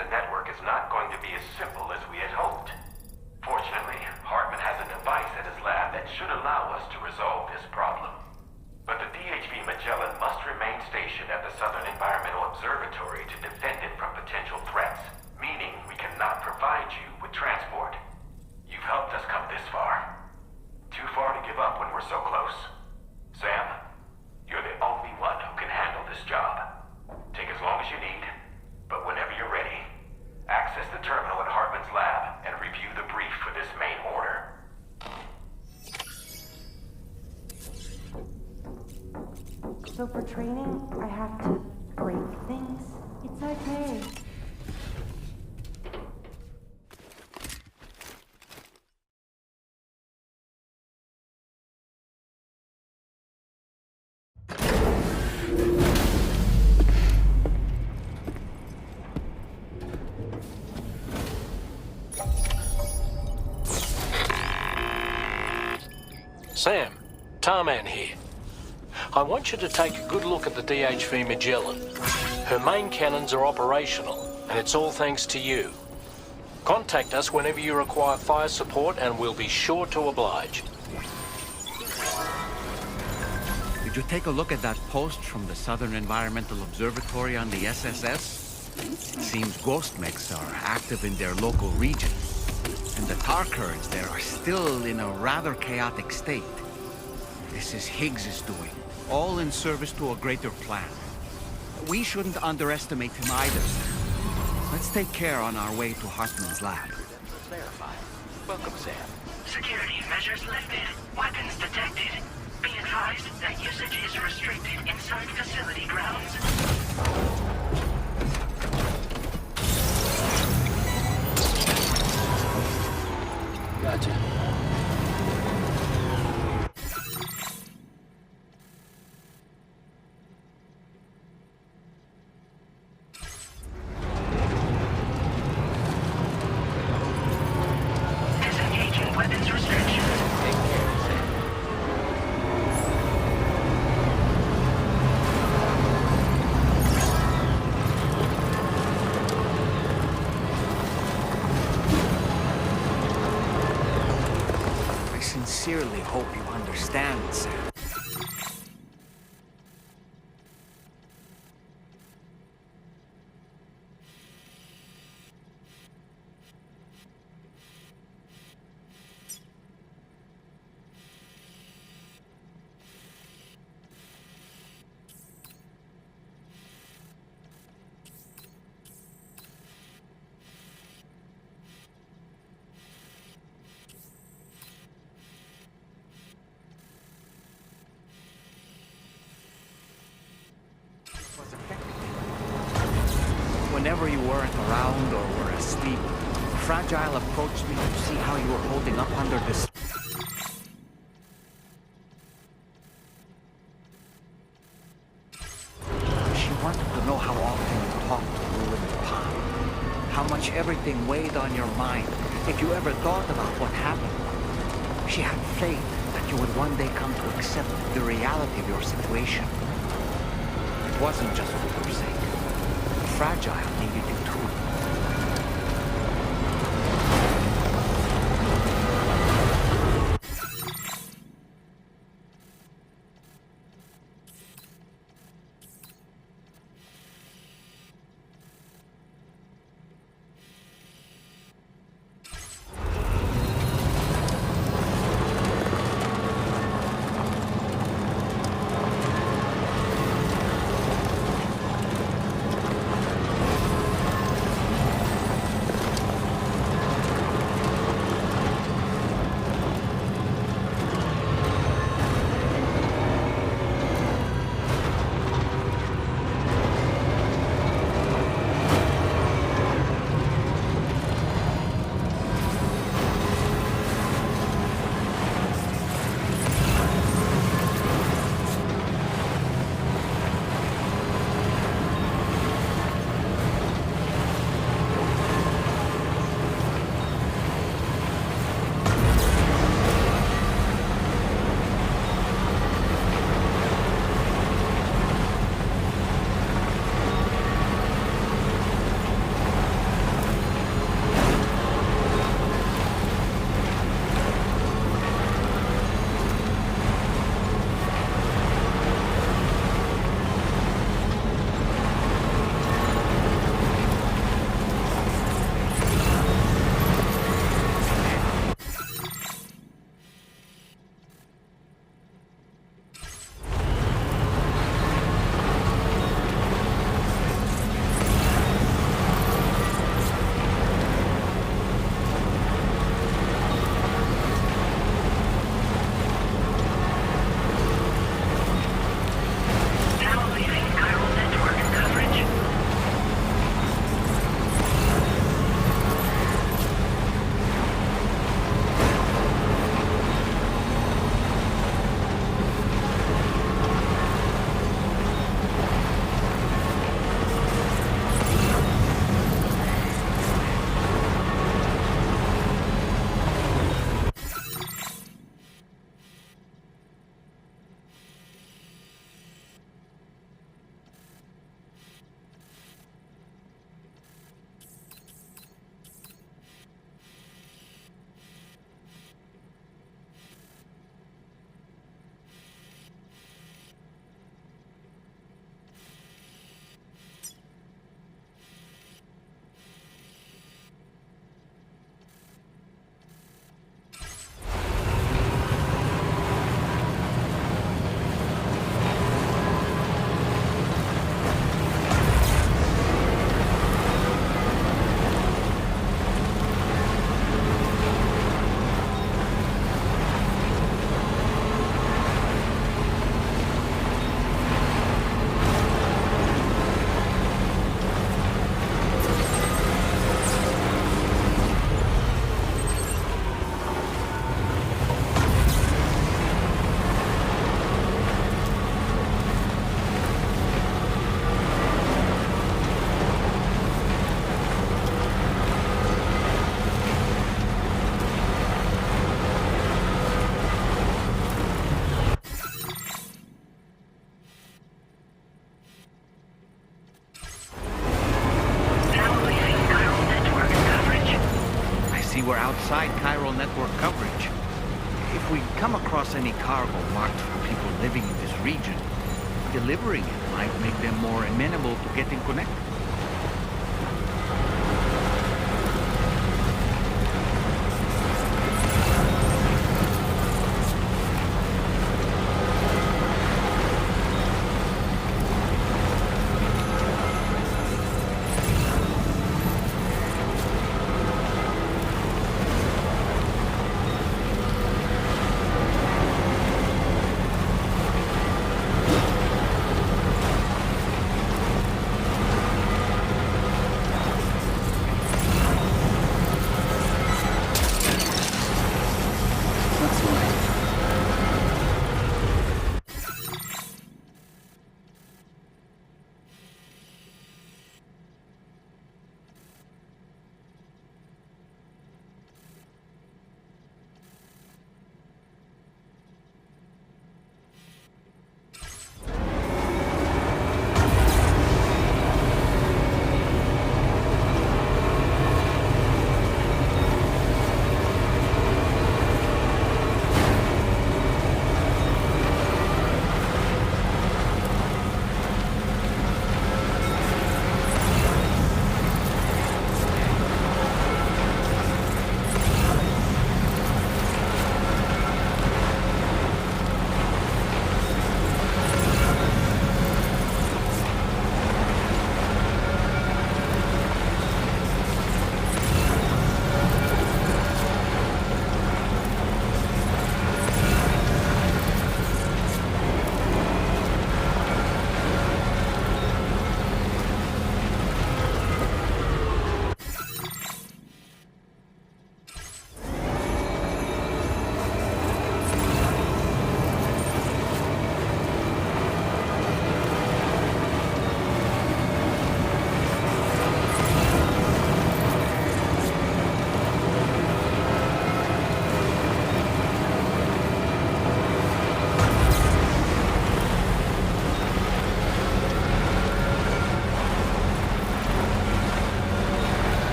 the network is not going to be as simple as we had hoped. Fortunately, Hartman has a device at his lab that should allow us to resolve this problem. But the DHV Magellan must remain stationed at the Southern Environmental Observatory to defend it from potential threats, meaning we cannot provide you with transport. You've helped us come this far. Too far to give up when we're so close. Sam, you're the only one who can handle this job. Take as long as you need, but whenever you're ready, access the terminal at Hartman's lab and review the brief for this main order. So for training, I have to break things? It's okay. Sam, Tarman here. I want you to take a good look at the DHV Magellan. Her main cannons are operational, and it's all thanks to you. Contact us whenever you require fire support, and we'll be sure to oblige. Did you take a look at that post from the Southern Environmental Observatory on the SSS? It seems ghost mechs are active in their local region, and the tar currents there are still in a rather chaotic state. This is Higgs's doing, all in service to a greater plan. We shouldn't underestimate him either. Let's take care on our way to Hartman's lab. Verify. Welcome, Sam. Security measures lifted. Weapons detected. Be advised that usage is restricted inside facility grounds. Gotcha. Disengaging weapons restrictions. Take care, Sam. I sincerely hope you understand, Sam. Whenever you weren't around or were asleep, Fragile approached me to see how you were holding up under this. She wanted to know how often you talked to Lou and Pop, how much everything weighed on your mind, if you ever thought about what happened. She had faith that you would one day come to accept the reality of your situation. It wasn't just for your sake. Fragile needed you too. we're outside chiral network coverage. If we come across any cargo marked for people living in this region, delivering it might make them more amenable to getting connected.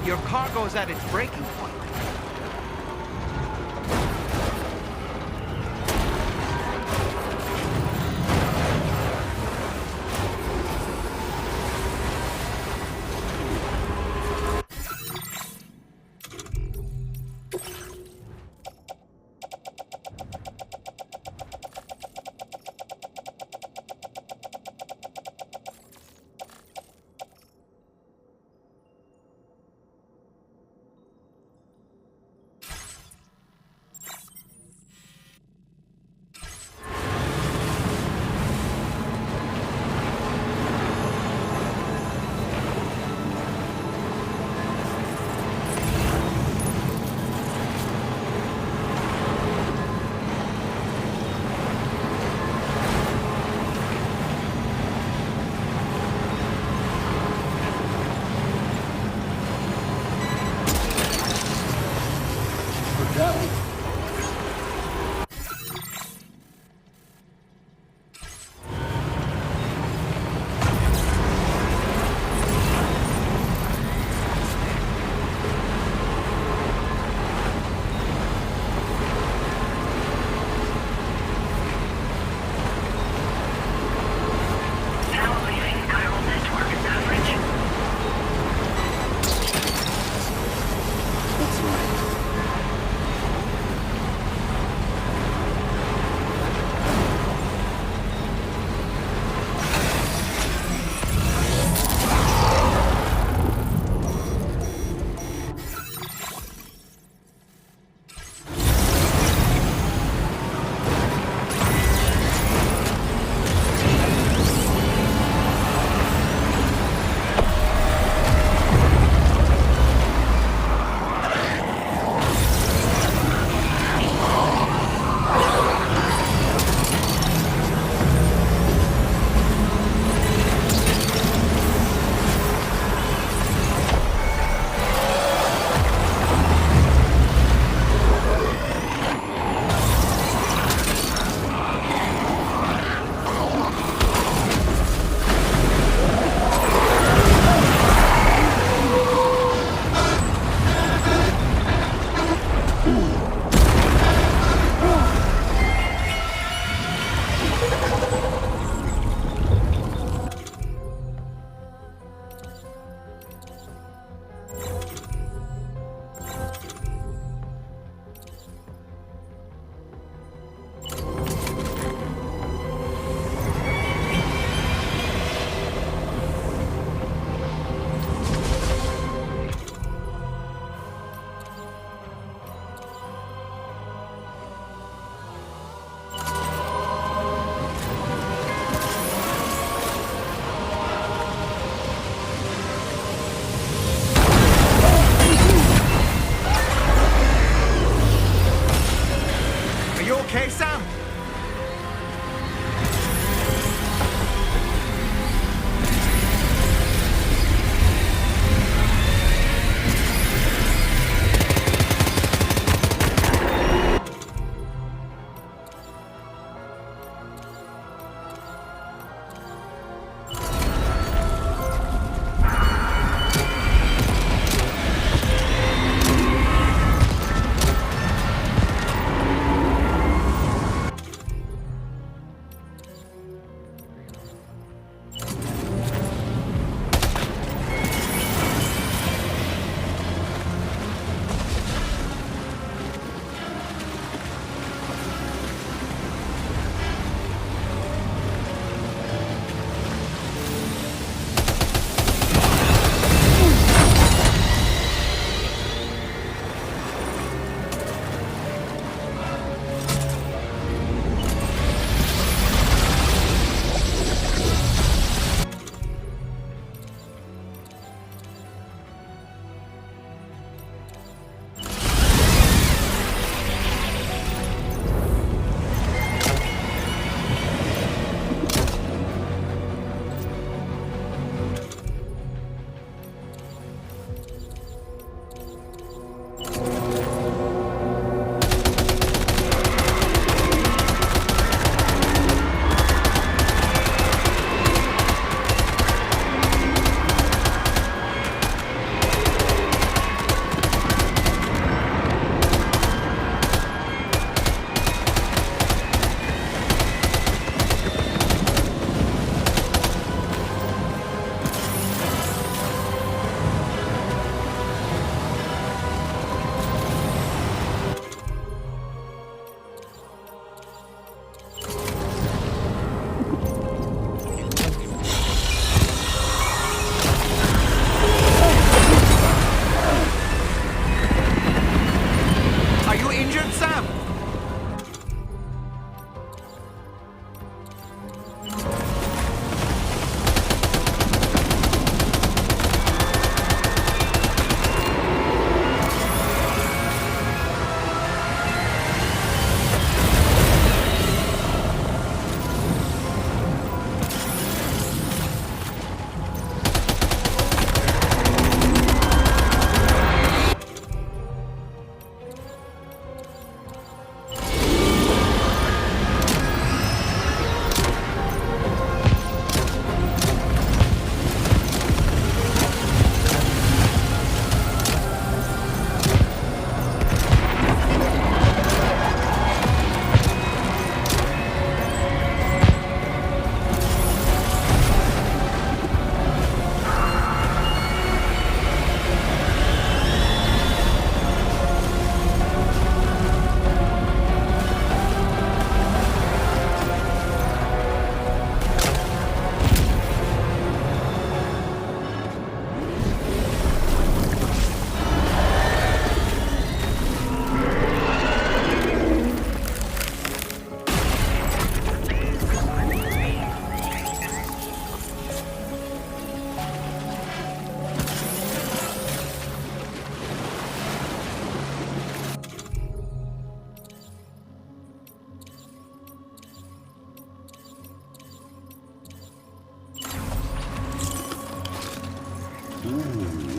Your cargo's at its breaking point.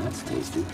That's tasty.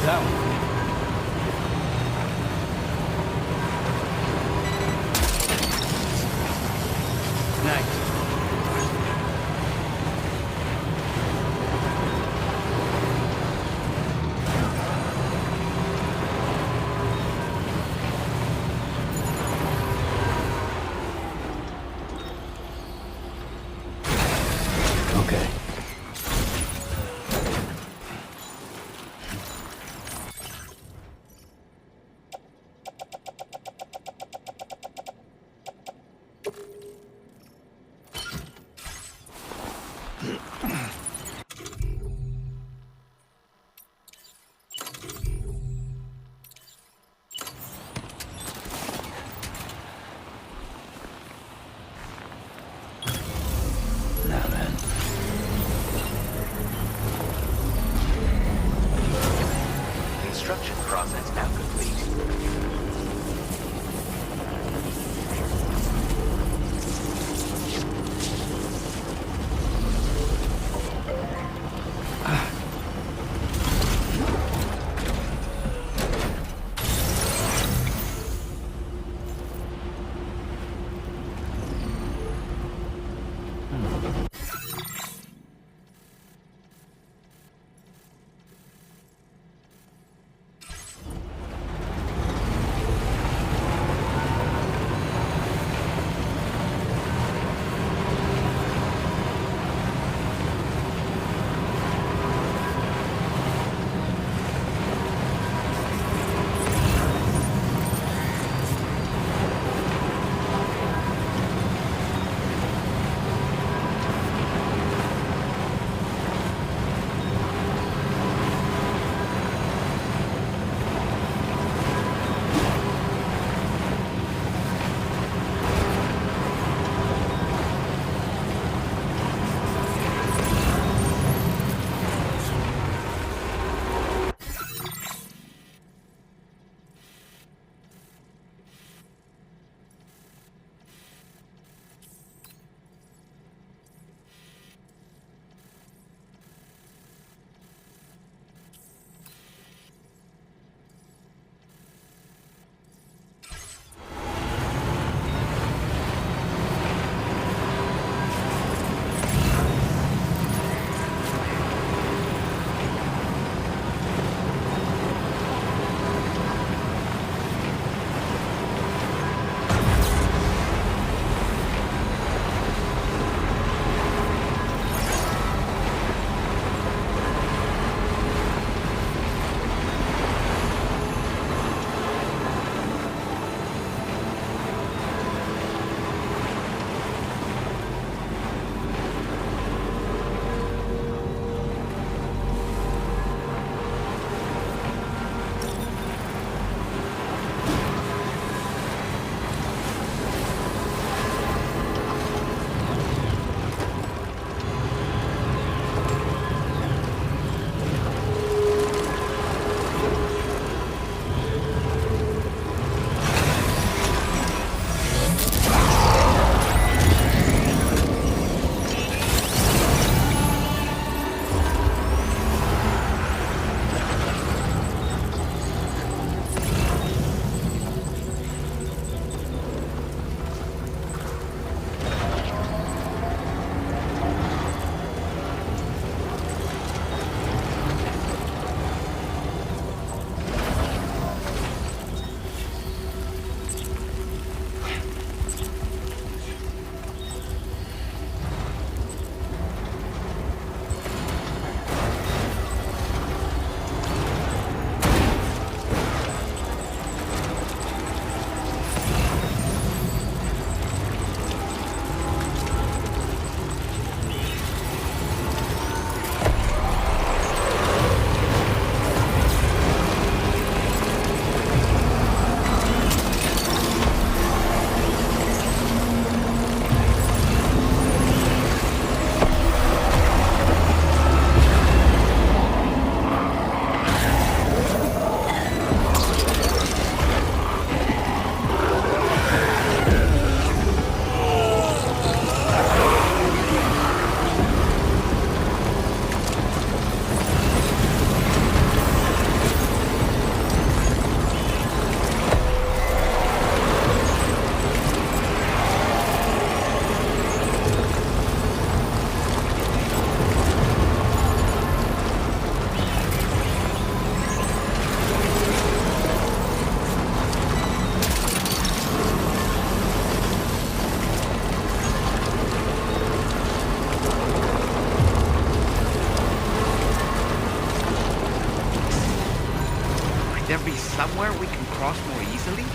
That one. Next. Okay. Now then. Construction process now complete. there be somewhere we can cross more easily?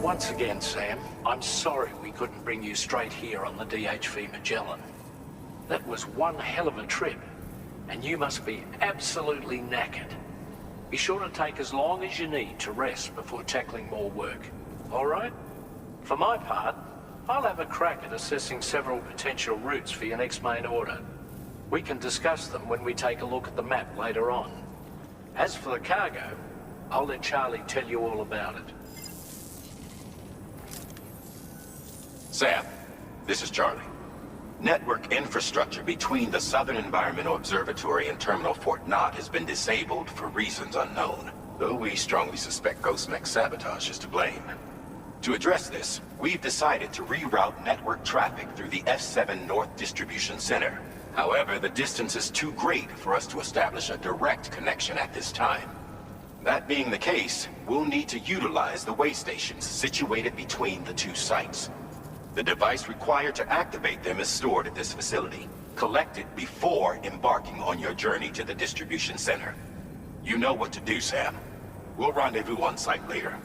Once again, Sam, I'm sorry we couldn't bring you straight here on the DHV Magellan. That was one hell of a trip, and you must be absolutely knackered. Be sure to take as long as you need to rest before tackling more work, all right? For my part, I'll have a crack at assessing several potential routes for your next main order. We can discuss them when we take a look at the map later on. As for the cargo, I'll let Charlie tell you all about it. Sam, this is Charlie. Network infrastructure between the Southern Environmental Observatory and Terminal Fort Knott has been disabled for reasons unknown, though we strongly suspect Ghostmech's sabotage is to blame. To address this, we've decided to reroute network traffic through the F7 North Distribution Center. However, the distance is too great for us to establish a direct connection at this time. That being the case, we'll need to utilize the way stations situated between the two sites. The device required to activate them is stored at this facility. Collect it before embarking on your journey to the distribution center. You know what to do, Sam. We'll rendezvous on site later.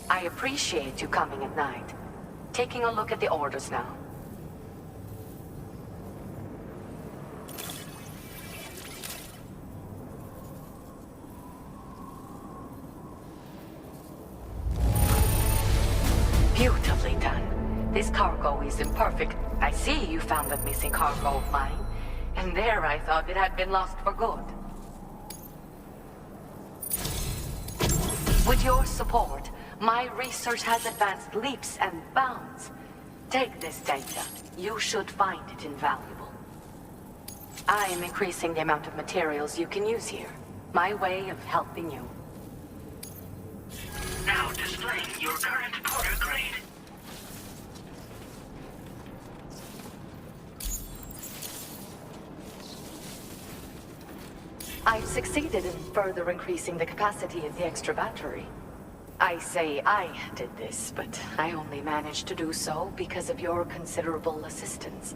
I appreciate you coming at night. Taking a look at the orders now. Beautifully done. This cargo is imperfect. I see you found that missing cargo of mine. And there I thought it had been lost for good. With your support, my research has advanced leaps and bounds. Take this data. You should find it invaluable. I am increasing the amount of materials you can use here. My way of helping you. Now displaying your current Porter grade. I've succeeded in further increasing the capacity of the extra battery. I say I did this, but I only managed to do so because of your considerable assistance.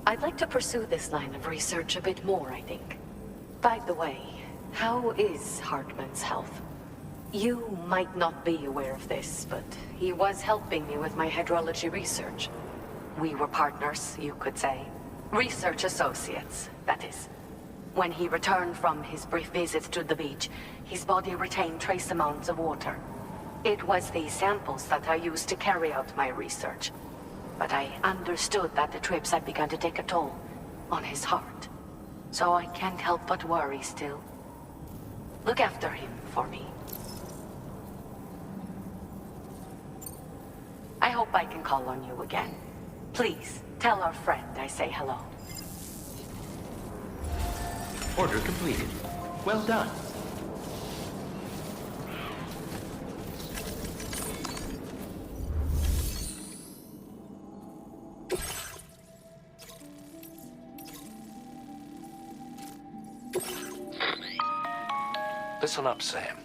I'd like to pursue this line of research a bit more, I think. By the way, how is Hartman's health? You might not be aware of this, but he was helping me with my hydrology research. We were partners, you could say. Research associates, that is. When he returned from his brief visit to the beach, his body retained trace amounts of water. It was these samples that I used to carry out my research. But I understood that the trips had begun to take a toll on his heart. So I can't help but worry still. Look after him for me. I hope I can call on you again. Please, tell our friend I say hello. Order completed. Well done. Listen up, Sam.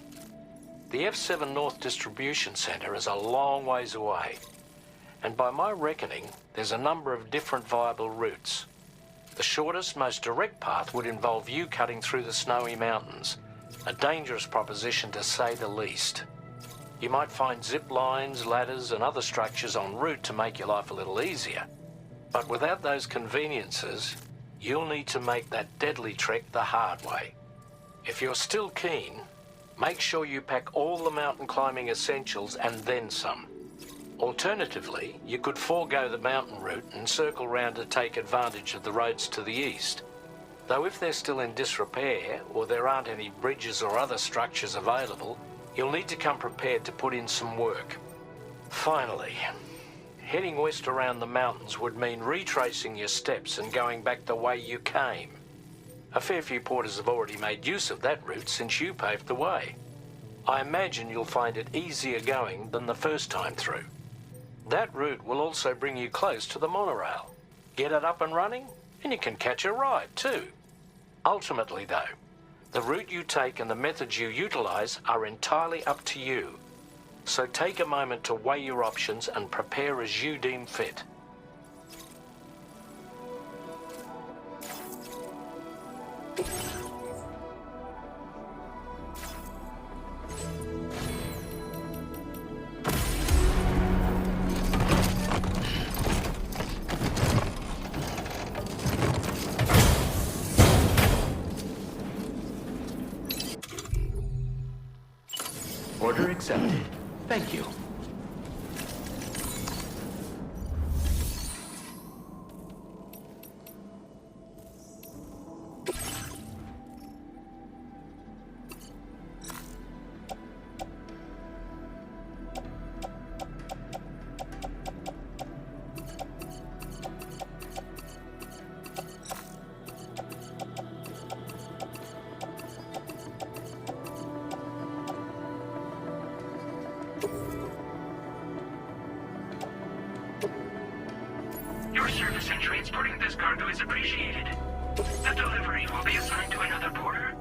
The F7 North Distribution Center is a long ways away. And by my reckoning, there's a number of different viable routes. The shortest, most direct path would involve you cutting through the snowy mountains. A dangerous proposition to say the least. You might find zip lines, ladders, and other structures en route to make your life a little easier. But without those conveniences, you'll need to make that deadly trek the hard way. If you're still keen, make sure you pack all the mountain climbing essentials and then some. Alternatively, you could forego the mountain route and circle round to take advantage of the roads to the east. Though if they're still in disrepair, or there aren't any bridges or other structures available, you'll need to come prepared to put in some work. Finally, heading west around the mountains would mean retracing your steps and going back the way you came. A fair few porters have already made use of that route since you paved the way. I imagine you'll find it easier going than the first time through. That route will also bring you close to the monorail. Get it up and running, And you can catch a ride, too. Ultimately, though, the route you take and the methods you utilize are entirely up to you. So take a moment to weigh your options and prepare as you deem fit. Order accepted. Thank you. Your service in transporting this cargo is appreciated. The delivery will be assigned to another porter.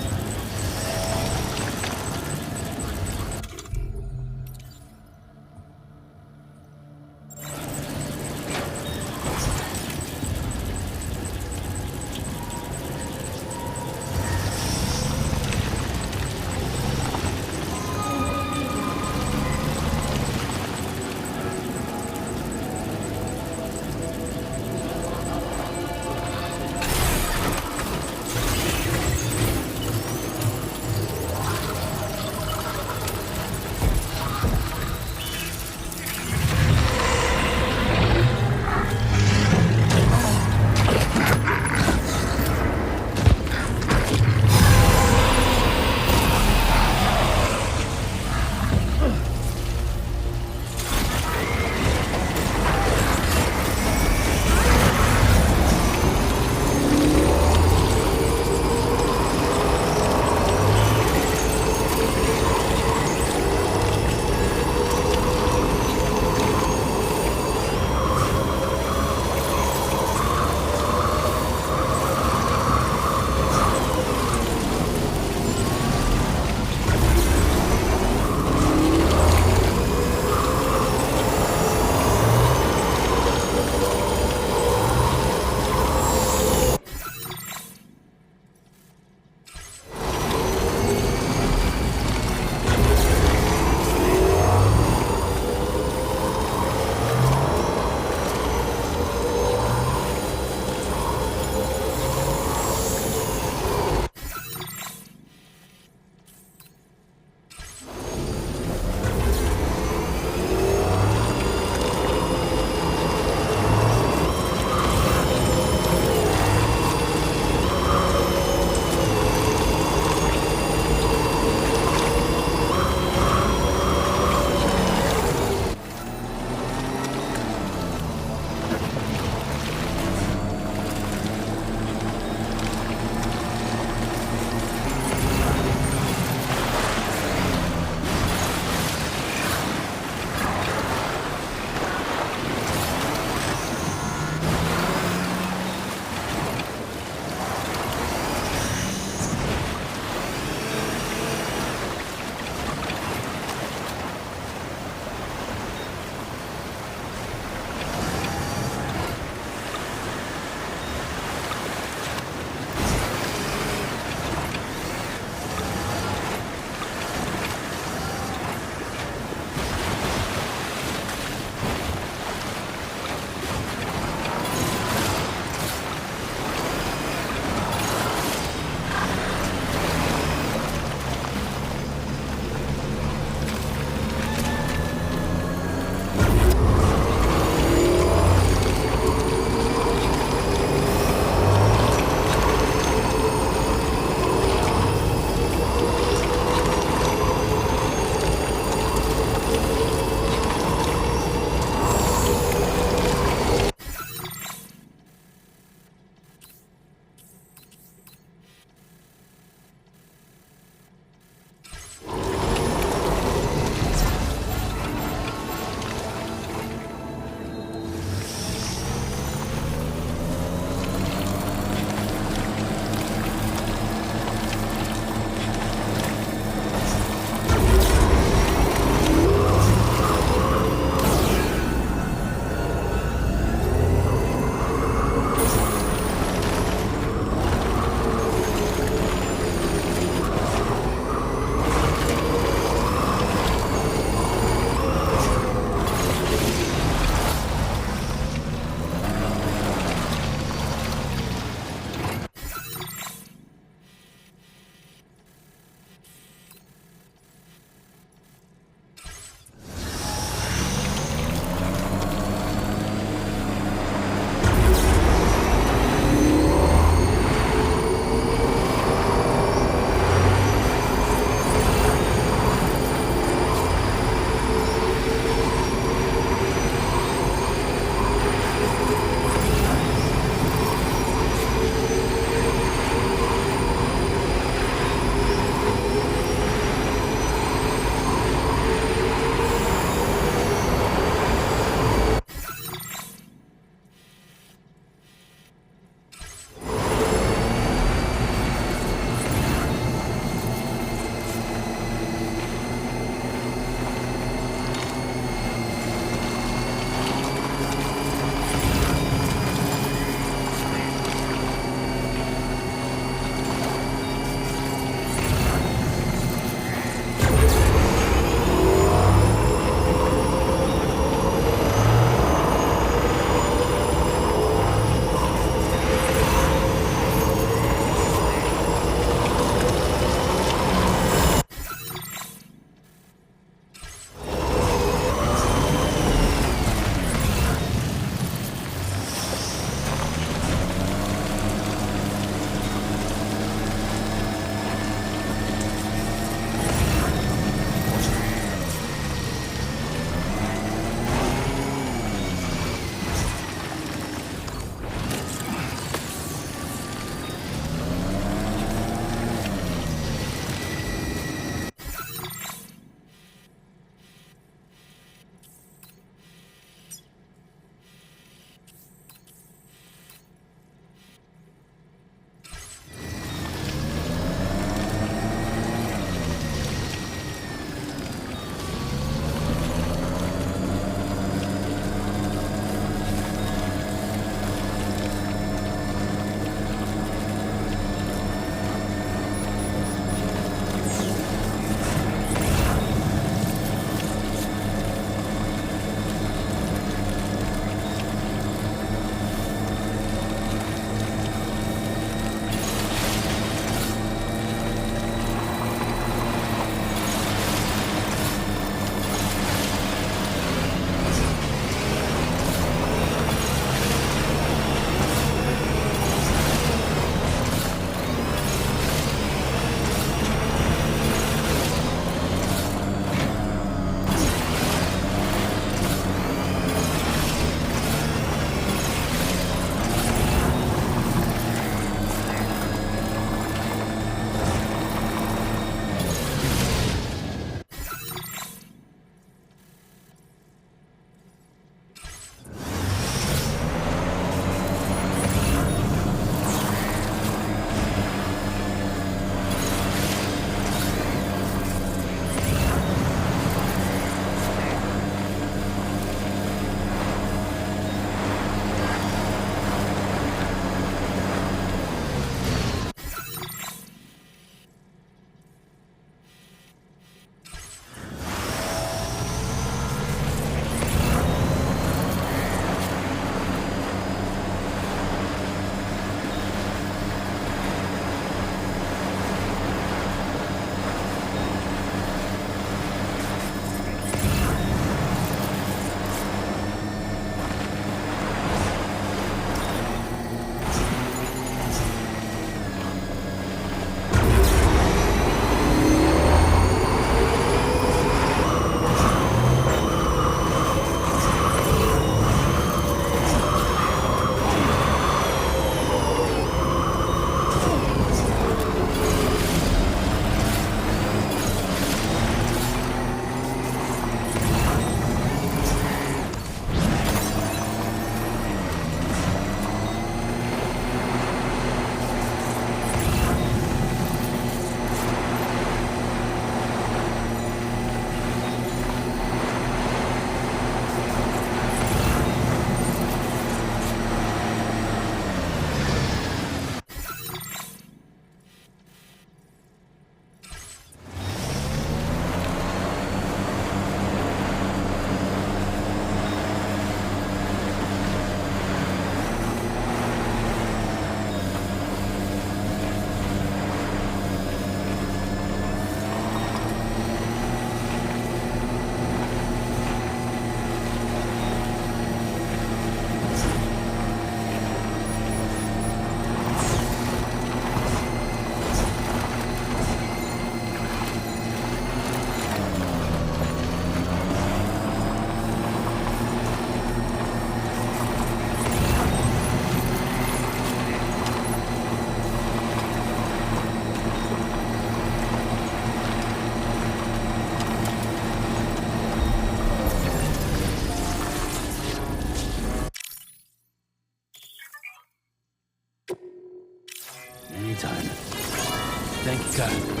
Later.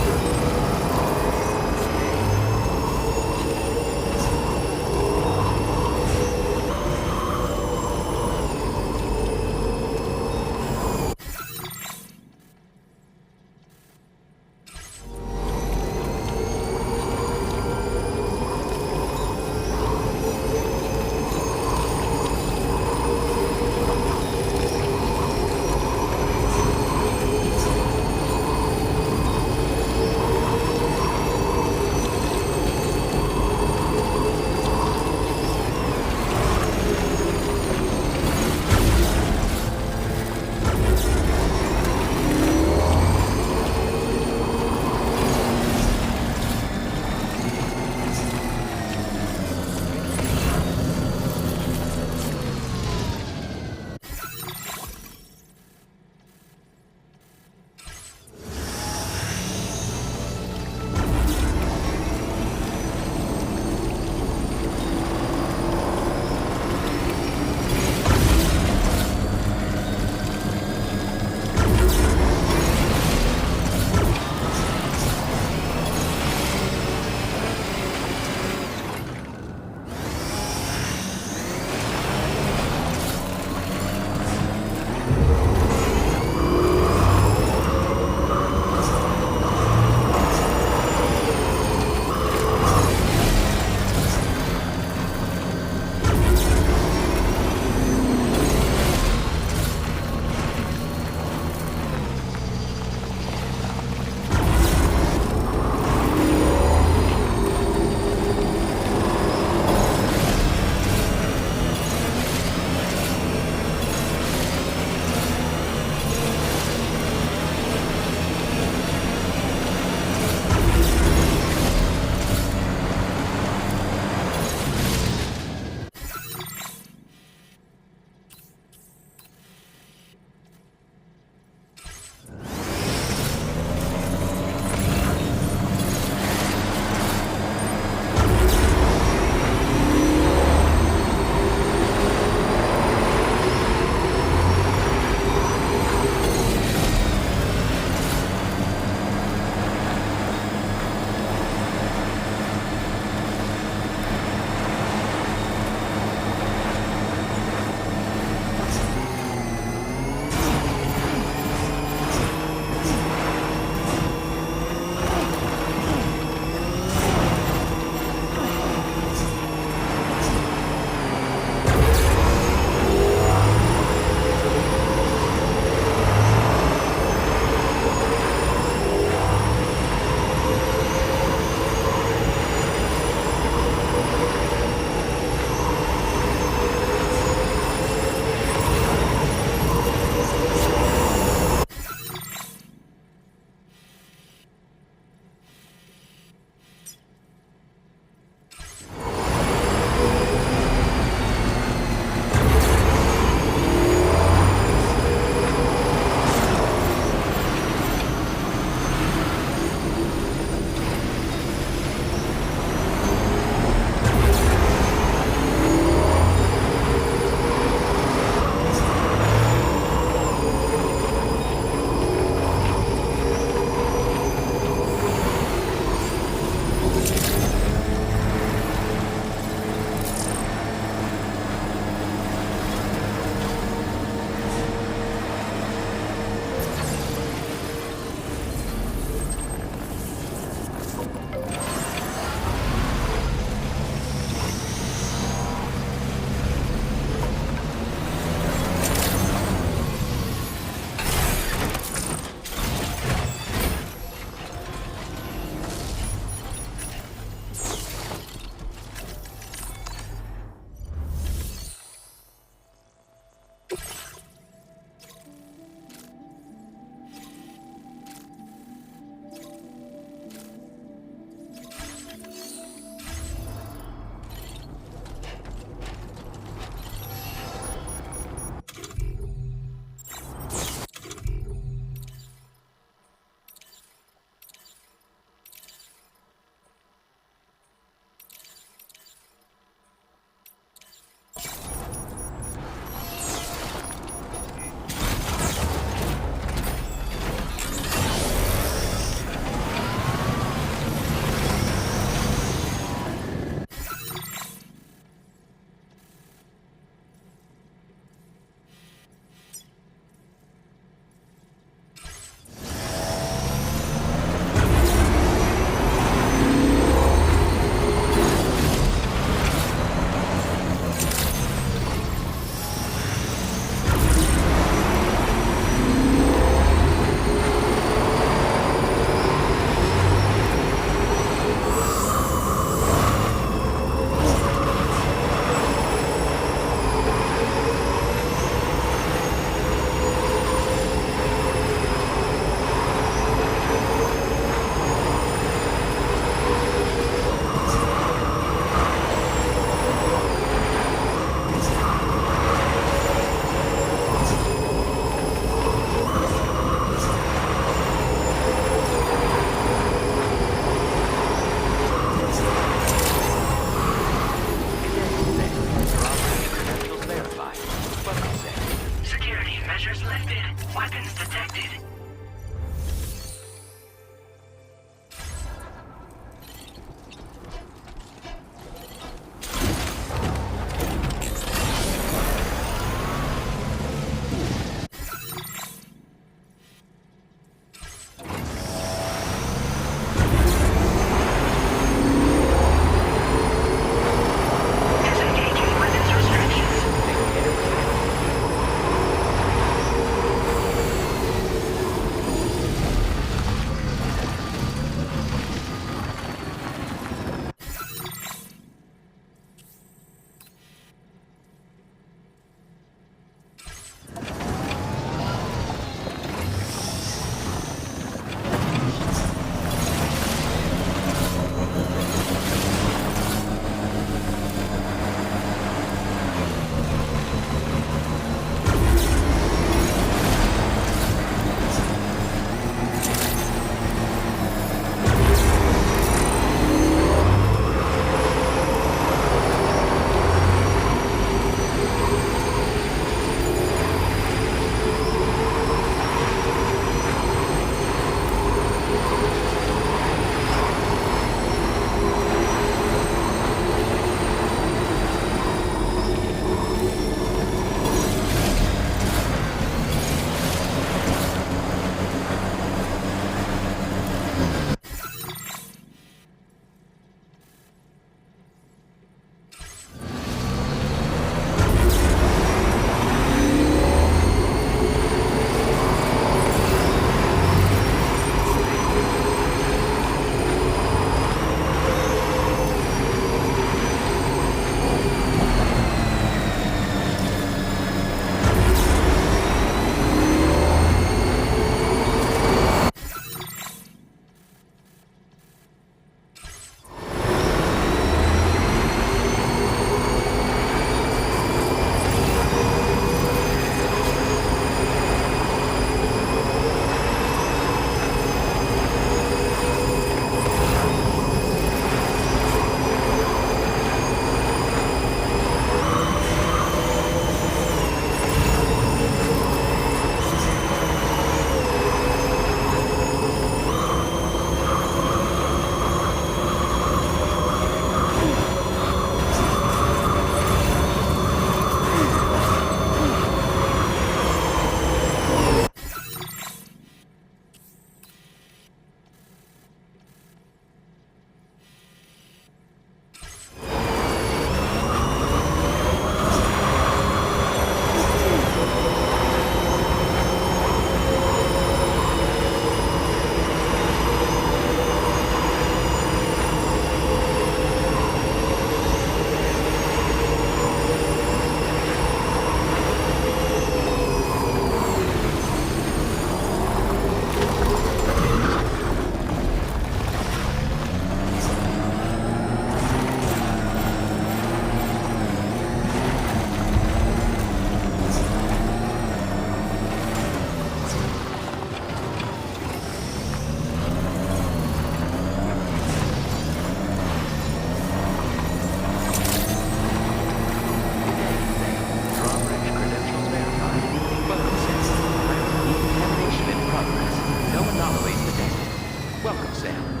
Welcome, Sam.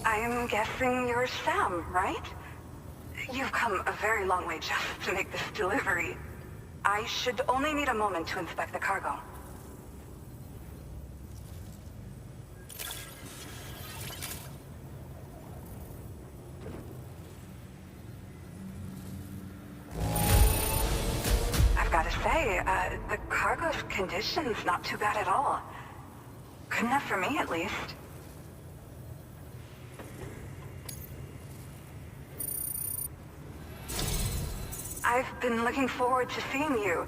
I'm guessing you're Sam, right? You've come a very long way just to make this delivery. I should only need a moment to inspect the cargo. I've got to say, the cargo's condition's not too bad at all. Good enough for me, at least. I've been looking forward to seeing you.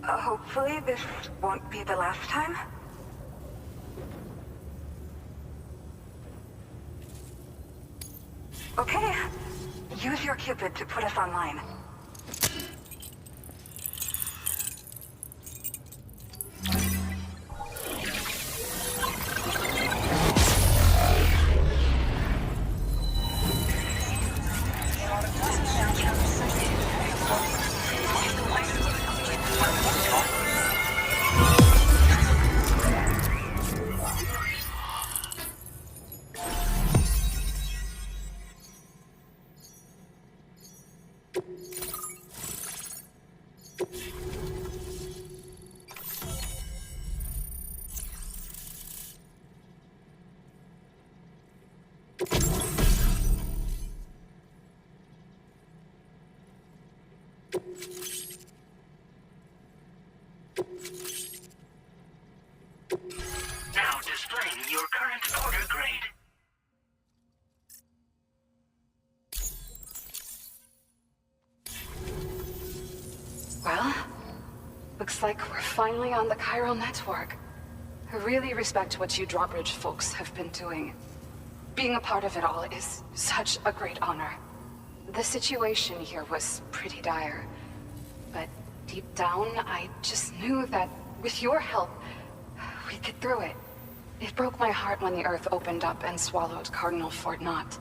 Hopefully this won't be the last time. Okay. Use your Cupid to put us online. Now displaying your current order grade. Well, looks like we're finally on the chiral network. I really respect what you drawbridge folks have been doing. Being a part of it all is such a great honor. The situation here was pretty dire, but deep down, I just knew that with your help, we'd get through it. It broke my heart when the Earth opened up and swallowed Cardinal Fort Knott.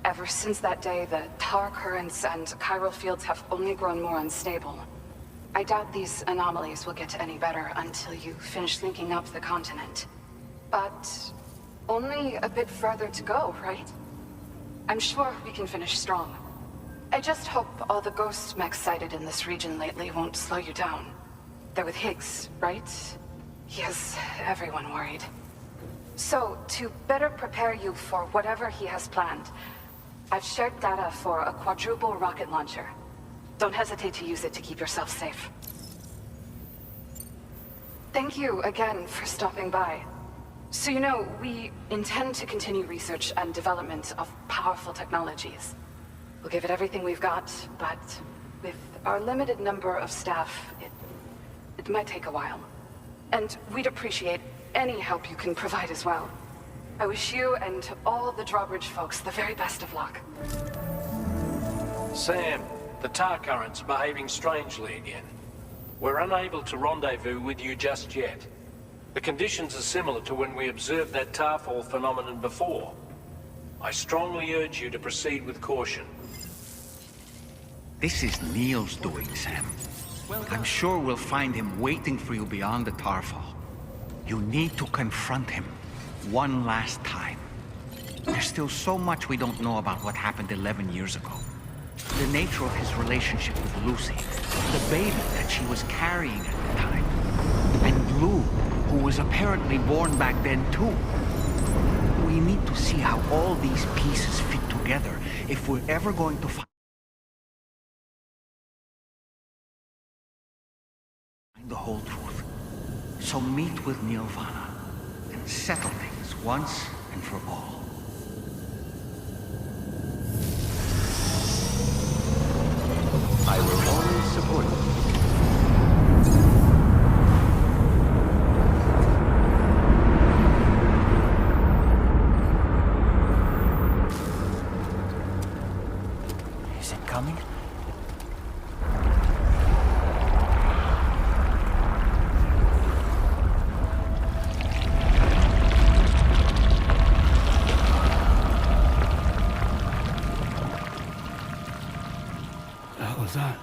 Ever since that day, the tar currents and chiral fields have only grown more unstable. I doubt these anomalies will get any better until you finish linking up the continent. But only a bit further to go, right? I'm sure we can finish strong. I just hope all the ghost mechs sighted in this region lately won't slow you down. They're with Higgs, right? He has everyone worried. So, to better prepare you for whatever he has planned, I've shared data for a quadruple rocket launcher. Don't hesitate to use it to keep yourself safe. Thank you again for stopping by. So you know, we intend to continue research and development of powerful technologies. We'll give it everything we've got, but with our limited number of staff, it might take a while. And we'd appreciate any help you can provide as well. I wish you and all the drawbridge folks the very best of luck. Sam, the tar current's behaving strangely again. We're unable to rendezvous with you just yet. The conditions are similar to when we observed that tarfall phenomenon before. I strongly urge you to proceed with caution. This is Neil's doing, Sam. I'm sure we'll find him waiting for you beyond the tarfall. You need to confront him one last time. There's still so much we don't know about what happened 11 years ago. The nature of his relationship with Lucy, the baby that she was carrying at the time, and Lou, who was apparently born back then too. We need to see how all these pieces fit together if we're ever going to find the whole truth. So meet with Nirvana and settle things once and for all. I will always support you. Is it coming? The hell is that?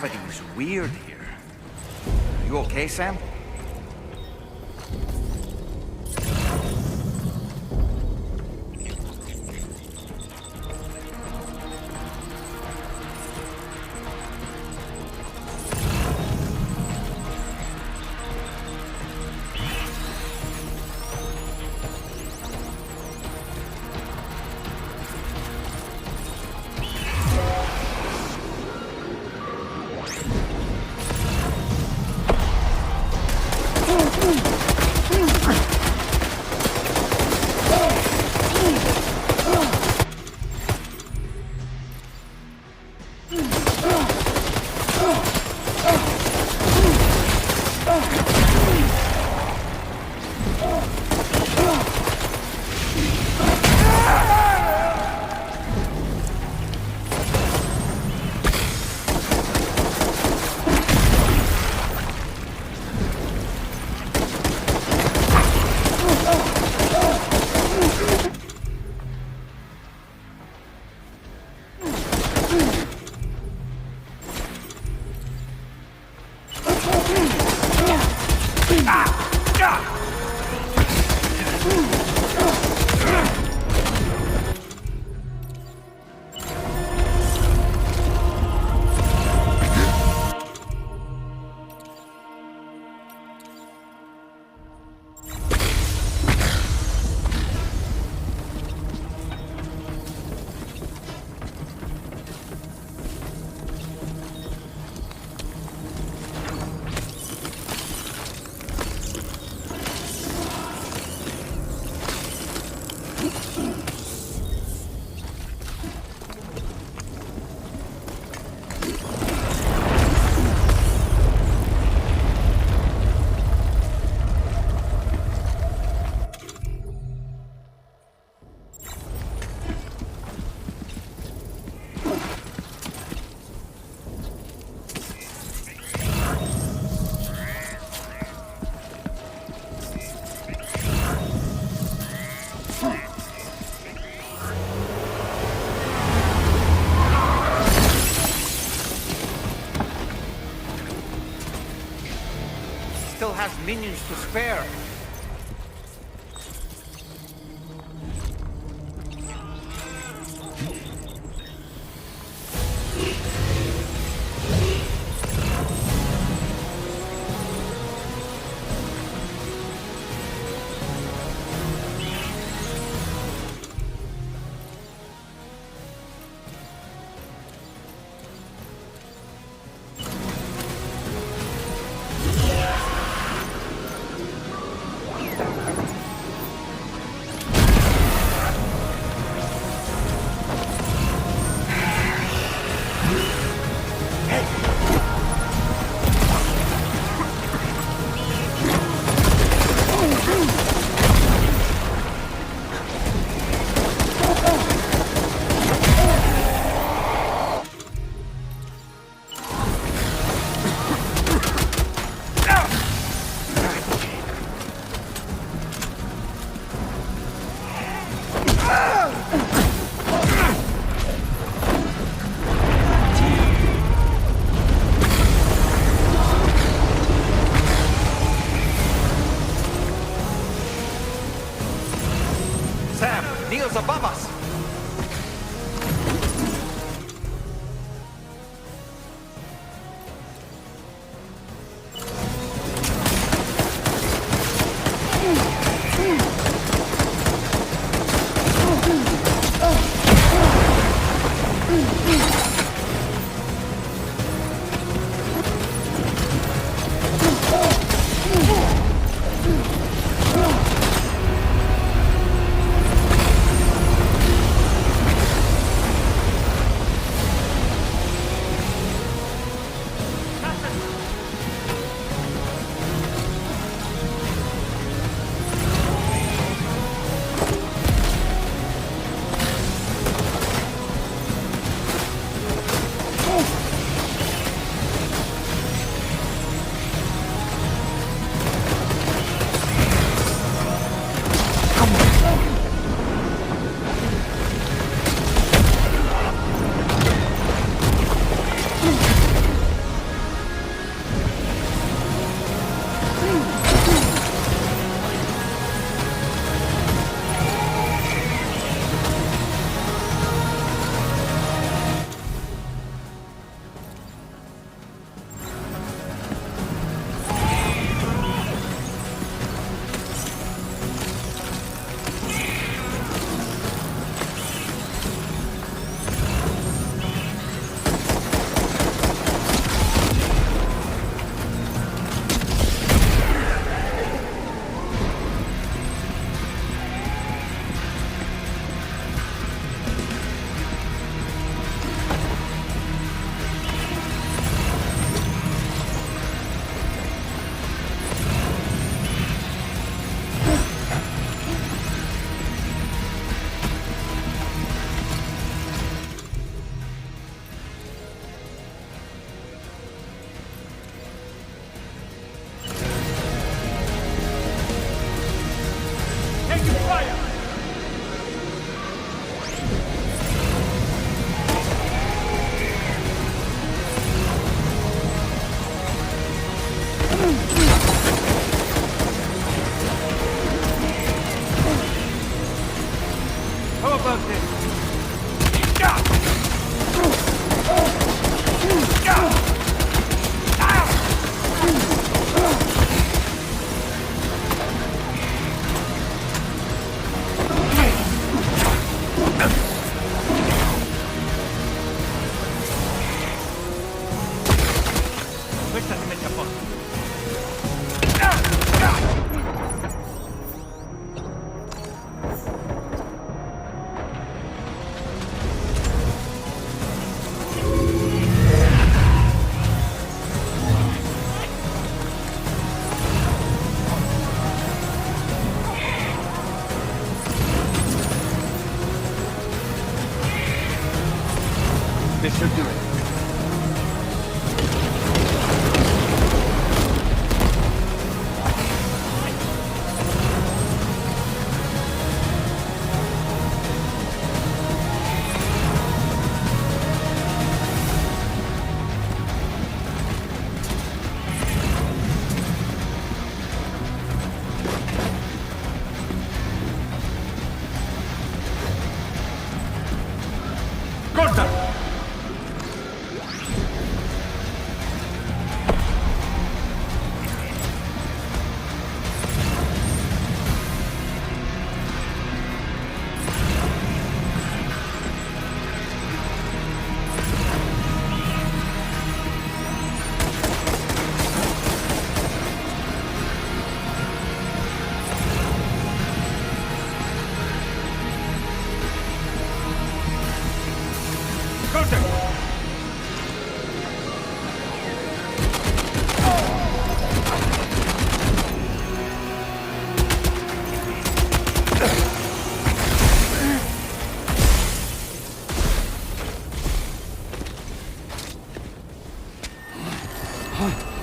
Gravity's weird here. You okay, Sam? still has minions to spare. Neil's above us! This should do it. go.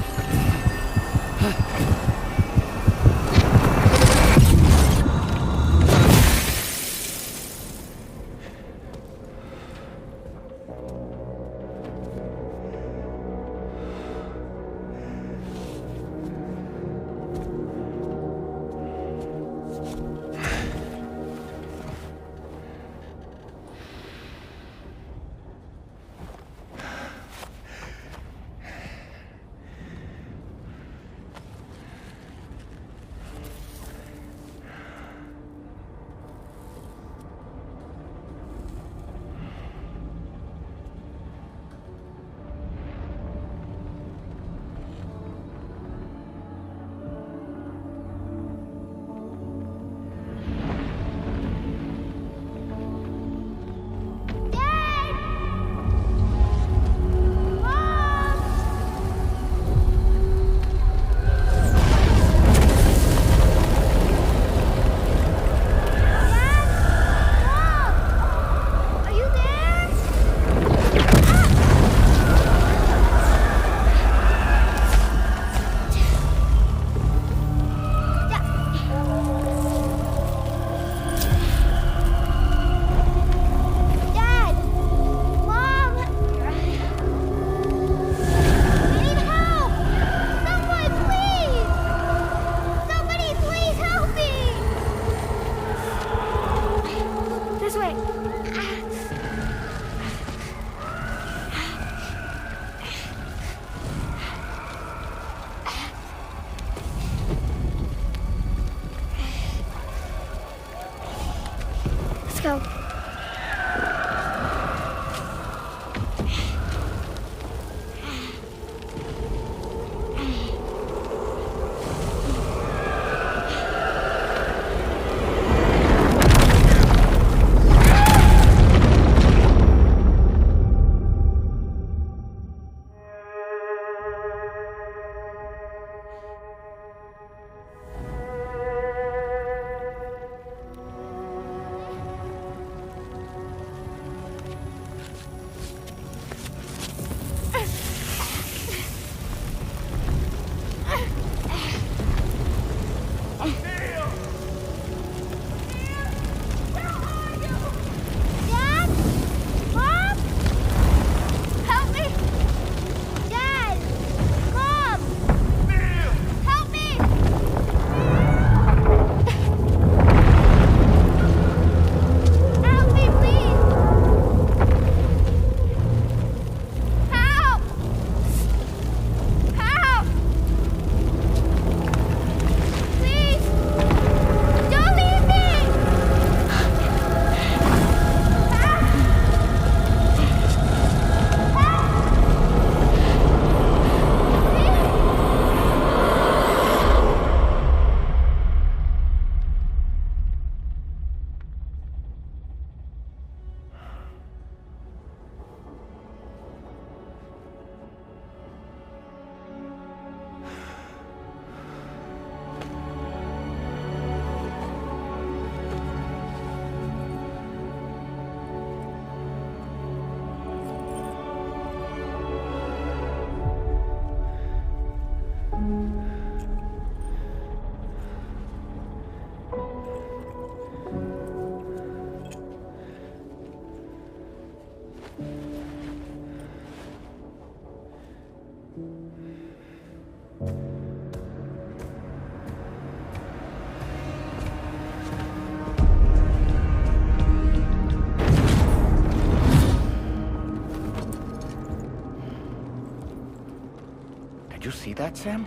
Did you see that, Sam?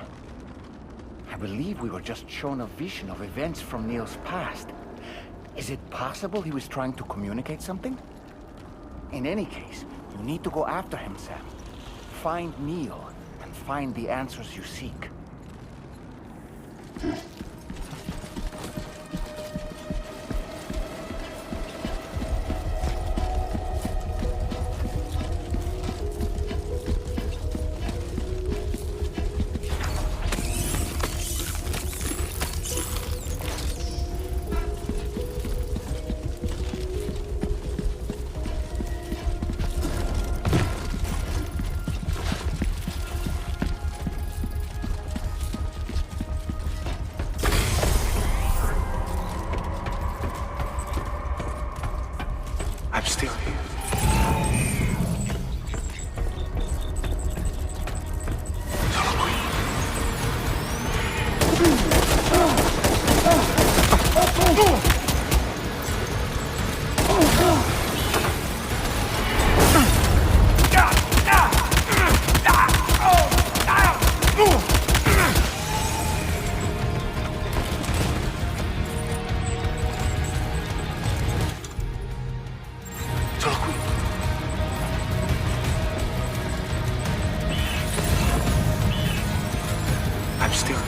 I believe we were just shown a vision of events from Neil's past. Is it possible he was trying to communicate something? In any case, you need to go after him, Sam. Find Neil, and find the answers you seek. I'm still...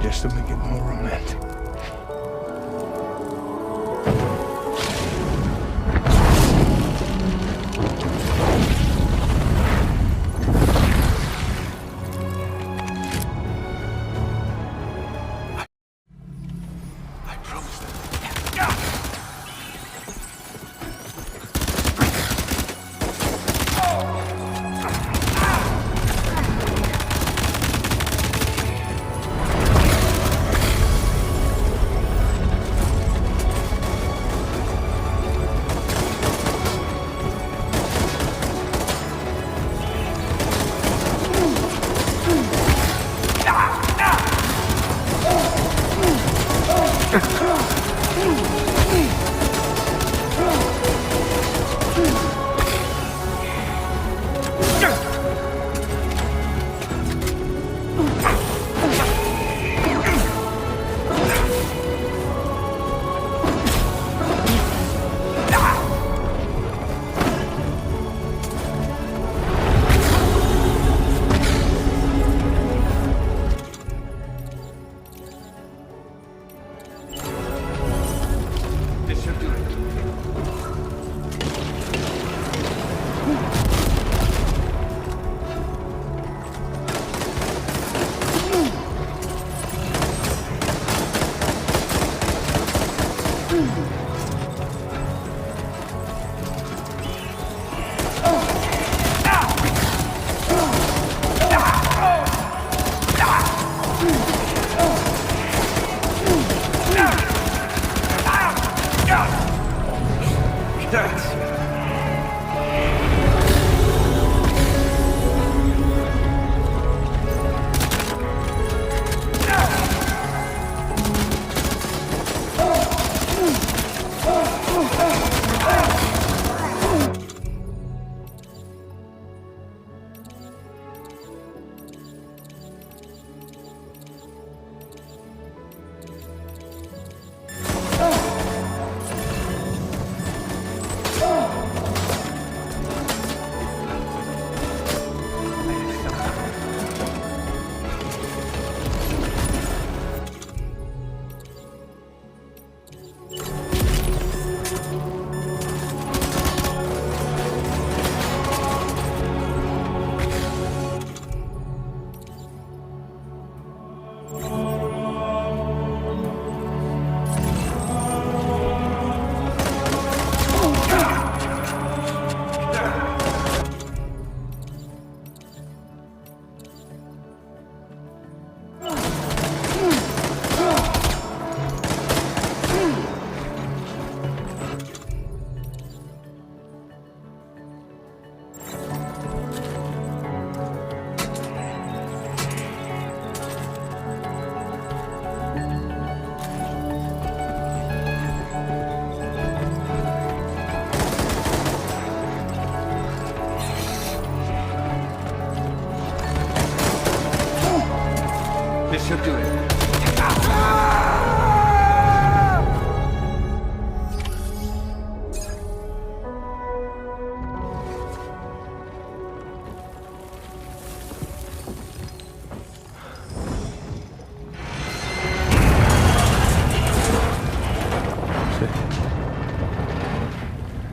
Just to make it more romantic. I promise that. you're doing.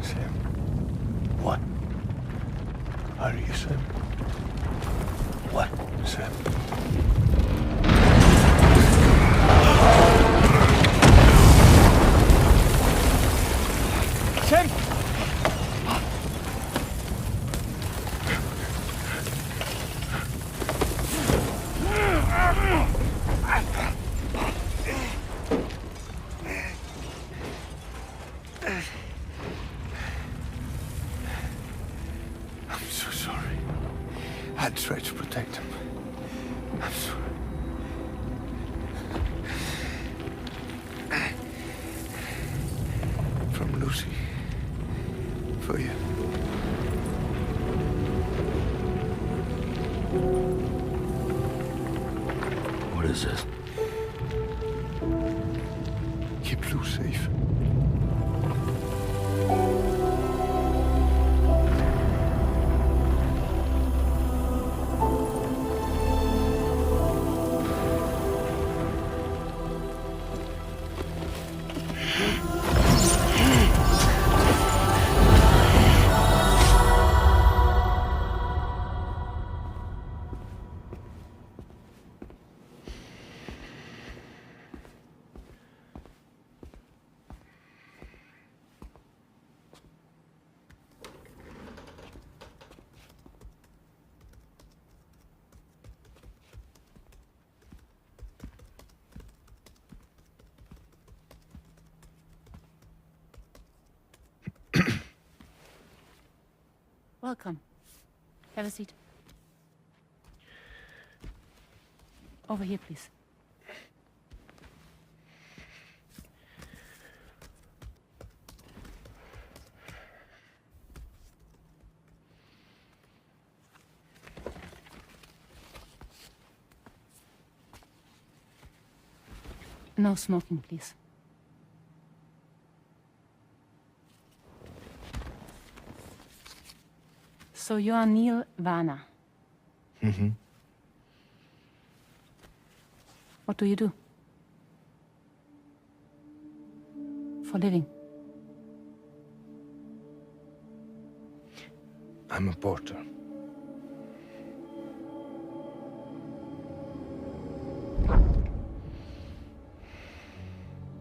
Sam. What? Are you Sam? What? Sam. Sam! I'm so sorry. I tried to protect him. I'm sorry. From Lucy. For you. What is this? Keep Lou safe. Welcome. Have a seat. Over here, please. No smoking, please. So you are Neil Varner. Mm-hmm. What do you do? For a living? I'm a porter.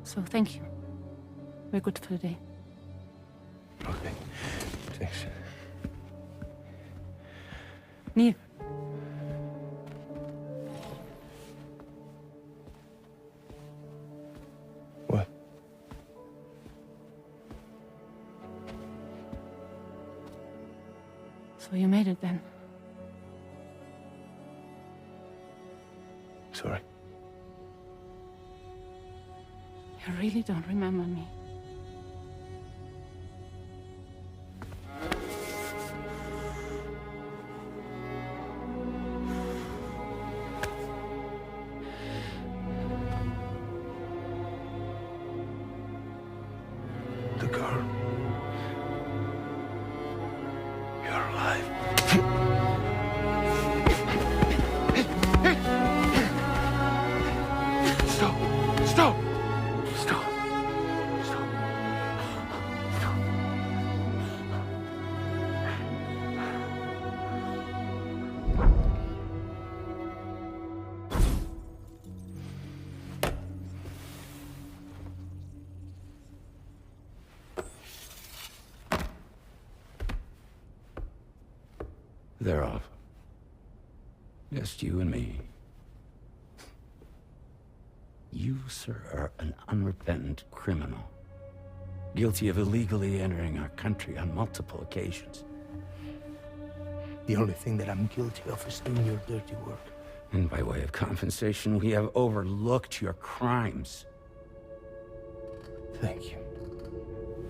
So thank you. We're good for the day. Okay. Thanks. Neil. What? So you made it then? Sorry. You really don't remember me. The girl. You're alive. Stop! Stop! Stop! Stop! Stop! They're off. Just you and me. You, sir, are an unrepentant criminal. Guilty of illegally entering our country on multiple occasions. The only thing that I'm guilty of is doing your dirty work. And by way of compensation, we have overlooked your crimes. Thank you.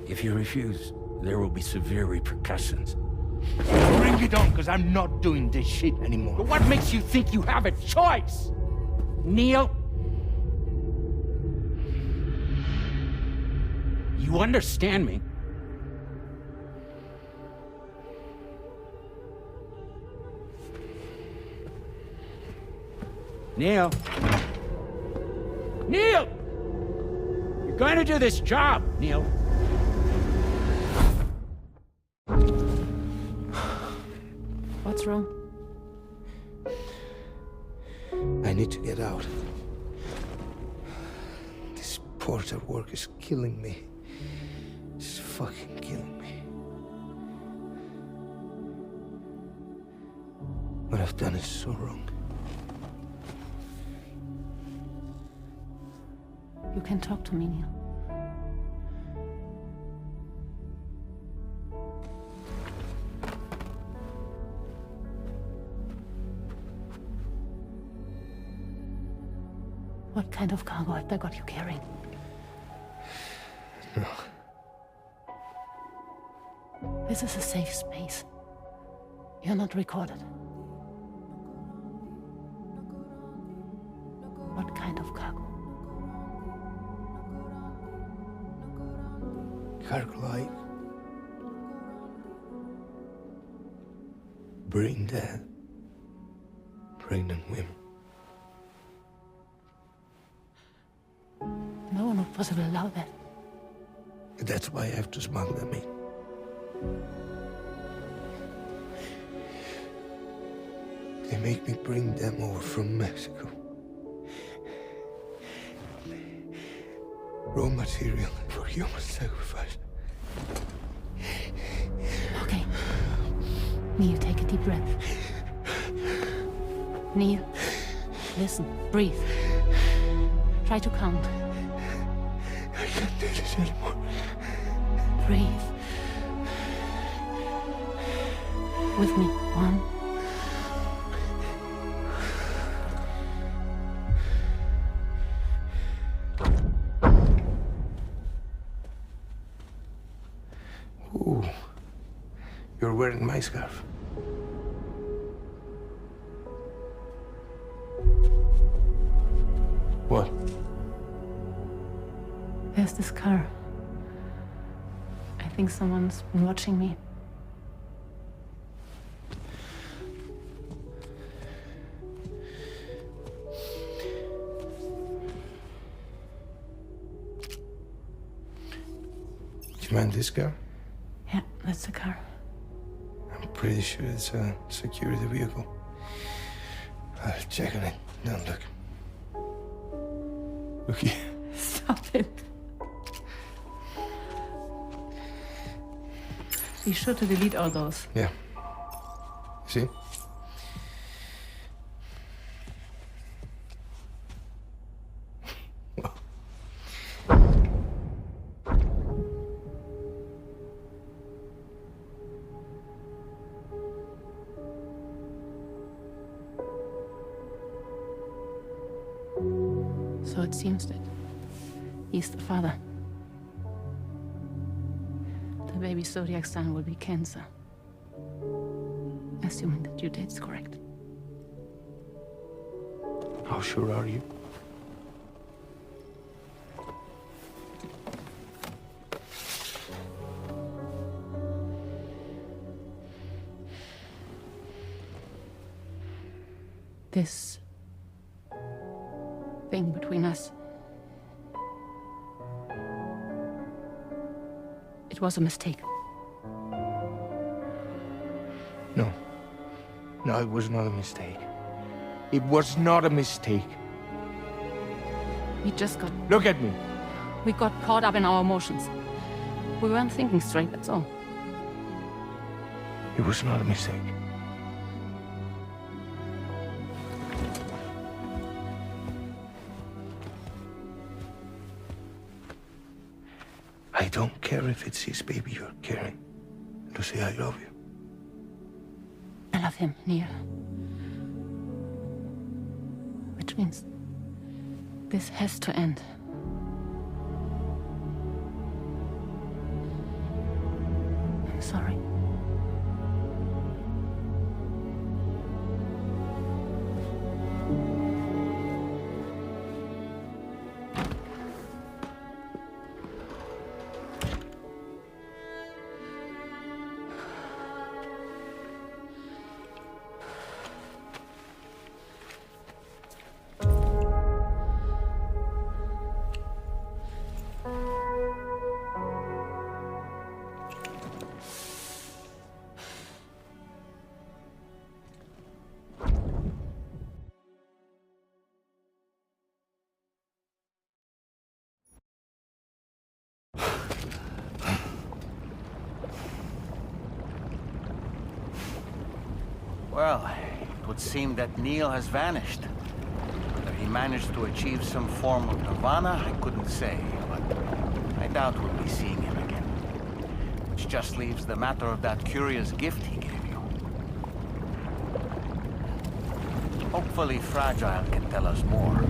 If you refuse, there will be severe repercussions. Bring it on, because I'm not doing this shit anymore. But what makes you think you have a choice? Neil! You understand me? Neil! Neil! You're going to do this job, Neil. What's wrong? I need to get out. This porter work is killing me. It's fucking killing me. What I've done is so wrong. You can talk to me, Neil. What kind of cargo have they got you carrying? No. This is a safe space. You're not recorded. What kind of cargo? Cargo like brain dead, pregnant women. No one would possibly allow that. That's why I have to smuggle them in. They make me bring them over from Mexico. Raw material for human sacrifice. Okay. Neil, take a deep breath. Neil, listen, breathe. Try to count. I can't do this anymore. Breathe. With me. 1. Ooh, you're wearing my scarf. What? There's this car. I think someone's been watching me. Do you mind this car? Yeah, that's the car. I'm pretty sure it's a security vehicle. I'll check on it. Don't look. Look here. Stop it. Be sure to delete all those. Yeah. See? So it seems that he's the father. The baby zodiac sign will be Cancer. Assuming that your date's correct. How sure are you? This thing between us. It was a mistake. No. No, it was not a mistake. It was not a mistake. We just got... Look at me. We got caught up in our emotions. We weren't thinking straight, that's all. It was not a mistake. I don't care if it's his baby you're carrying. Lucy, I love you. I love him, Neil. Which means this has to end. I'm sorry. Well, it would seem that Neil has vanished. Whether he managed to achieve some form of nirvana, I couldn't say, but I doubt we'll be seeing him again. Which just leaves the matter of that curious gift he gave you. Hopefully Fragile can tell us more.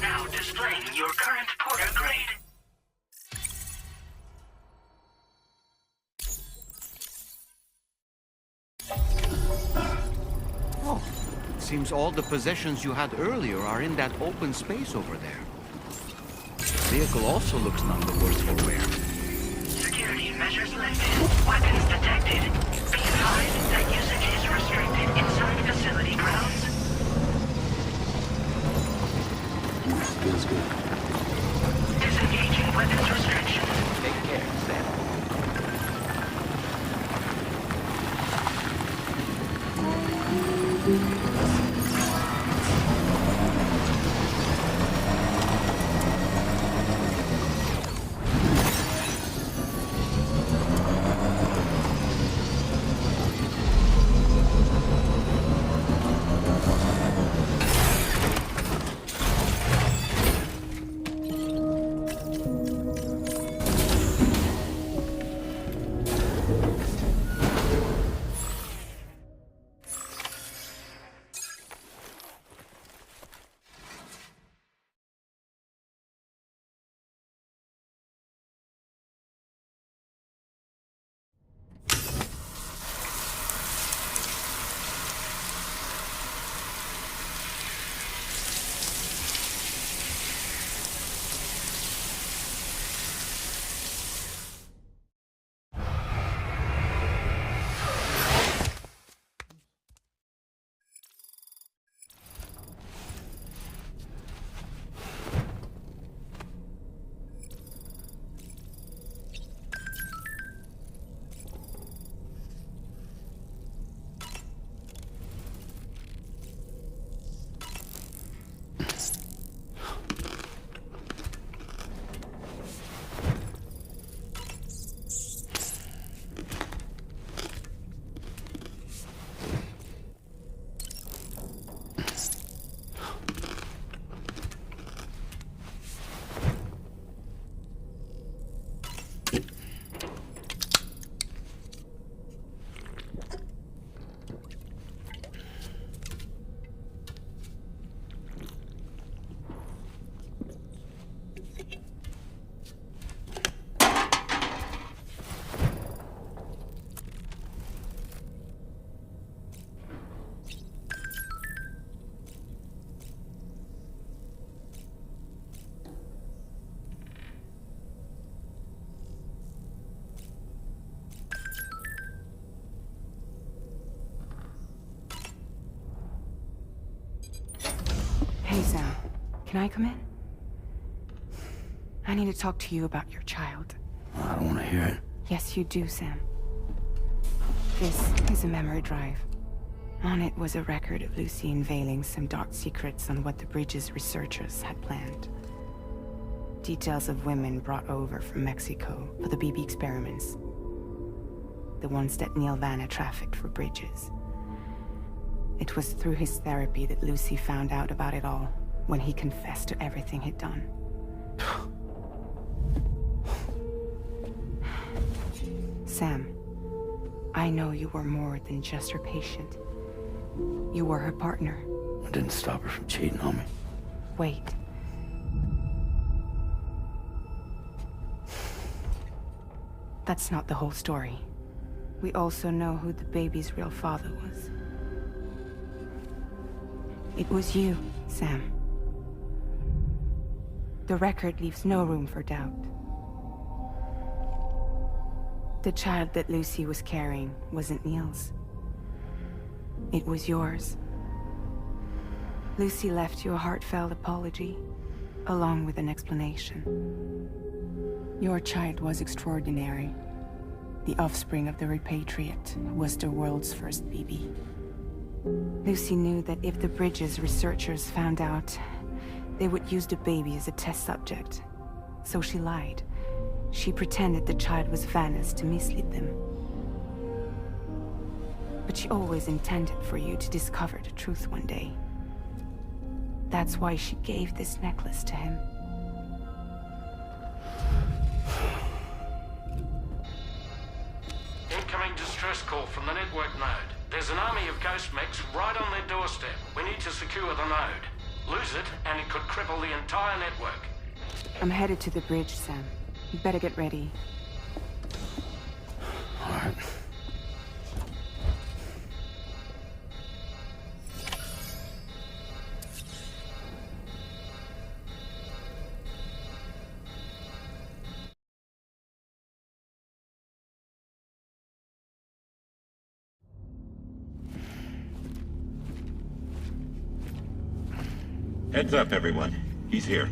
Now displaying your current Porter grade. Oh, it seems all the possessions you had earlier are in that open space over there. The vehicle also looks none the worse for wear. Security measures lifted. Weapons detected. Be advised that usage is restricted inside facility grounds. Feels good. Disengaging weapons restrictions. Take care, Sam. Hey, Sam. Can I come in? I need to talk to you about your child. I don't want to hear it. Yes, you do, Sam. This is a memory drive. On it was a record of Lucy unveiling some dark secrets on what the Bridges researchers had planned. Details of women brought over from Mexico for the BB experiments. The ones that Neil Vanna trafficked for Bridges. It was through his therapy that Lucy found out about it all, when he confessed to everything he'd done. Sam, I know you were more than just her patient. You were her partner. I didn't stop her from cheating on me. Wait. That's not the whole story. We also know who the baby's real father was. It was you, Sam. The record leaves no room for doubt. The child that Lucy was carrying wasn't Neil's. It was yours. Lucy left you a heartfelt apology, along with an explanation. Your child was extraordinary. The offspring of the repatriate was the world's first BB. Lucy knew that if the Bridges researchers found out, they would use the baby as a test subject. So she lied. She pretended the child was Vanna's to mislead them. But she always intended for you to discover the truth one day. That's why she gave this necklace to him. Incoming distress call from the network node. There's an army of ghost mechs right on their doorstep. We need to secure the node. Lose it, and it could cripple the entire network. I'm headed to the bridge, Sam. You better get ready. All right. Heads up, everyone. He's here.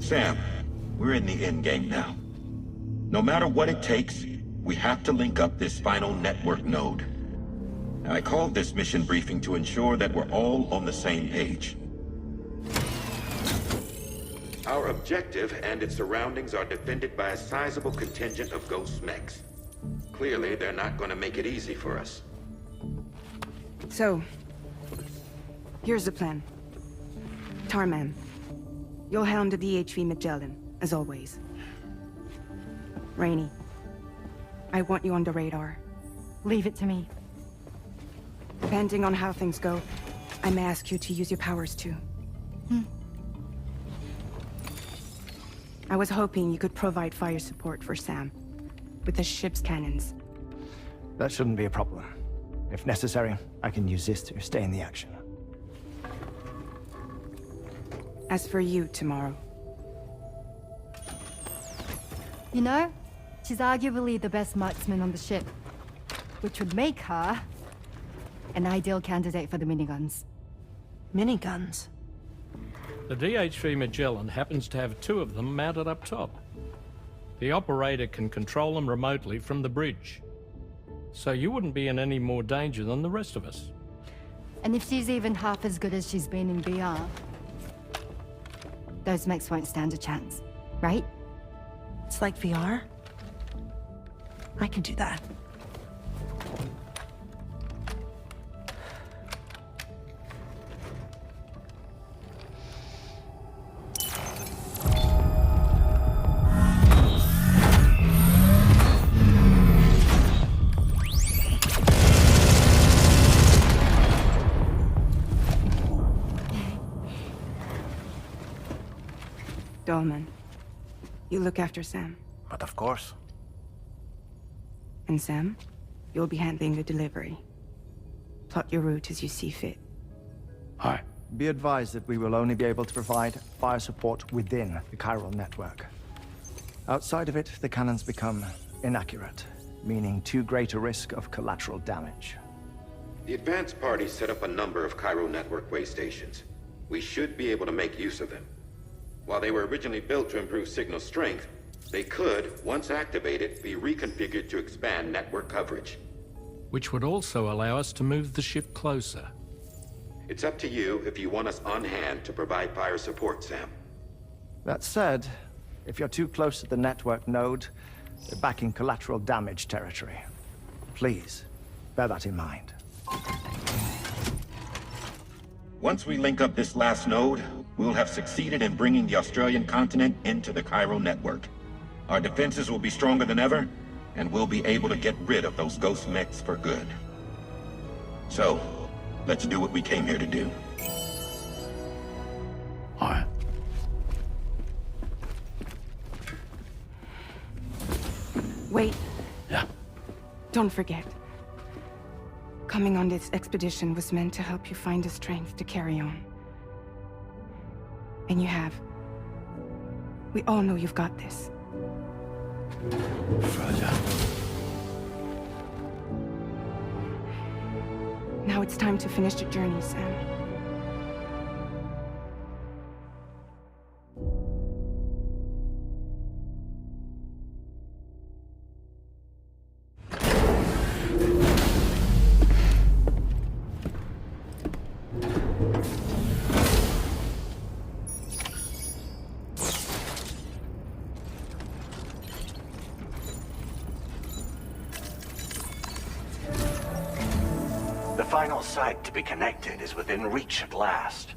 Sam, we're in the endgame now. No matter what it takes, we have to link up this final network node. I called this mission briefing to ensure that we're all on the same page. Our objective and its surroundings are defended by a sizable contingent of ghost mechs. Clearly, they're not going to make it easy for us. So, here's the plan. Tarman, you'll helm the DHV Magellan, as always. Rainey, I want you on the radar. Leave it to me. Depending on how things go, I may ask you to use your powers too. I was hoping you could provide fire support for Sam, with the ship's cannons. That shouldn't be a problem. If necessary, I can use this to stay in the action. As for you, tomorrow. You know, she's arguably the best marksman on the ship, which would make her an ideal candidate for the miniguns. Miniguns? The DHV Magellan happens to have 2 of them mounted up top. The operator can control them remotely from the bridge. So you wouldn't be in any more danger than the rest of us. And if she's even half as good as she's been in BR, those mechs won't stand a chance, right? It's like VR? I can do that. Dolman, you look after Sam. But of course. And Sam, you'll be handling the delivery. Plot your route as you see fit. All right. Be advised that we will only be able to provide fire support within the chiral network. Outside of it, the cannons become inaccurate, meaning too great a risk of collateral damage. The advanced party set up a number of chiral network way stations. We should be able to make use of them. While they were originally built to improve signal strength, they could, once activated, be reconfigured to expand network coverage. Which would also allow us to move the ship closer. It's up to you if you want us on hand to provide fire support, Sam. That said, if you're too close to the network node, you're back in collateral damage territory. Please, bear that in mind. Once we link up this last node, we'll have succeeded in bringing the Australian continent into the chiral network. Our defenses will be stronger than ever, and we'll be able to get rid of those ghost mechs for good. So, let's do what we came here to do. All right. Wait. Yeah. Don't forget. Coming on this expedition was meant to help you find the strength to carry on. And you have. We all know you've got this. Fragile. Now it's time to finish the journey, Sam. The final site to be connected is within reach at last.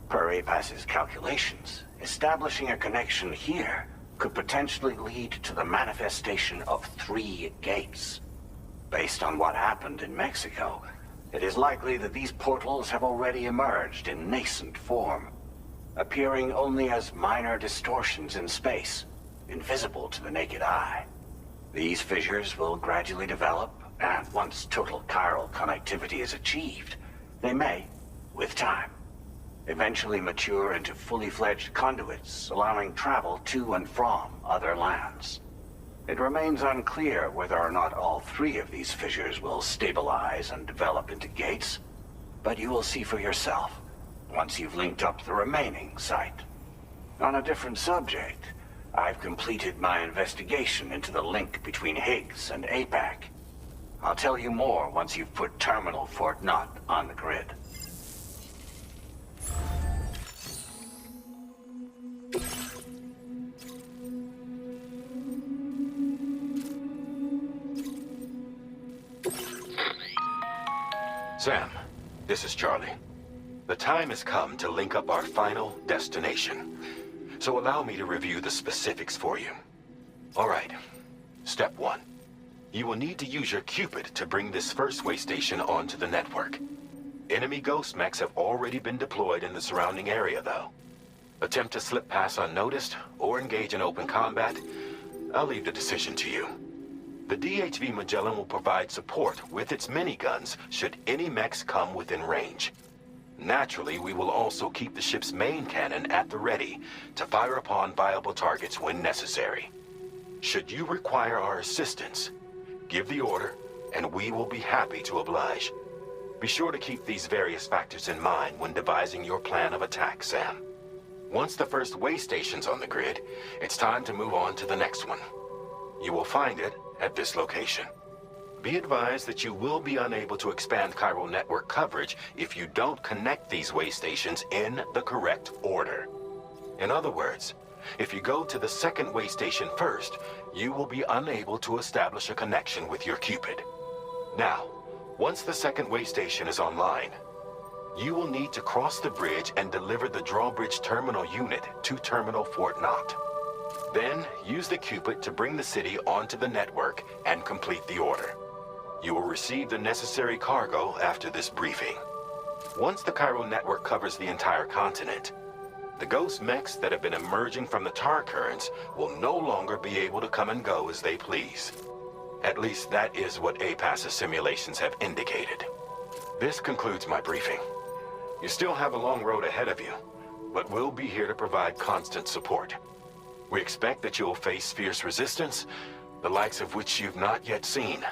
Per APAS's calculations, establishing a connection here could potentially lead to the manifestation of 3 gates. Based on what happened in Mexico, it is likely that these portals have already emerged in nascent form, appearing only as minor distortions in space, invisible to the naked eye. These fissures will gradually develop, and once total chiral connectivity is achieved, they may, with time, eventually mature into fully fledged conduits, allowing travel to and from other lands. It remains unclear whether or not all 3 of these fissures will stabilize and develop into gates, but you will see for yourself once you've linked up the remaining site. On a different subject, I've completed my investigation into the link between Higgs and APAC. I'll tell you more once you've put Terminal Fort Knott on the grid. Sam, this is Charlie. The time has come to link up our final destination. So allow me to review the specifics for you. All right. Step 1. You will need to use your Cupid to bring this first way station onto the network. Enemy ghost mechs have already been deployed in the surrounding area, though. Attempt to slip past unnoticed or engage in open combat, I'll leave the decision to you. The DHV Magellan will provide support with its miniguns should any mechs come within range. Naturally, we will also keep the ship's main cannon at the ready to fire upon viable targets when necessary. Should you require our assistance, give the order, and we will be happy to oblige. Be sure to keep these various factors in mind when devising your plan of attack, Sam. Once the first way station's on the grid, it's time to move on to the next one. You will find it at this location. Be advised that you will be unable to expand chiral network coverage if you don't connect these way stations in the correct order. In other words, if you go to the second way station first, you will be unable to establish a connection with your Cupid. Now, once the second way station is online, you will need to cross the bridge and deliver the drawbridge terminal unit to Terminal Fort Knott. Then, use the Cupid to bring the city onto the network and complete the order. You will receive the necessary cargo after this briefing. Once the chiral network covers the entire continent, the ghost mechs that have been emerging from the tar currents will no longer be able to come and go as they please. At least that is what APAS's simulations have indicated. This concludes my briefing. You still have a long road ahead of you, but we'll be here to provide constant support. We expect that you will face fierce resistance, the likes of which you've not yet seen.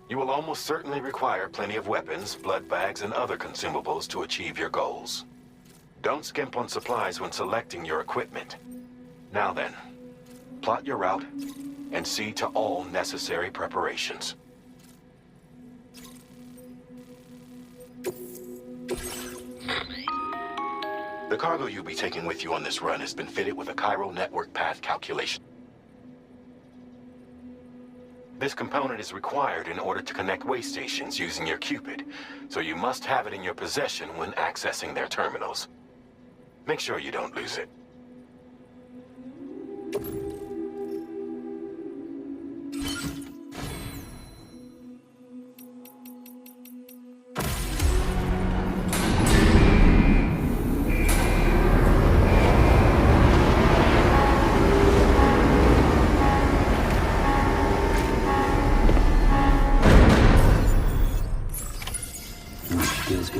You will almost certainly require plenty of weapons, blood bags, and other consumables to achieve your goals. Don't skimp on supplies when selecting your equipment. Now then, plot your route and see to all necessary preparations. The cargo you'll be taking with you on this run has been fitted with a chiral network path calculation. This component is required in order to connect way stations using your Cupid, so you must have it in your possession when accessing their terminals. Make sure you don't lose it.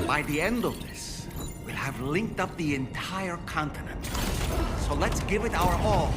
By the end of this, we'll have linked up the entire continent. So let's give it our all.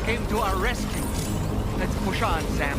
Came to our rescue. Let's push on, Sam.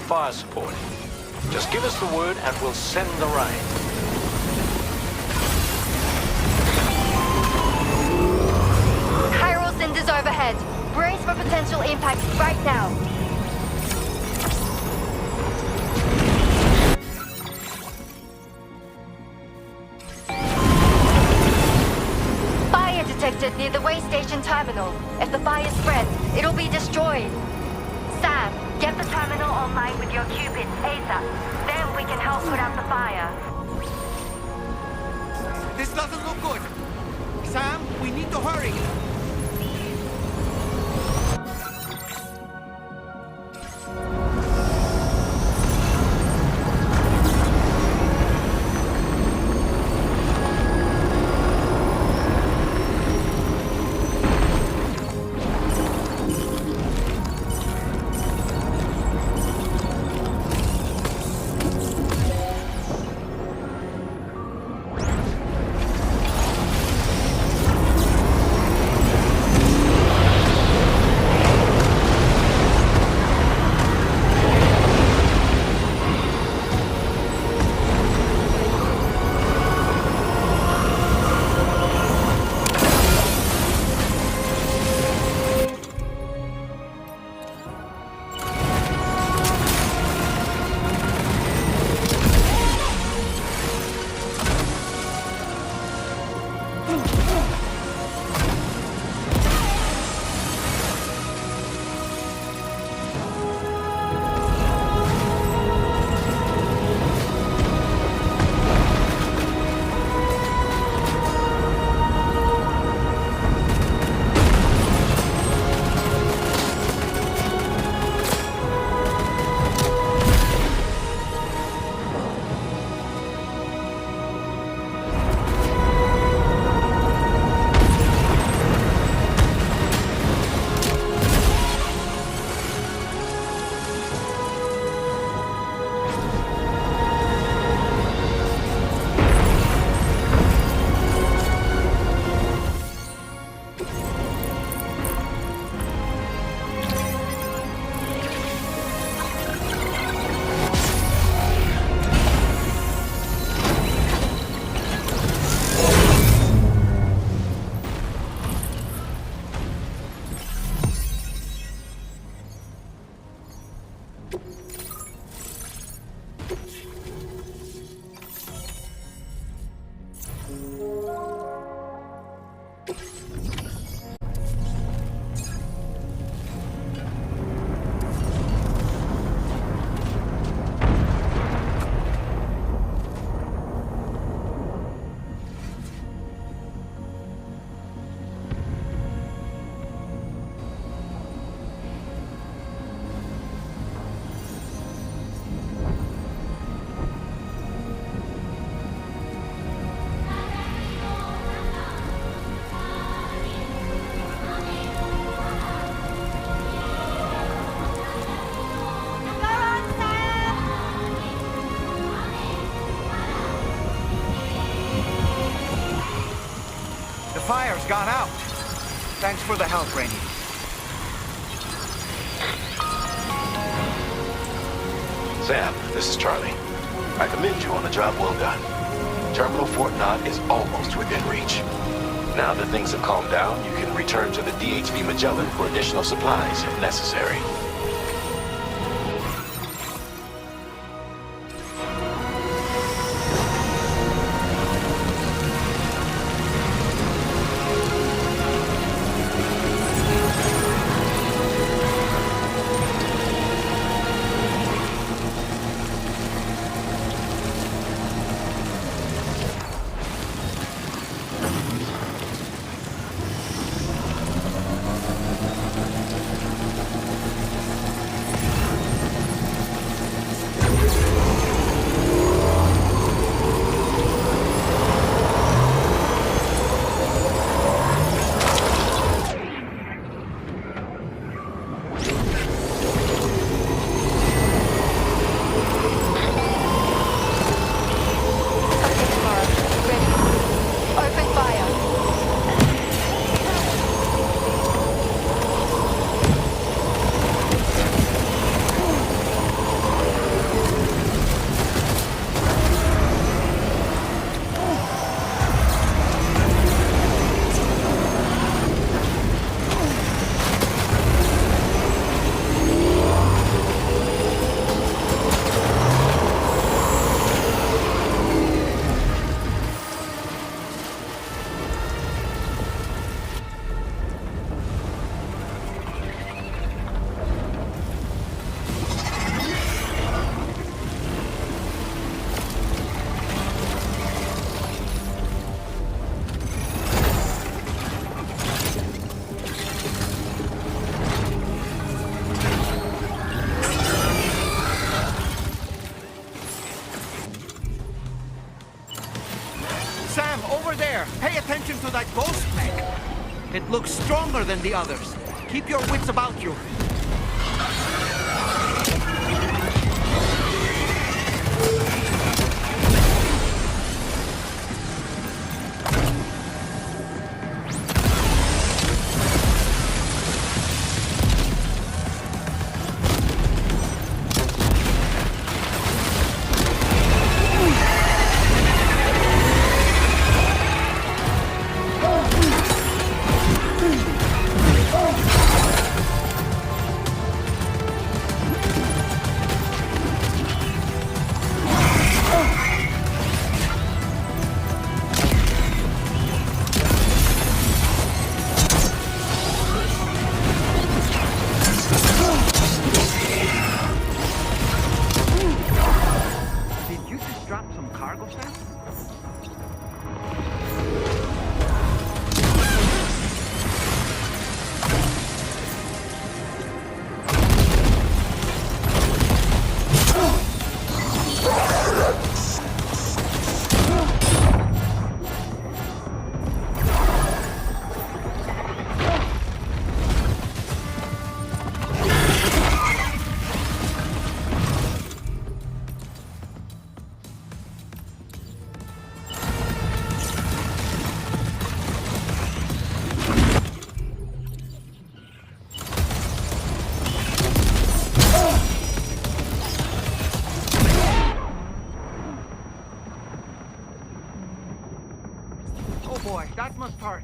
fire support. Just give us the word and we'll send the rain. Chiral cinders overhead. Brace for potential impact right now. Fire detected near the way station terminal. If the fire spreads, it'll be destroyed. Sam, get the terminal online with your Cupid ASAP. Then we can help put out the fire. This doesn't look good. Sam, we need to hurry. Fire's gone out. Thanks for the help, Rainey. Sam, this is Charlie. I commend you on a job well done. Terminal Fort Knott is almost within reach. Now that things have calmed down, you can return to the DHV Magellan for additional supplies if necessary. there! Pay attention to that ghost mech! It looks stronger than the others. Keep your wits about you. Boy, that must hurt.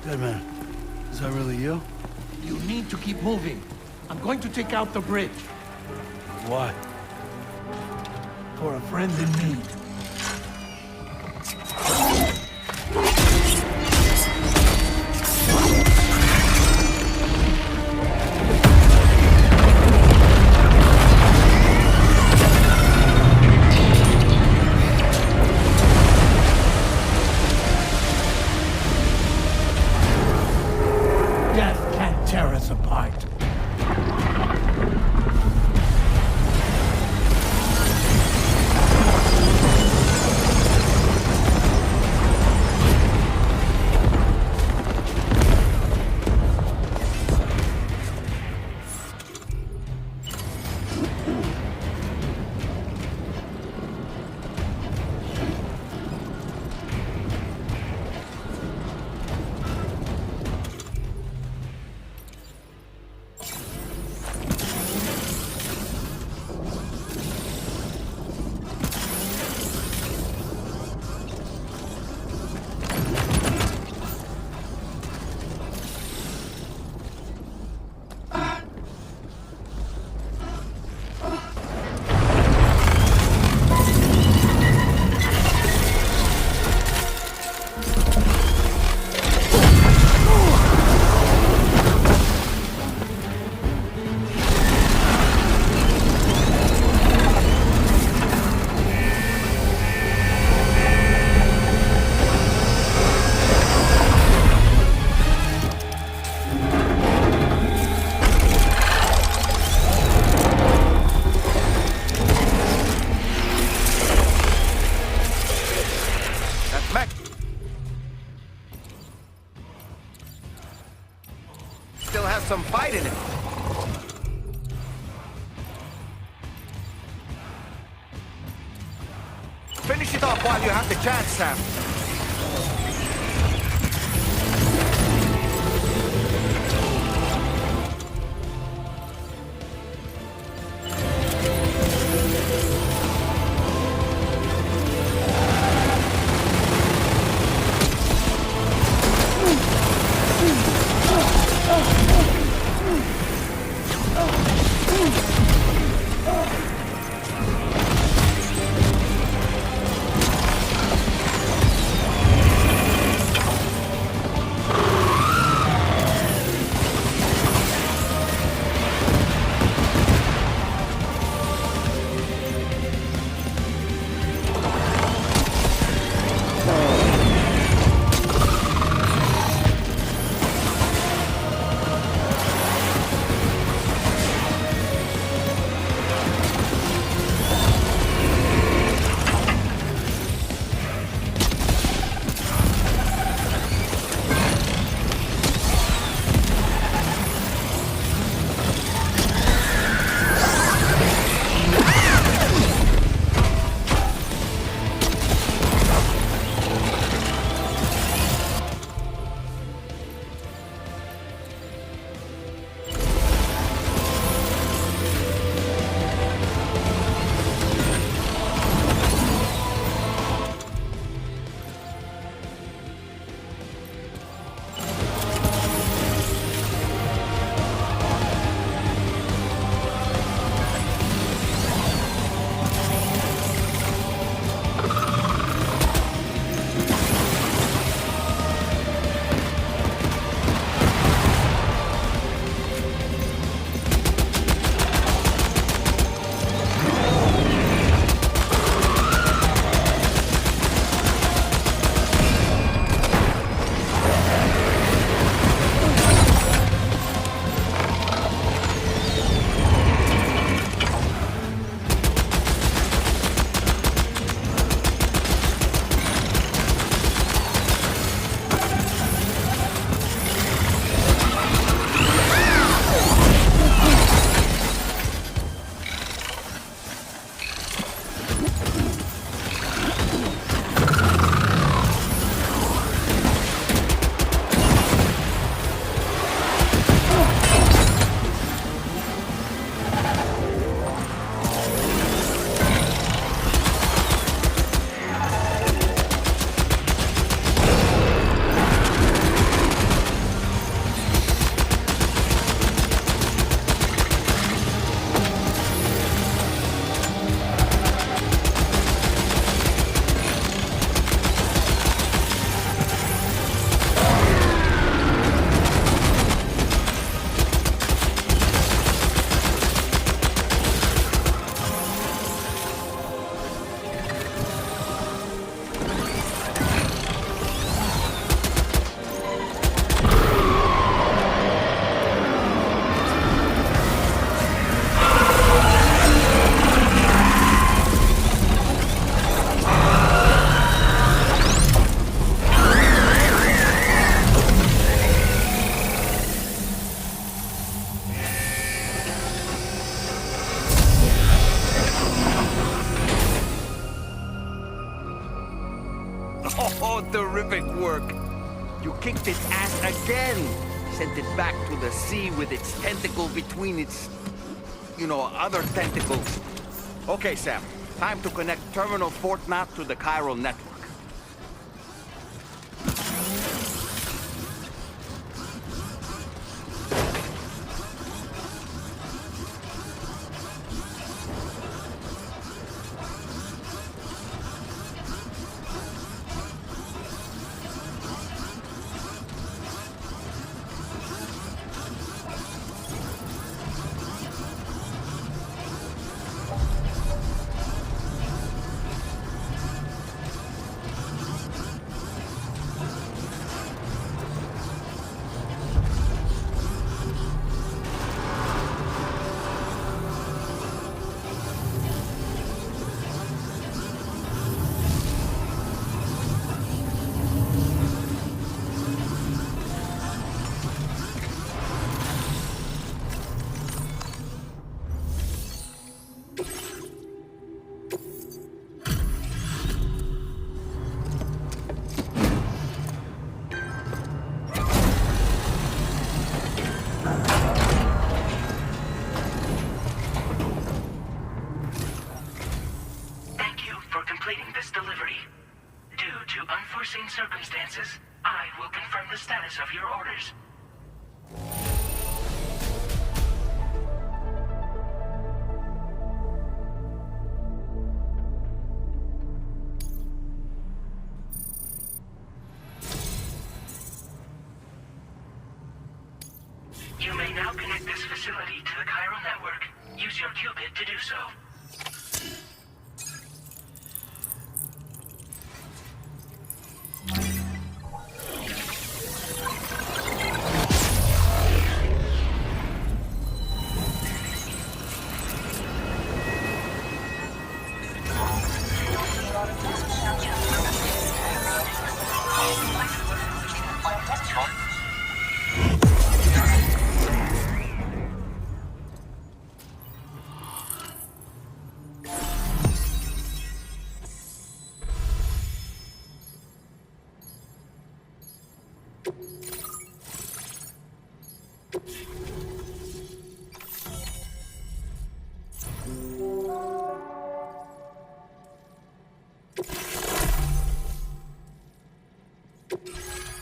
Good man. Is that really you? You need to keep moving. I'm going to take out the bridge. Why? For a friend in need. Death can't tear us apart. Still has some fight in it. Finish it off while you have the chance, Sam. Oh, terrific work. You kicked its ass again. Sent it back to the sea with its tentacle between its, other tentacles. Okay, Sam. Time to connect Terminal Fort Map to the chiral network. Circumstances, I will confirm the status of your orders. You may now connect this facility to the chiral network. Use your qubit to do so.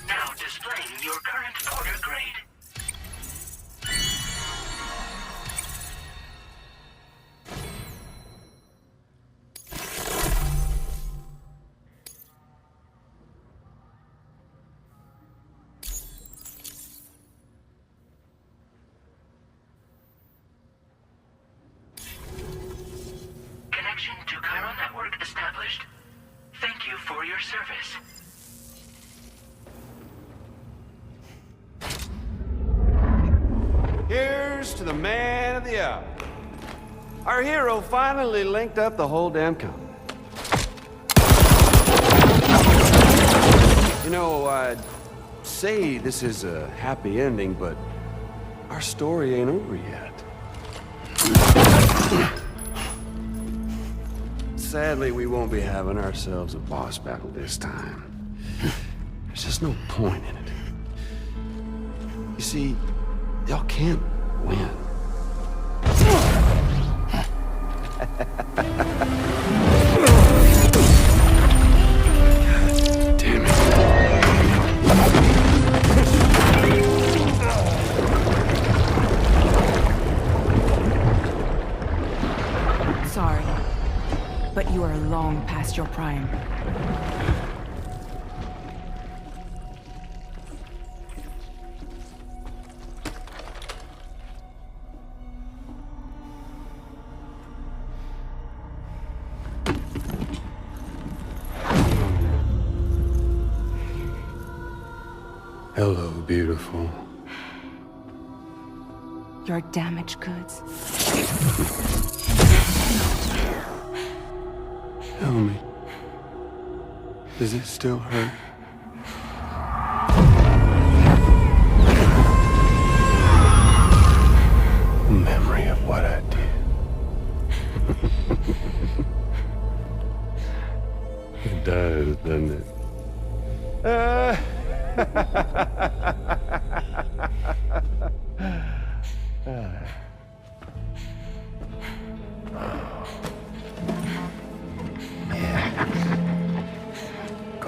Now displaying your current order grade. Connection to chiral network established. Thank you for your service. Here's to the man of the hour. Our hero finally linked up the whole damn company. You know, I'd say this is a happy ending, but our story ain't over yet. Sadly, we won't be having ourselves a boss battle this time. There's just no point in it. You see, y'all can't win. Damn it. Sorry, but you are long past your prime. Hello, beautiful. Your damaged goods. Tell me, does it still hurt? Memory of what I did. It does, doesn't it? Go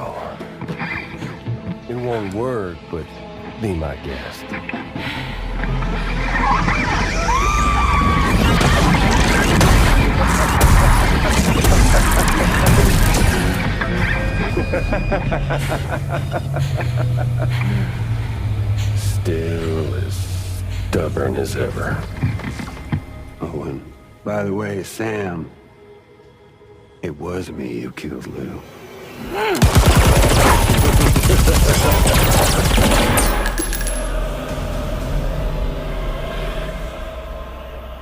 on. It won't work, but be my guest. Still as stubborn as ever. Oh, and by the way, Sam, it was me who killed Lou.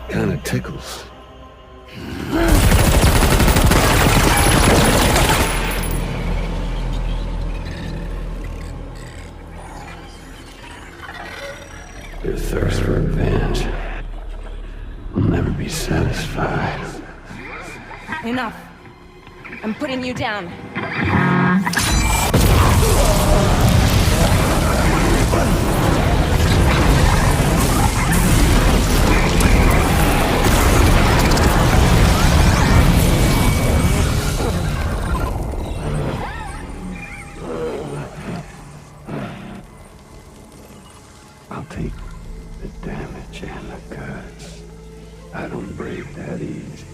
Kinda tickles. Your thirst for revenge will never be satisfied. Enough. I'm putting you down. I'll take the damage and the cuts. I don't break that easy.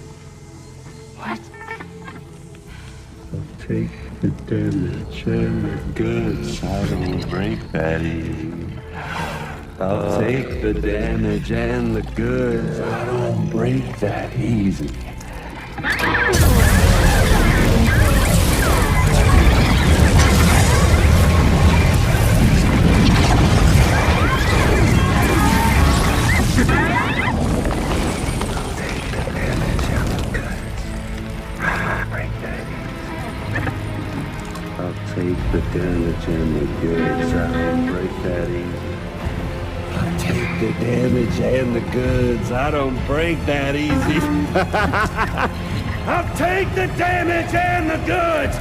What? I'll take the damage and the goods. I don't break that easy. I'll take the damage and the goods. I don't break that easy. Take the damage and the goods. I don't break that easy. I'll take the damage and the goods. I don't break that easy. I'll take the damage and the goods.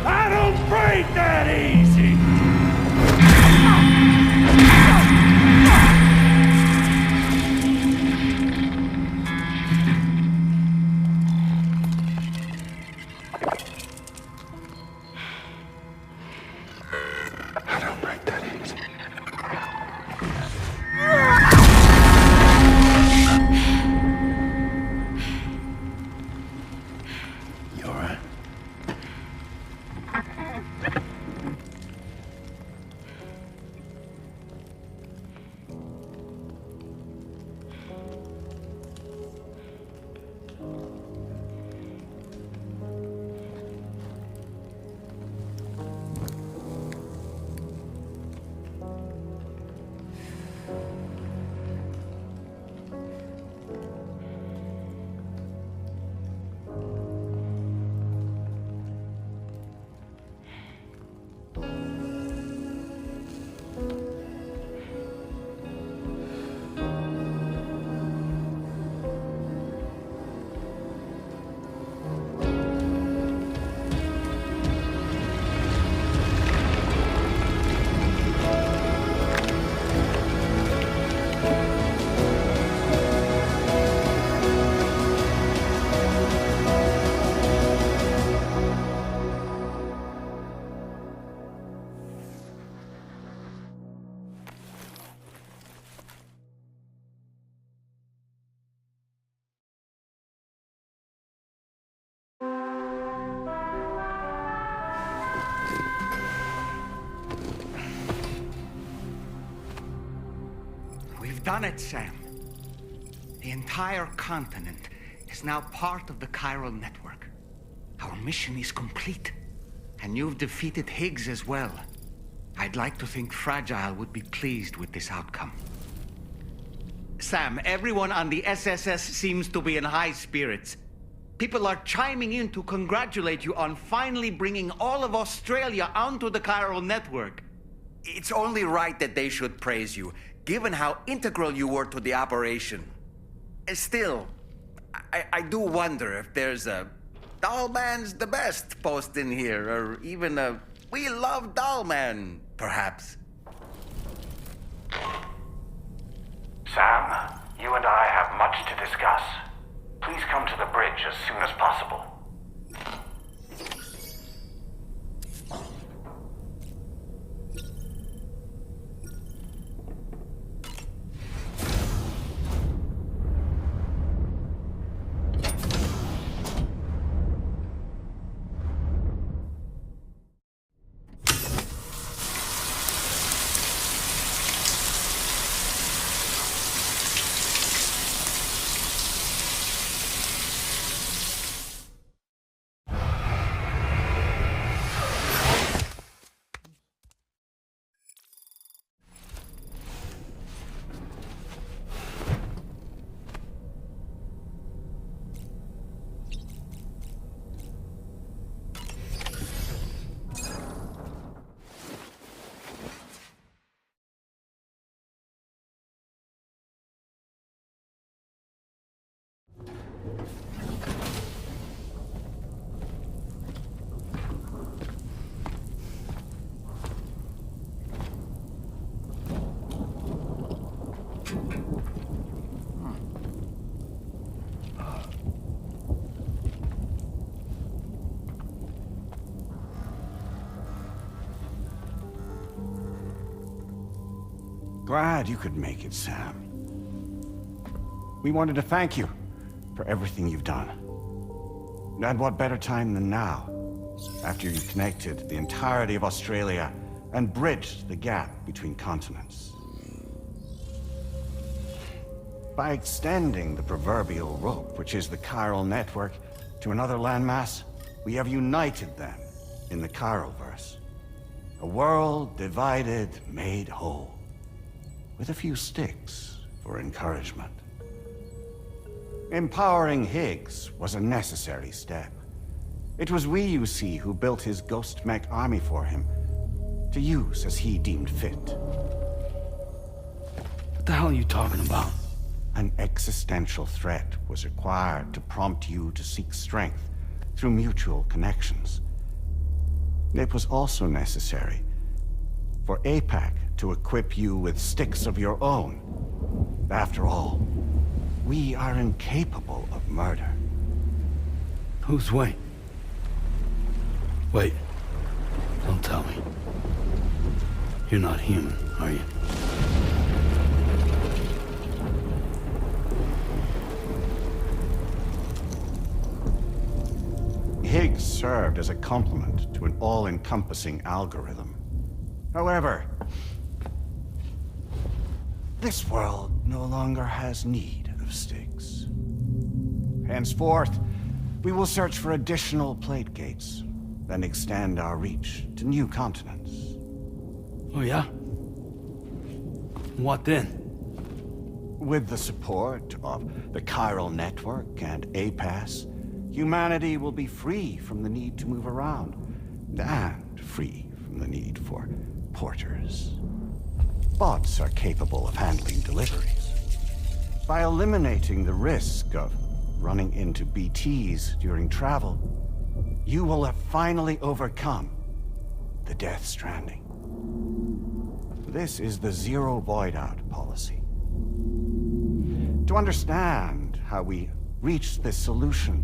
I don't break that easy. We've done it, Sam. The entire continent is now part of the chiral network. Our mission is complete. And you've defeated Higgs as well. I'd like to think Fragile would be pleased with this outcome. Sam, everyone on the SSS seems to be in high spirits. People are chiming in to congratulate you on finally bringing all of Australia onto the chiral network. It's only right that they should praise you, given how integral you were to the operation. Still, I do wonder if there's a Dollman's the best post in here, or even a We love Dollman, perhaps. Sam, you and I have much to discuss. Please come to the bridge as soon as possible. Glad you could make it, Sam. We wanted to thank you for everything you've done. And what better time than now, after you connected the entirety of Australia and bridged the gap between continents. By extending the proverbial rope, which is the chiral network, to another landmass, we have united them in the Chiralverse. A world divided, made whole. With a few sticks for encouragement. Empowering Higgs was a necessary step. It was we, you see, who built his ghost mech army for him, to use as he deemed fit. What the hell are you talking about? An existential threat was required to prompt you to seek strength through mutual connections. It was also necessary for APAC to equip you with sticks of your own. After all, we are incapable of murder. Who's Wayne? Wait. Don't tell me. You're not human, are you? Higgs served as a complement to an all-encompassing algorithm. However, this world no longer has need of sticks. Henceforth, we will search for additional plate gates, then extend our reach to new continents. Oh yeah? What then? With the support of the chiral network and APAS, humanity will be free from the need to move around, and free from the need for porters. Bots are capable of handling deliveries. By eliminating the risk of running into BTs during travel, you will have finally overcome the Death Stranding. This is the Zero Void-Out policy. To understand how we reached this solution,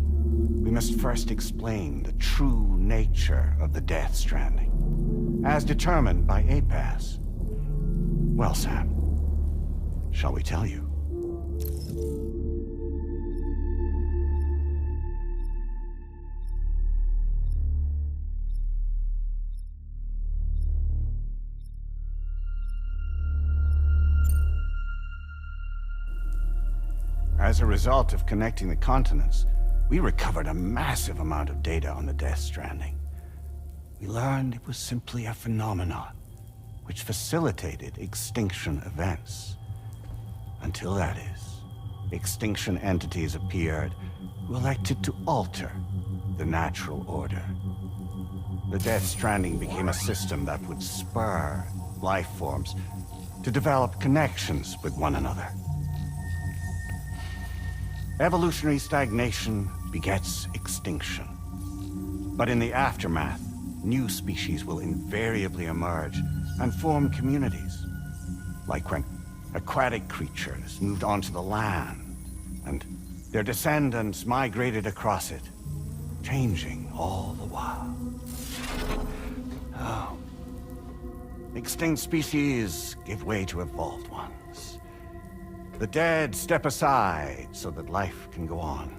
we must first explain the true nature of the Death Stranding, as determined by APAS. Well, Sam, shall we tell you? As a result of connecting the continents, we recovered a massive amount of data on the Death Stranding. We learned it was simply a phenomenon which facilitated extinction events. Until that is, extinction entities appeared who elected to alter the natural order. The Death Stranding became a system that would spur life forms to develop connections with one another. Evolutionary stagnation begets extinction. But in the aftermath, new species will invariably emerge and form communities. Like when aquatic creatures moved onto the land, and their descendants migrated across it, changing all the while. Oh. Extinct species give way to evolved ones. The dead step aside so that life can go on.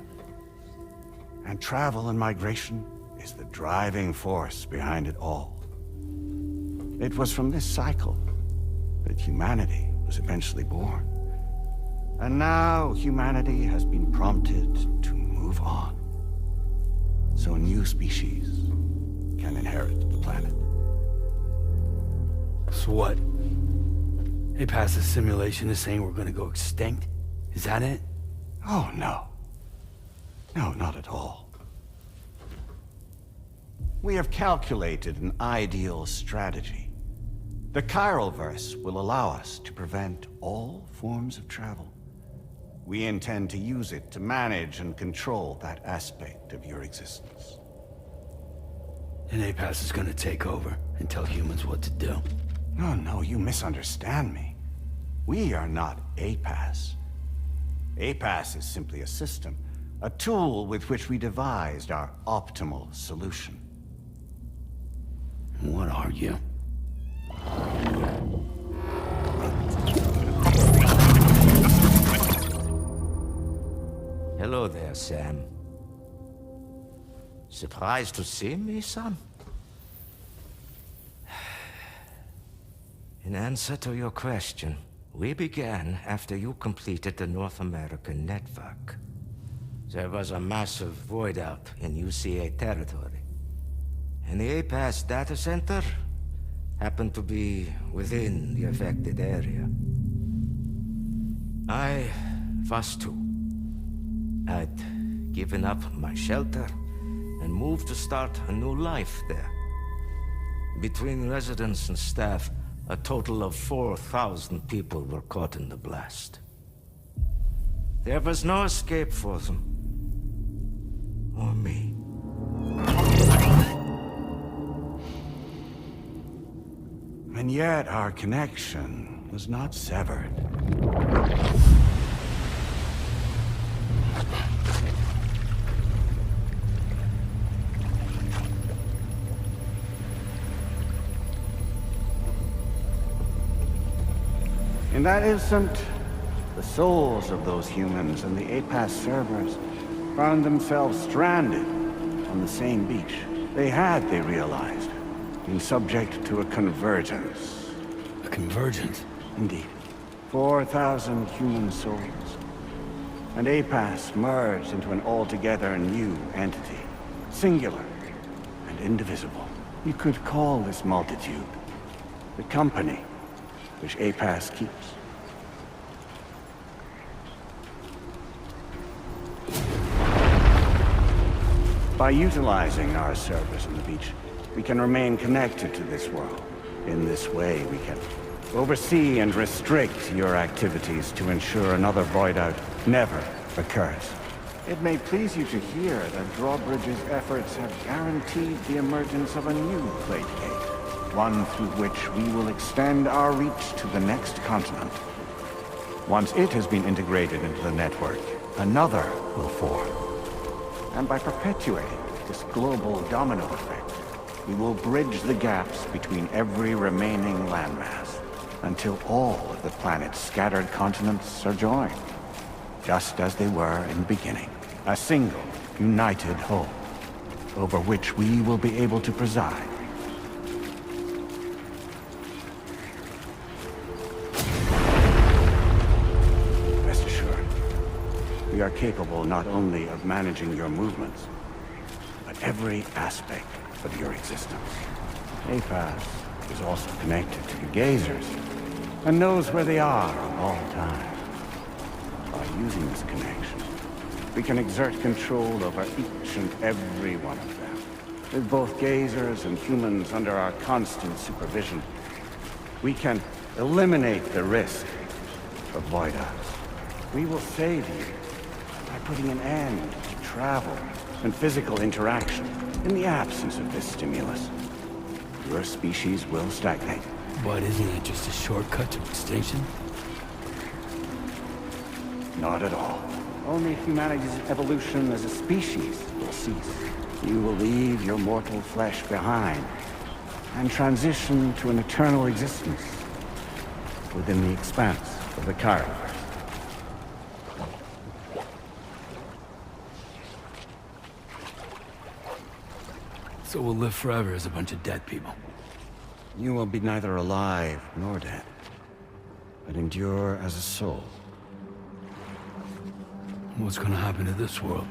And travel and migration is the driving force behind it all. It was from this cycle that humanity was eventually born. And now humanity has been prompted to move on. So new species can inherit the planet. So what? They passed a simulation is saying we're gonna go extinct? Is that it? Oh, no. No, not at all. We have calculated an ideal strategy. The Chiralverse will allow us to prevent all forms of travel. We intend to use it to manage and control that aspect of your existence. And APAS is gonna take over and tell humans what to do. No, you misunderstand me. We are not APAS. APAS is simply a system, a tool with which we devised our optimal solution. What are you? Hello there, Sam. Surprised to see me, son? In answer to your question, we began after you completed the North American network. There was a massive void out in UCA territory, and the APAS data center happened to be within the affected area. I was too. I'd given up my shelter and moved to start a new life there. Between residents and staff, a total of 4,000 people were caught in the blast. There was no escape for them. Or me. And yet our connection was not severed. In that instant, the souls of those humans and the APAS servers found themselves stranded on the same beach. They realized, been subject to a convergence. A convergence? Indeed. 4,000 human souls. And APAS merged into an altogether new entity. Singular and indivisible. You could call this multitude the company which APAS keeps. By utilizing our servers on the beach, we can remain connected to this world. In this way, we can oversee and restrict your activities to ensure another void out never occurs. It may please you to hear that Drawbridge's efforts have guaranteed the emergence of a new plate gate. One through which we will extend our reach to the next continent. Once it has been integrated into the network, another will form. And by perpetuating this global domino effect, we will bridge the gaps between every remaining landmass until all of the planet's scattered continents are joined, just as they were in the beginning. A single, united whole, over which we will be able to preside. We are capable not only of managing your movements, but every aspect of your existence. APAS is also connected to the gazers, and knows where they are at all times. By using this connection, we can exert control over each and every one of them. With both gazers and humans under our constant supervision, we can eliminate the risk of void-outs. We will save you by putting an end to travel and physical interaction in the absence of this stimulus. your species will stagnate. But isn't it just a shortcut to extinction? Not at all. Only humanity's evolution as a species will cease. You will leave your mortal flesh behind and transition to an eternal existence within the expanse of the Chiron. So we'll live forever as a bunch of dead people. You will be neither alive nor dead, but endure as a soul. What's gonna happen to this world?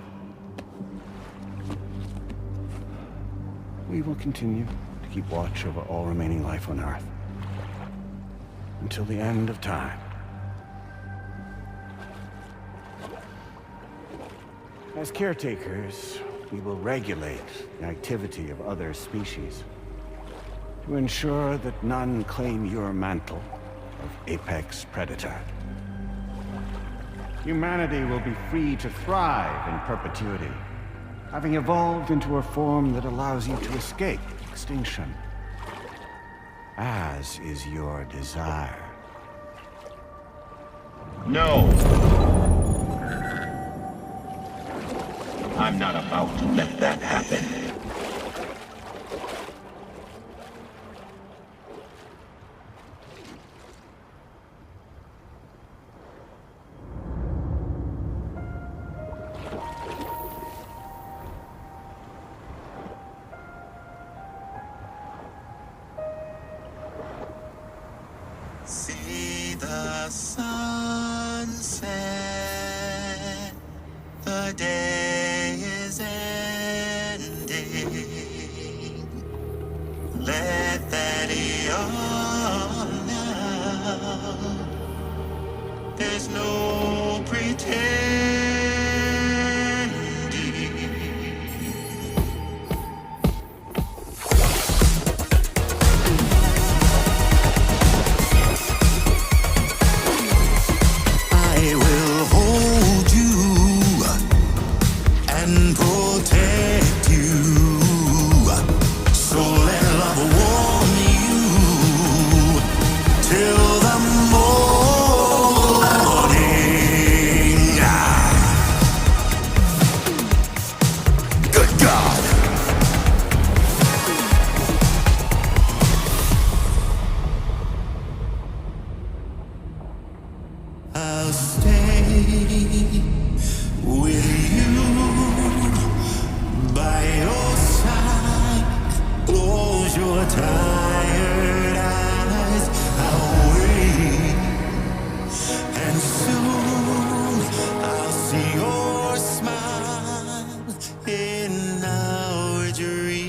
We will continue to keep watch over all remaining life on Earth until the end of time. As caretakers, we will regulate the activity of other species to ensure that none claim your mantle of apex predator. Humanity will be free to thrive in perpetuity, having evolved into a form that allows you to escape extinction, as is your desire. No! I'm not about to let that happen. See the sunset, the day is ending. Let that yawn now. There's no pretending. I will hold you and protect you. So let love warm you till the morning. Good God. I'll stay with you by your side. Close your tired eyes. I'll wait, and soon I'll see your smile in our dream.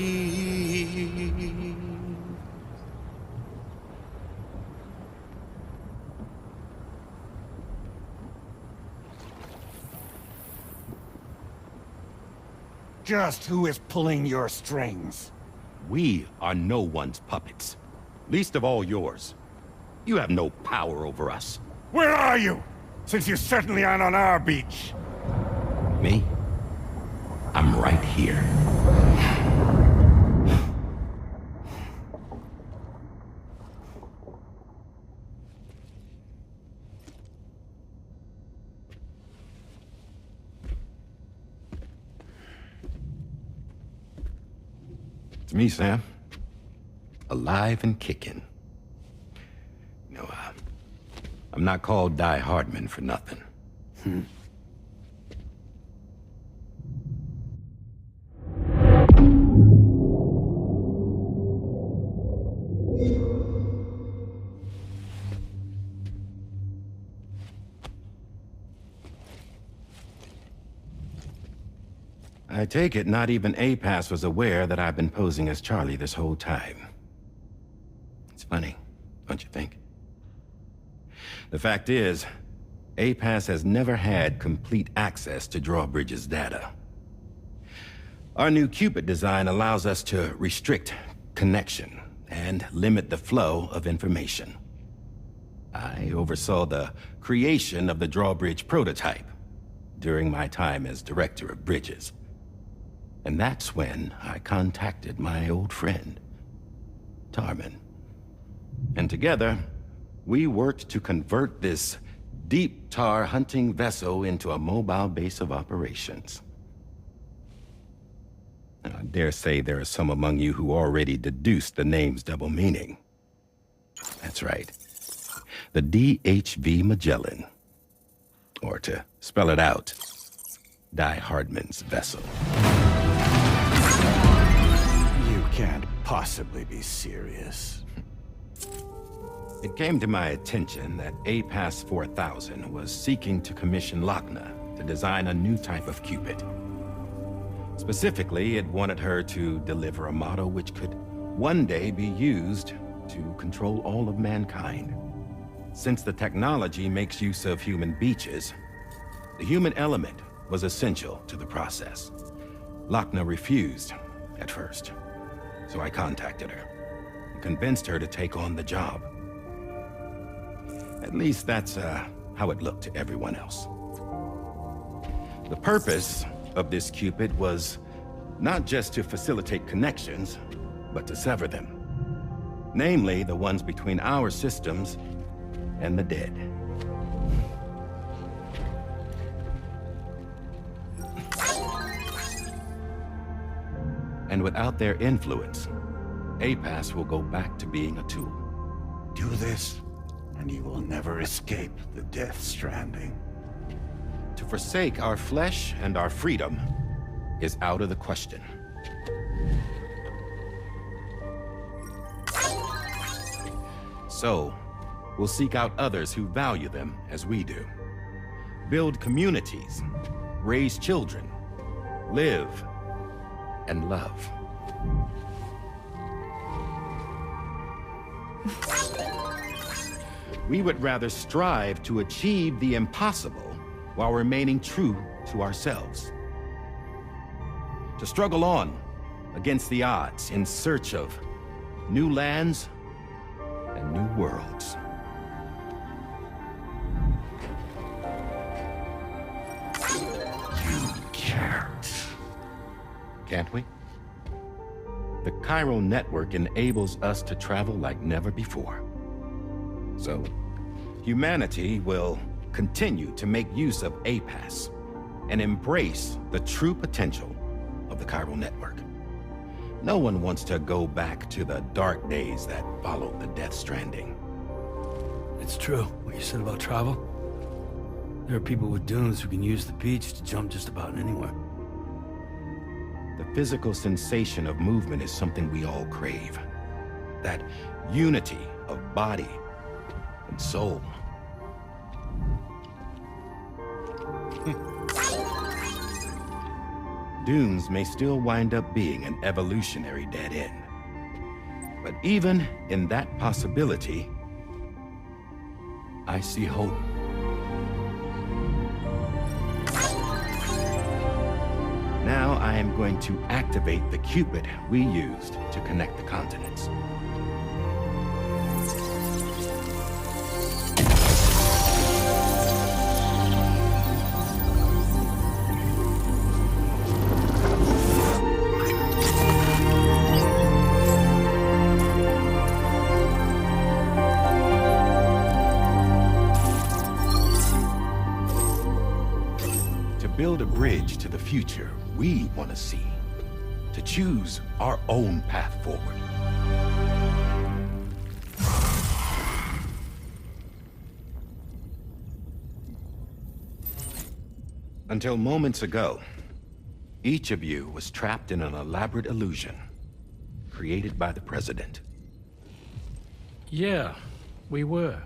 Just who is pulling your strings? We are no one's puppets. Least of all yours. You have no power over us. Where are you? Since you certainly aren't on our beach. Me? I'm right here. It's me, Sam. Alive and kicking. No, I'm not called Die Hardman for nothing. I take it not even APAS was aware that I've been posing as Charlie this whole time. It's funny, don't you think? The fact is, APAS has never had complete access to Drawbridge's data. Our new Cupid design allows us to restrict connection and limit the flow of information. I oversaw the creation of the Drawbridge prototype during my time as Director of Bridges. And that's when I contacted my old friend. Tarman. And together, we worked to convert this deep tar hunting vessel into a mobile base of operations. Now, I dare say there are some among you who already deduced the name's double meaning. That's right. The DHV Magellan. Or to spell it out, Die Hardman's vessel. You can't possibly be serious. It came to my attention that APAS 4000 was seeking to commission Lochna to design a new type of Cupid. Specifically, it wanted her to deliver a model which could one day be used to control all of mankind. Since the technology makes use of human beaches, the human element was essential to the process. Lochna refused at first, so I contacted her and convinced her to take on the job. At least that's how it looked to everyone else. The purpose of this Cupid was not just to facilitate connections, but to sever them. Namely, the ones between our systems and the dead. And without their influence, APAS will go back to being a tool. Do this, and you will never escape the Death Stranding. To forsake our flesh and our freedom is out of the question. So, we'll seek out others who value them as we do. Build communities, raise children, live, and love. We would rather strive to achieve the impossible while remaining true to ourselves. To struggle on against the odds in search of new lands and new worlds. You can't. Can't we? The chiral network enables us to travel like never before. So, humanity will continue to make use of APAS and embrace the true potential of the chiral network. No one wants to go back to the dark days that followed the Death Stranding. It's true, what you said about travel. There are people with dunes who can use the beach to jump just about anywhere. The physical sensation of movement is something we all crave. That unity of body and soul. Dunes may still wind up being an evolutionary dead end. But even in that possibility, I see hope. Now I am going to activate the Cupid we used to connect the continents. Build a bridge to the future we want to see, to choose our own path forward. Until moments ago, each of you was trapped in an elaborate illusion created by the President. Yeah, we were.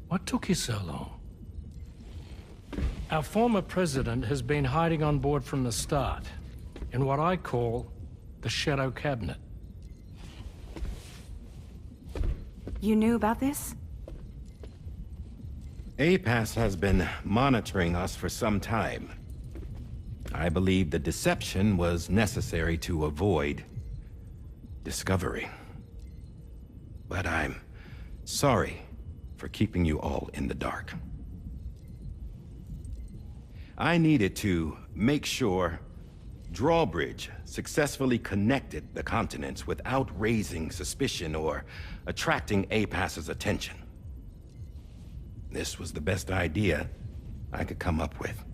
What took you so long? Our former president has been hiding on board from the start, in what I call the Shadow Cabinet. You knew about this? APAS has been monitoring us for some time. I believe the deception was necessary to avoid discovery. But I'm sorry for keeping you all in the dark. I needed to make sure Drawbridge successfully connected the continents without raising suspicion or attracting APAS's attention. This was the best idea I could come up with.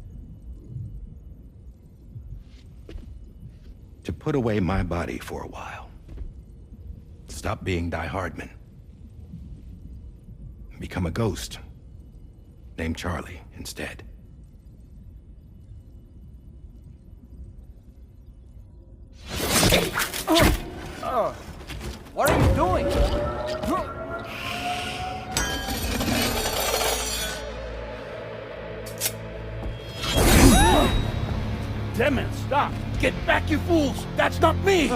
To put away my body for a while. Stop being Die Hardman. Become a ghost. Named Charlie instead. What are you doing? Damn it, stop! Get back, you fools! That's not me!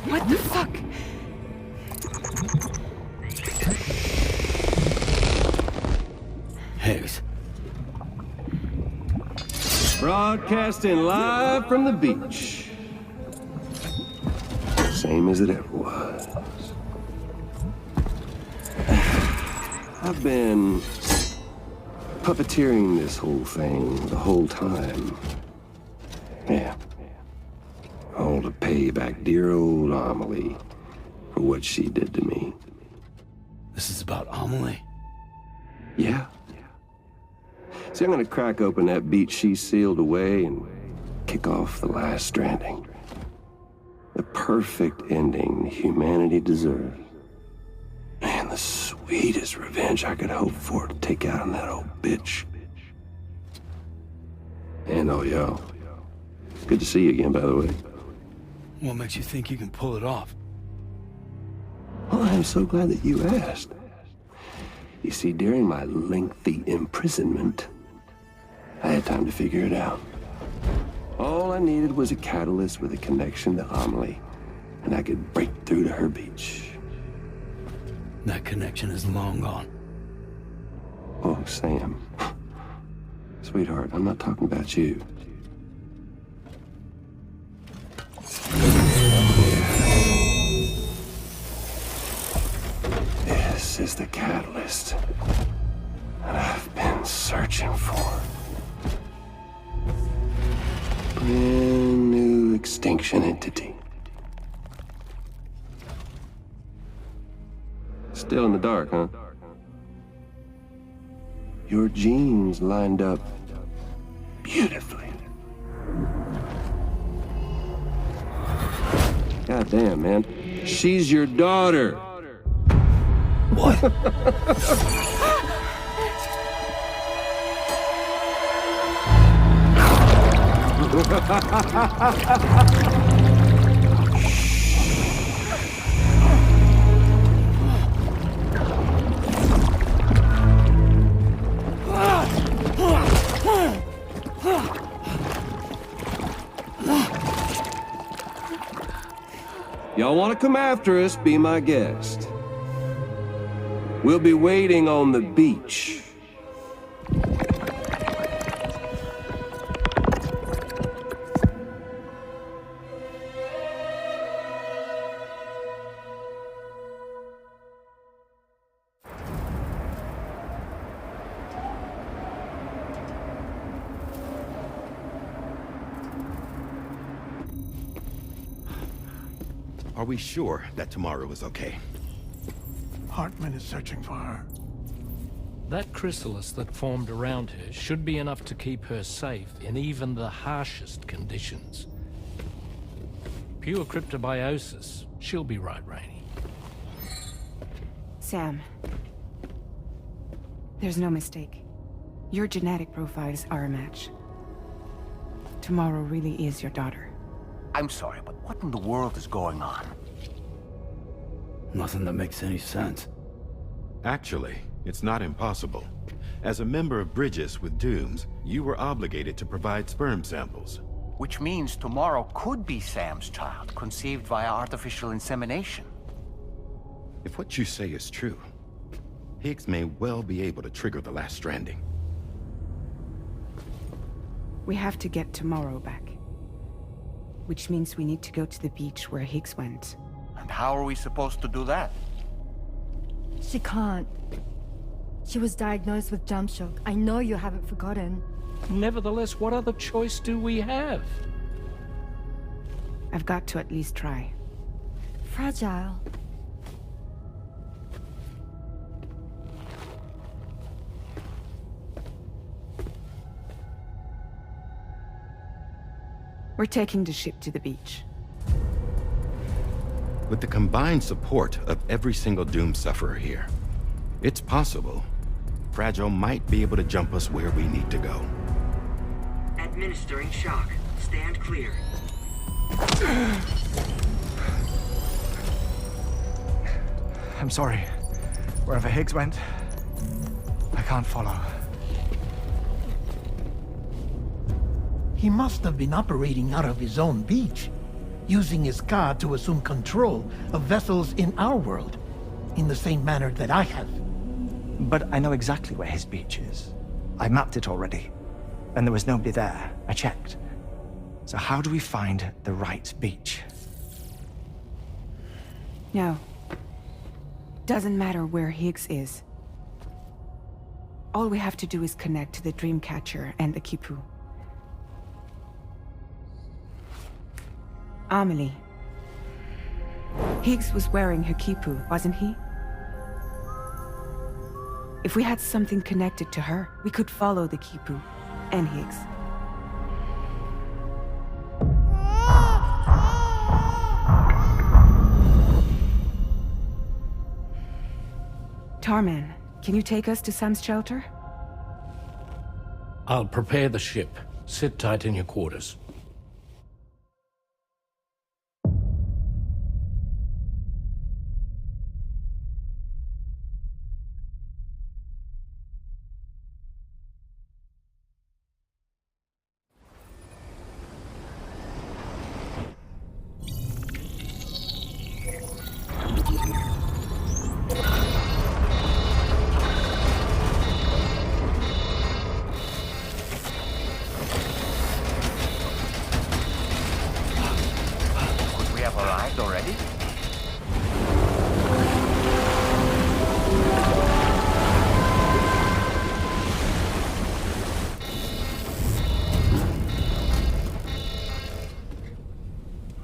What the fuck? Higgs. Broadcasting live from the beach. Same as it ever was. I've been puppeteering this whole thing the whole time. Yeah. All to pay back dear old Amelie for what she did to me. This is about Amelie? Yeah. See, I'm gonna crack open that beach she sealed away and kick off the last stranding. The perfect ending humanity deserves. And the sweetest revenge I could hope for to take out on that old bitch. And oh, y'all. Good to see you again, by the way. What makes you think you can pull it off? Well, I'm so glad that you asked. You see, during my lengthy imprisonment, I had time to figure it out. All I needed was a catalyst with a connection to Amelie, and I could break through to her beach. That connection is long gone. Oh, Sam. Sweetheart, I'm not talking about you. This is the catalyst that I've been searching for. Brand new extinction entity. Still in the dark, huh? Your genes lined up beautifully. God damn, man. She's your daughter. What? Y'all want to come after us, be my guest. We'll be waiting on the beach. Are we sure that tomorrow is okay? Hartman is searching for her. That chrysalis that formed around her should be enough to keep her safe in even the harshest conditions. Pure cryptobiosis. She'll be right, Rainey. Sam. There's no mistake. Your genetic profiles are a match. Tomorrow really is your daughter. I'm sorry, but what in the world is going on? Nothing that makes any sense. Actually, it's not impossible. As a member of Bridges with Dooms, you were obligated to provide sperm samples. Which means tomorrow could be Sam's child, conceived via artificial insemination. If what you say is true, Higgs may well be able to trigger the last stranding. We have to get Tomorrow back. Which means we need to go to the beach where Higgs went. And how are we supposed to do that? She can't. She was diagnosed with jump shock. I know you haven't forgotten. Nevertheless, what other choice do we have? I've got to at least try. Fragile. We're taking the ship to the beach. With the combined support of every single Doom sufferer here, it's possible Fragile might be able to jump us where we need to go. Administering shock. Stand clear. I'm sorry. Wherever Higgs went, I can't follow. He must have been operating out of his own beach, using his car to assume control of vessels in our world, in the same manner that I have. But I know exactly where his beach is. I mapped it already, and there was nobody there. I checked. So how do we find the right beach? No. Doesn't matter where Higgs is. All we have to do is connect to the Dreamcatcher and the Kipu. Amelie. Higgs was wearing her Kipu, wasn't he? If we had something connected to her, we could follow the Kipu and Higgs. Tarman, can you take us to Sam's shelter? I'll prepare the ship. Sit tight in your quarters. Arrived already?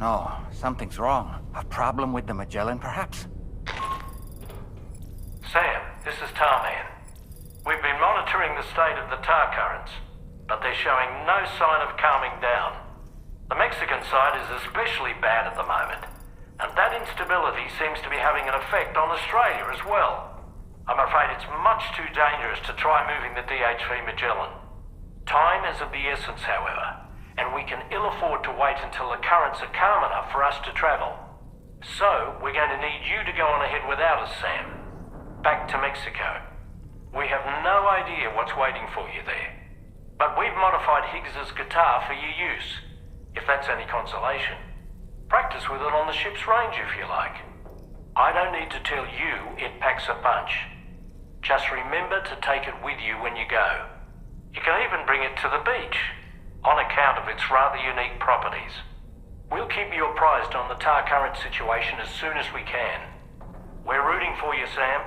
No, something's wrong. A problem with the Magellan, perhaps? Sam, this is Tarman. We've been monitoring the state of the tar currents, but they're showing no sign of calming down. The Mexican side is especially bad at the moment, and that instability seems to be having an effect on Australia as well. I'm afraid it's much too dangerous to try moving the DHV Magellan. Time is of the essence, however, and we can ill afford to wait until the currents are calm enough for us to travel. So, we're going to need you to go on ahead without us, Sam. Back to Mexico. We have no idea what's waiting for you there, but we've modified Higgs's guitar for your use. If that's any consolation. Practice with it on the ship's range if you like. I don't need to tell you it packs a punch. Just remember to take it with you when you go. You can even bring it to the beach, on account of its rather unique properties. We'll keep you apprised on the tar current situation as soon as we can. We're rooting for you, Sam.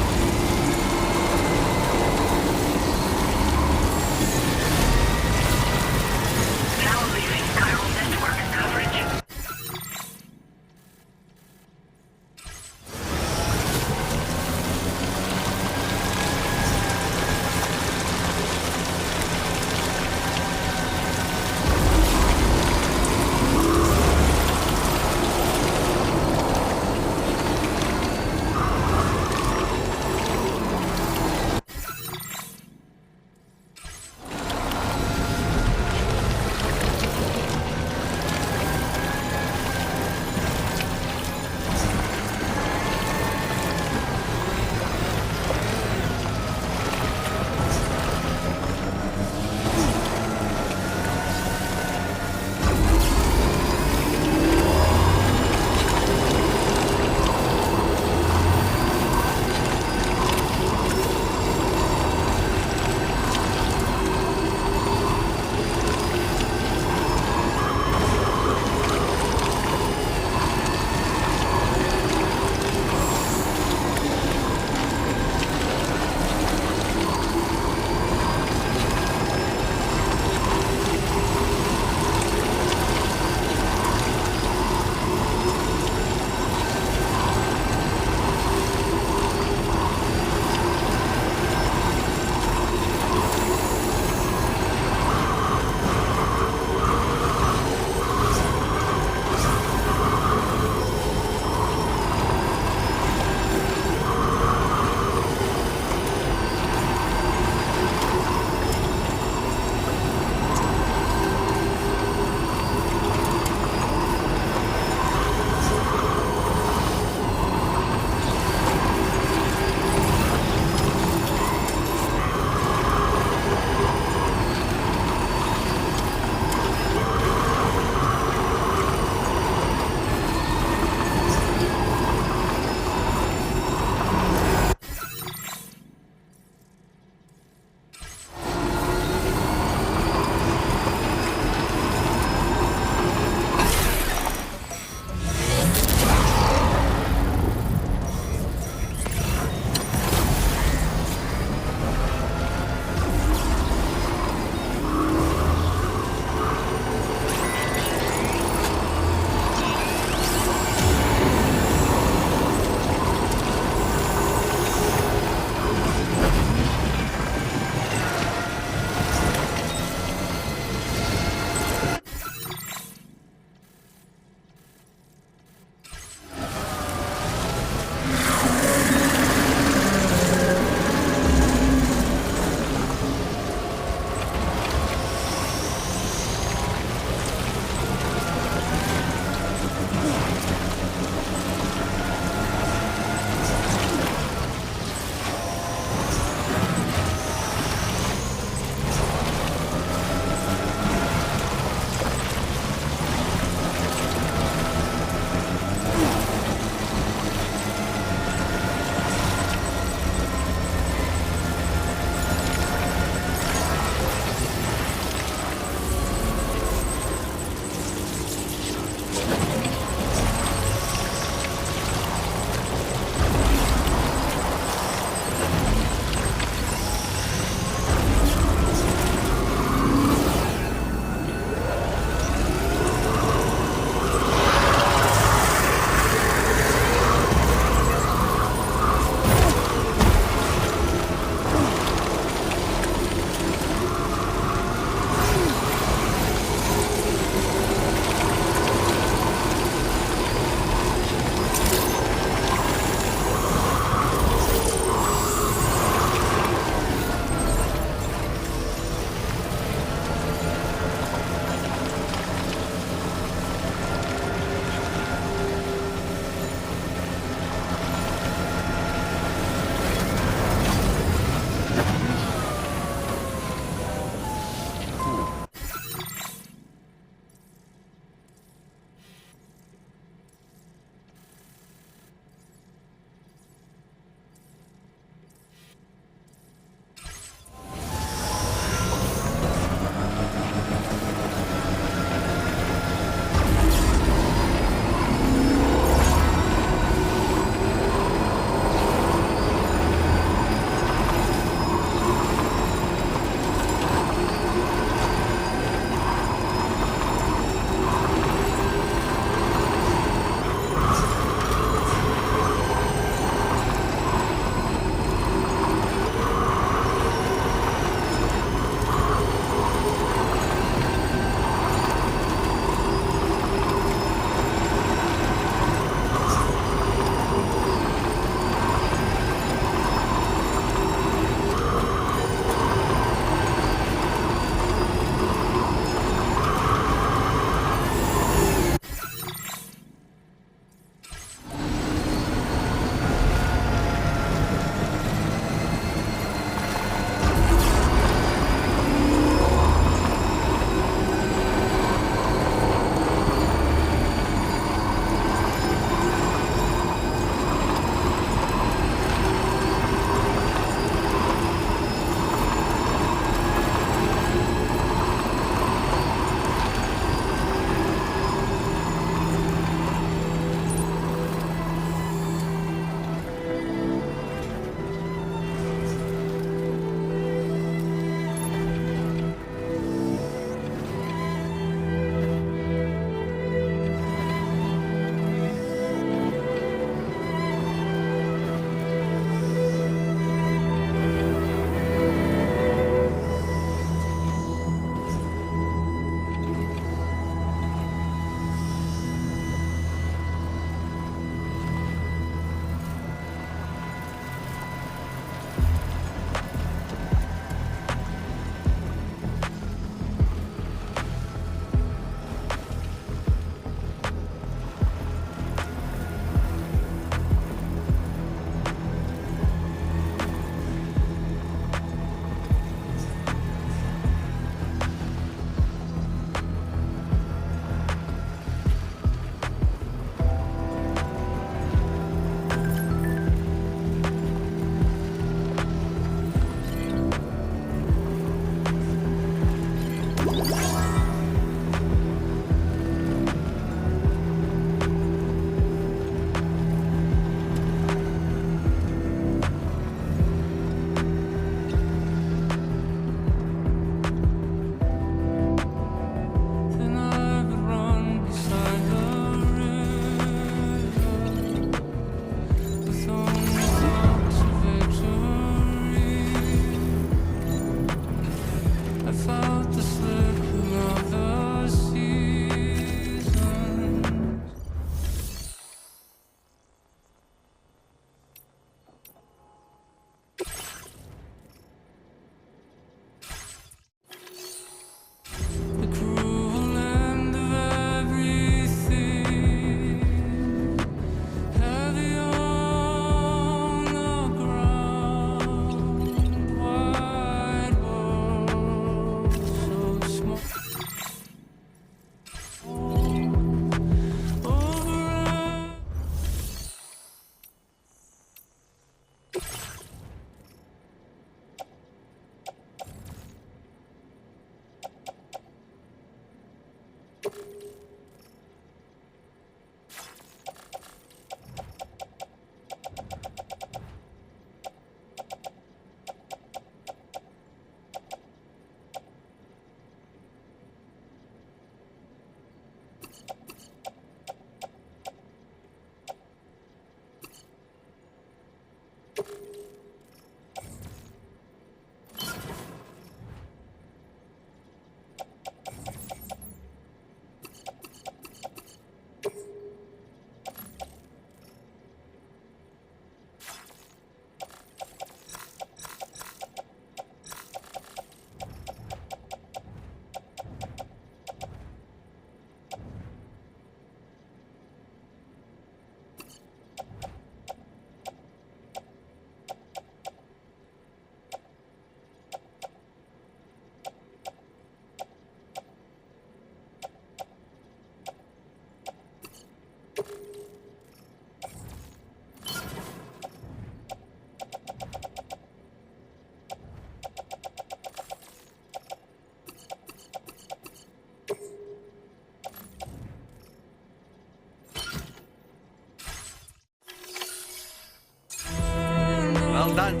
Well done.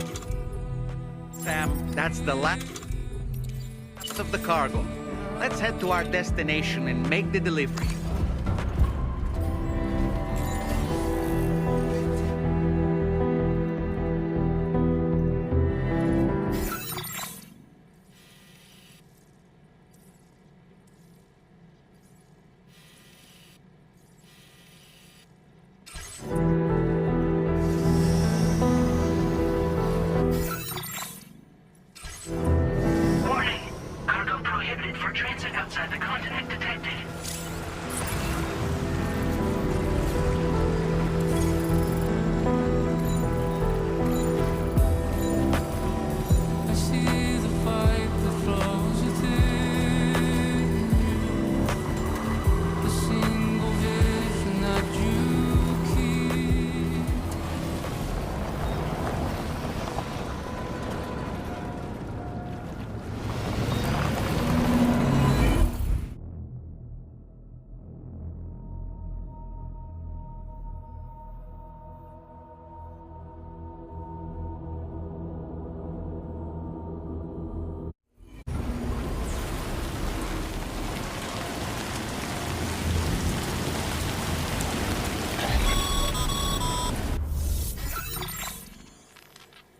Sam, that's the last of the cargo. Let's head to our destination and make the delivery. Warning. Cargo prohibited for transit outside the continent detected. I see the fight that flows within. The single vision that you keep.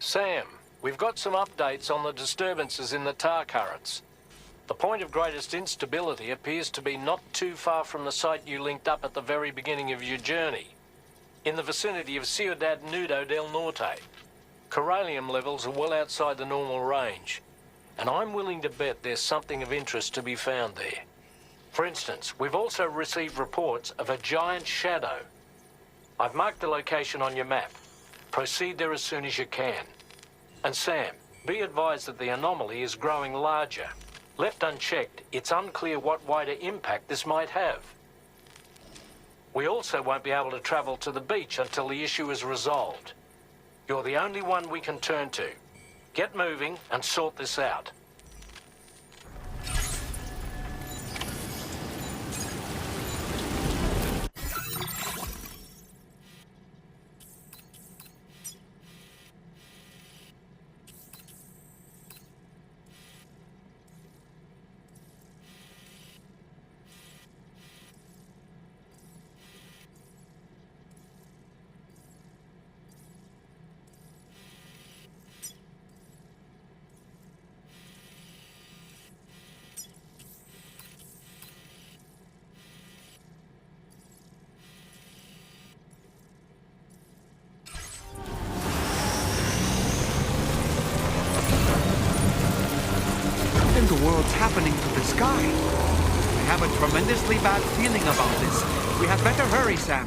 Sam, we've got some updates on the disturbances in the tar currents. The point of greatest instability appears to be not too far from the site you linked up at the very beginning of your journey, in the vicinity of Ciudad Nudo del Norte. Corallium levels are well outside the normal range, and I'm willing to bet there's something of interest to be found there. For instance, we've also received reports of a giant shadow. I've marked the location on your map. Proceed there as soon as you can. And Sam, be advised that the anomaly is growing larger. Left unchecked, it's unclear what wider impact this might have. We also won't be able to travel to the beach until the issue is resolved. You're the only one we can turn to. Get moving and sort this out. What in the world's happening to the sky? I have a tremendously bad feeling about this. We had better hurry, Sam.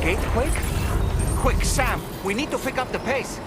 gatequake? Quick, Sam, we need to pick up the pace.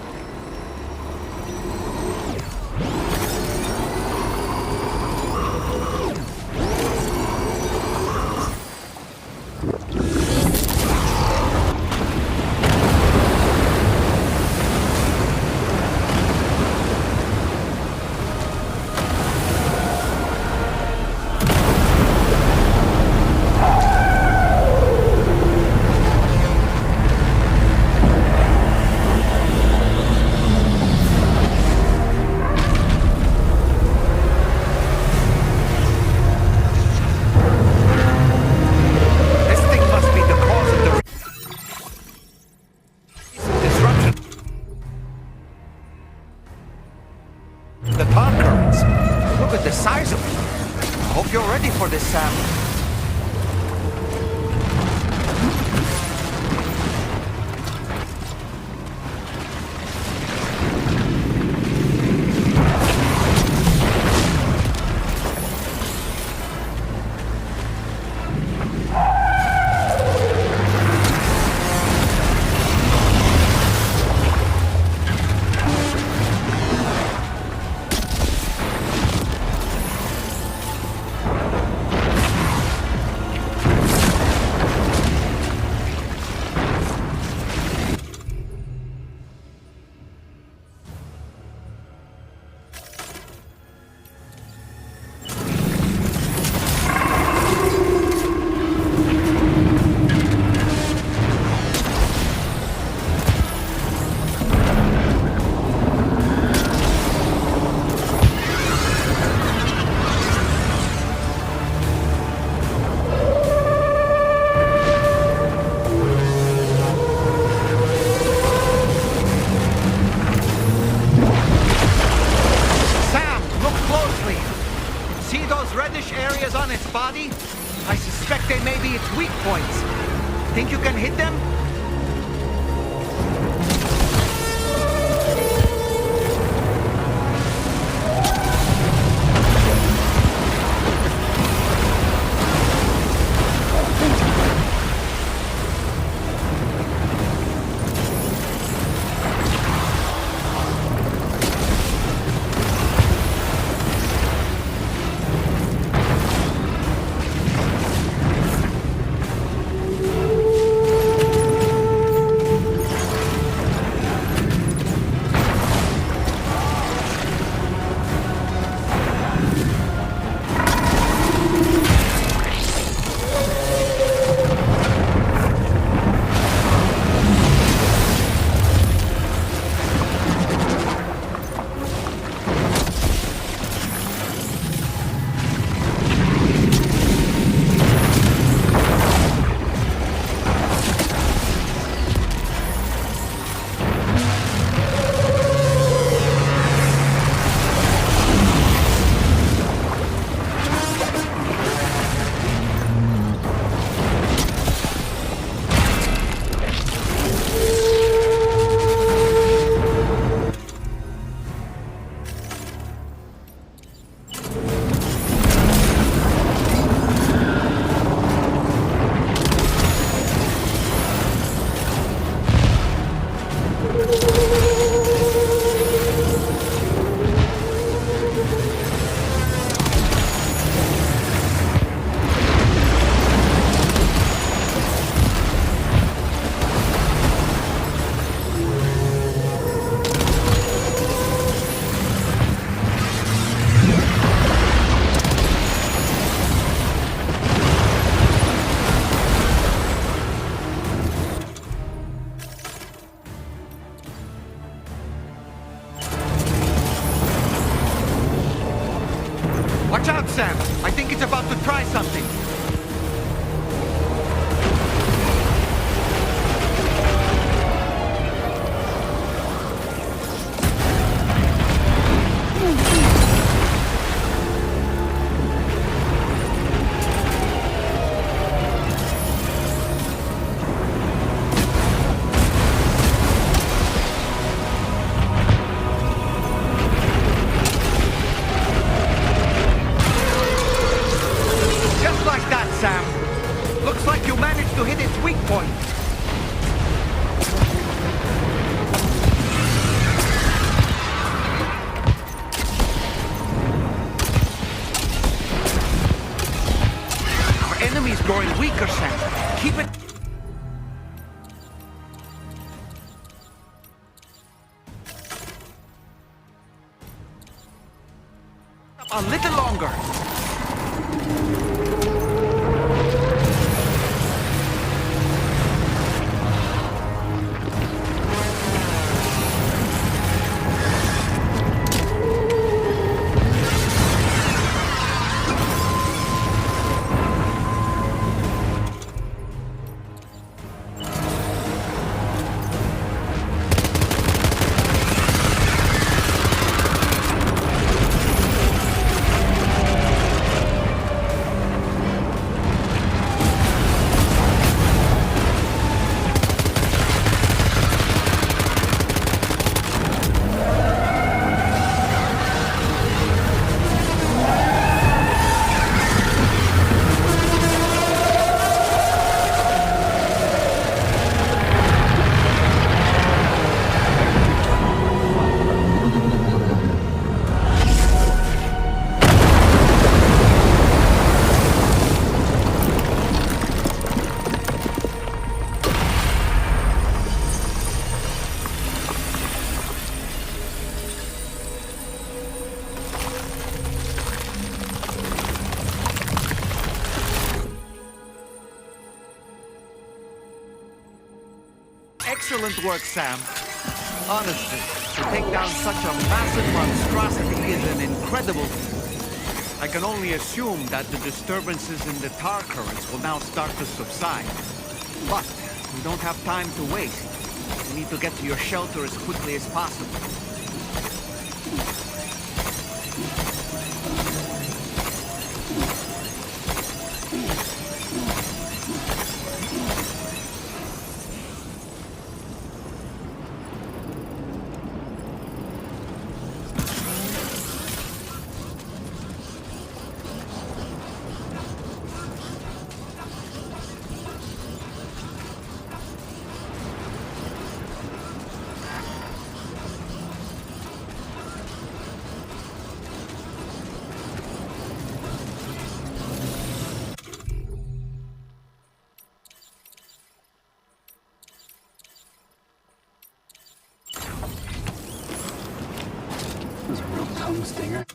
The tar currents. Look at the size of it. I hope you're ready for this, Sam. See those reddish areas on its body? I suspect they may be its weak points. Think you can hit them? Watch out, Sam! I think it's about to try something. Just like A little longer. Excellent work, Sam. Honestly, to take down such a massive monstrosity is an incredible feat. I can only assume that the disturbances in the tar currents will now start to subside. But we don't have time to waste. We need to get to your shelter as quickly as possible. Tongue stinger.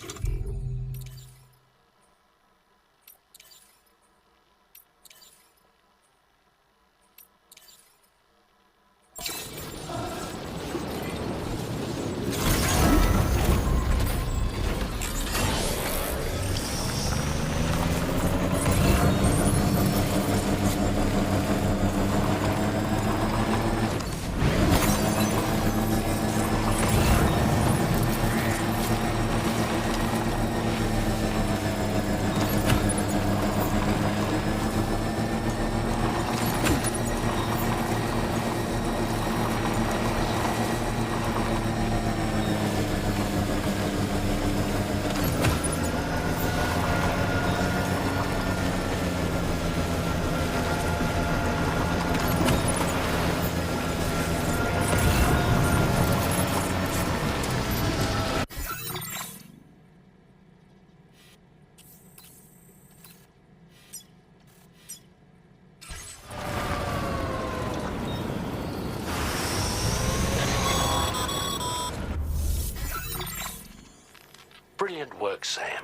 Brilliant work, Sam.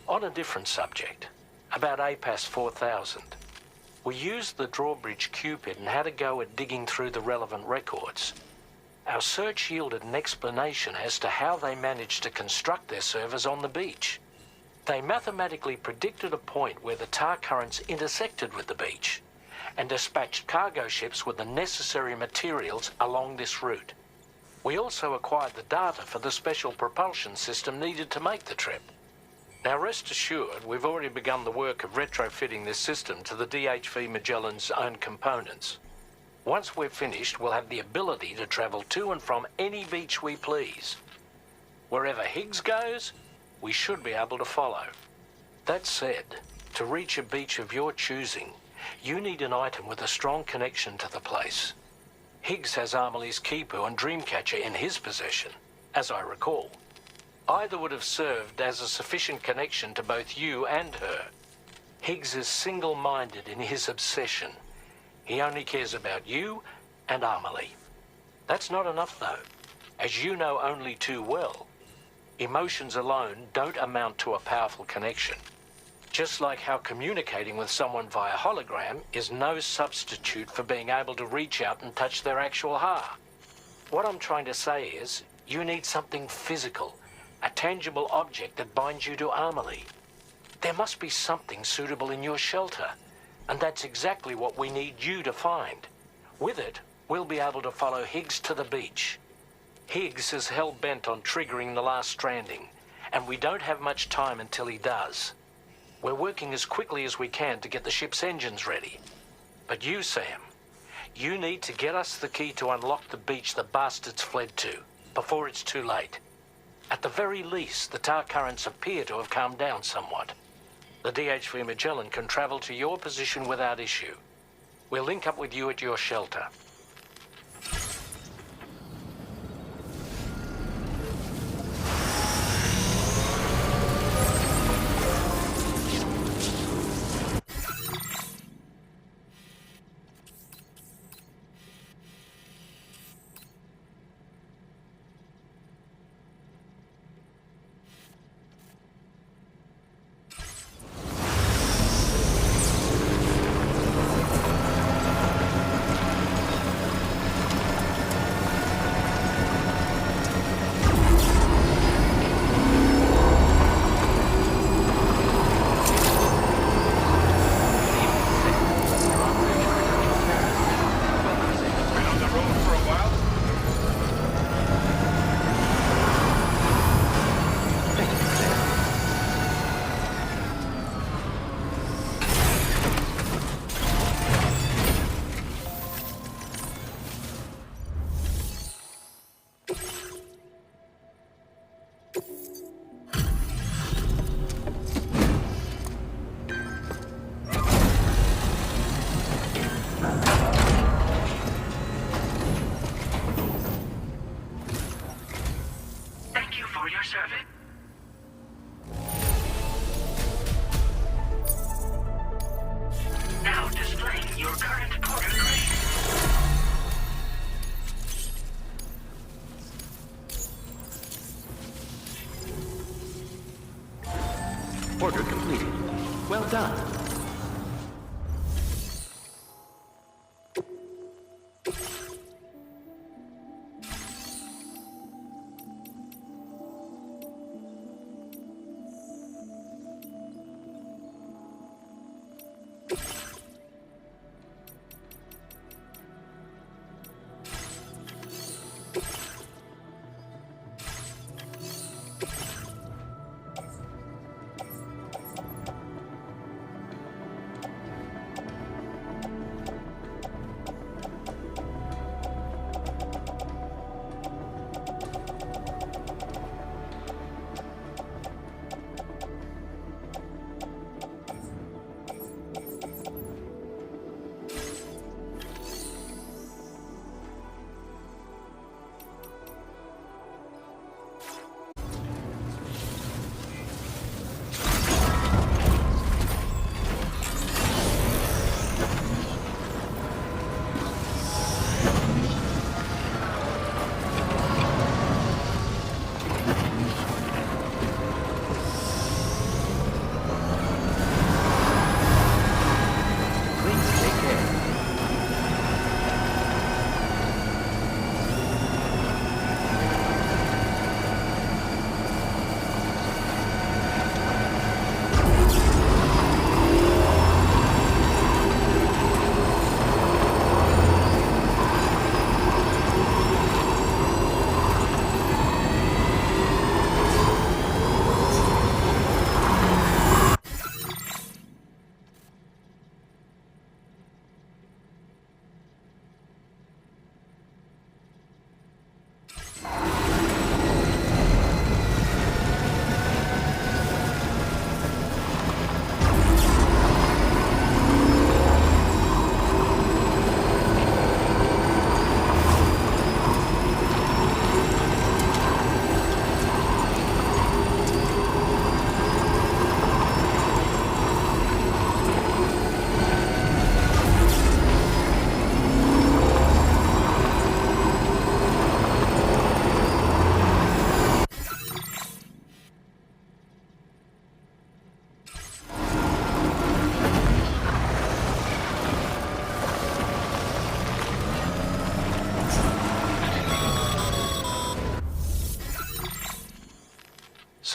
On a different subject, about APAS 4000. We used the drawbridge Cupid and had a go at digging through the relevant records. Our search yielded an explanation as to how they managed to construct their servers on the beach. They mathematically predicted a point where the tar currents intersected with the beach and dispatched cargo ships with the necessary materials along this route. We also acquired the data for the special propulsion system needed to make the trip. Now rest assured, we've already begun the work of retrofitting this system to the DHV Magellan's own components. Once we're finished, we'll have the ability to travel to and from any beach we please. Wherever Higgs goes, we should be able to follow. That said, to reach a beach of your choosing, you need an item with a strong connection to the place. Higgs has Amelie's Kipu and Dreamcatcher in his possession, as I recall. Either would have served as a sufficient connection to both you and her. Higgs is single-minded in his obsession. He only cares about you and Amelie. That's not enough, though. As you know only too well, Emotions alone don't amount to a powerful connection. Just like how communicating with someone via hologram is no substitute for being able to reach out and touch their actual heart. What I'm trying to say is, you need something physical, a tangible object that binds you to Amelie. There must be something suitable in your shelter, and that's exactly what we need you to find. With it, we'll be able to follow Higgs to the beach. Higgs is hell-bent on triggering the last stranding, and we don't have much time until he does. We're working as quickly as we can to get the ship's engines ready. But you, Sam, you need to get us the key to unlock the beach the bastards fled to, before it's too late. At the very least, the tar currents appear to have calmed down somewhat. The DHV Magellan can travel to your position without issue. We'll link up with you at your shelter.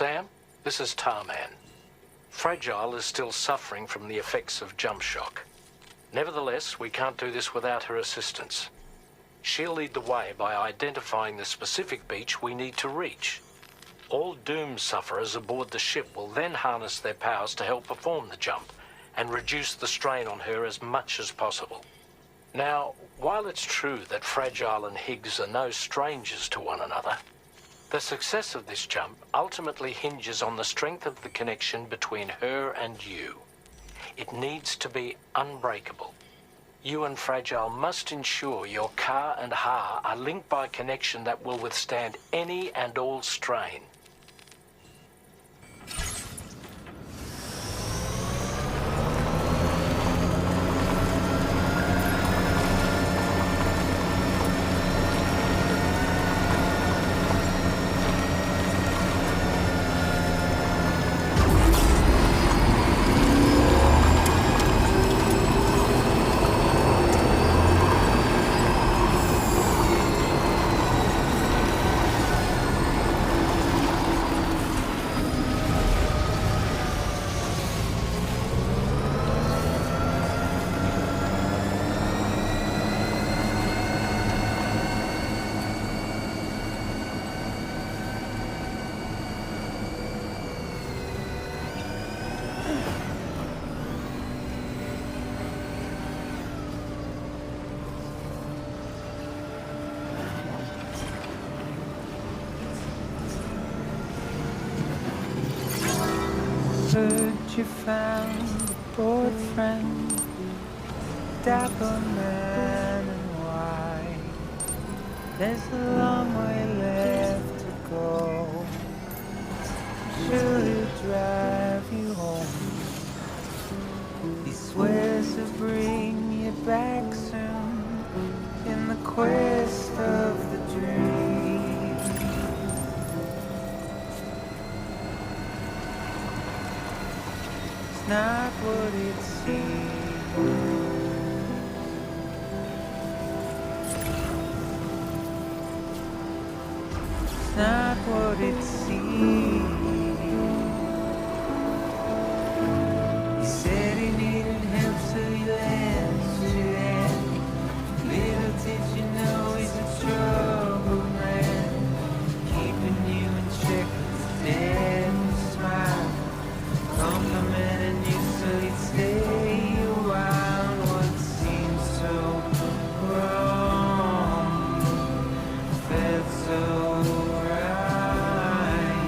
Sam, this is Tarman. Fragile is still suffering from the effects of jump shock. Nevertheless, we can't do this without her assistance. She'll lead the way by identifying the specific beach we need to reach. All doom sufferers aboard the ship will then harness their powers to help perform the jump and reduce the strain on her as much as possible. Now, while it's true that Fragile and Higgs are no strangers to one another, the success of this jump ultimately hinges on the strength of the connection between her and you. It needs to be unbreakable. You and Fragile must ensure your Ka and Ha are linked by a connection that will withstand any and all strain. Heard you found a bored friend, dapper man and white. There's a long way left to go. Sure he'll drive you home. He swears to bring you back soon in the quest of the dream. Not what it seems. It's not what it seems. He said he needed help, so he lent you hand. Little did you know he's a troubled man, keeping you in check with his dead smile. Complimenting you so you'd stay around. What seems so wrong felt so right.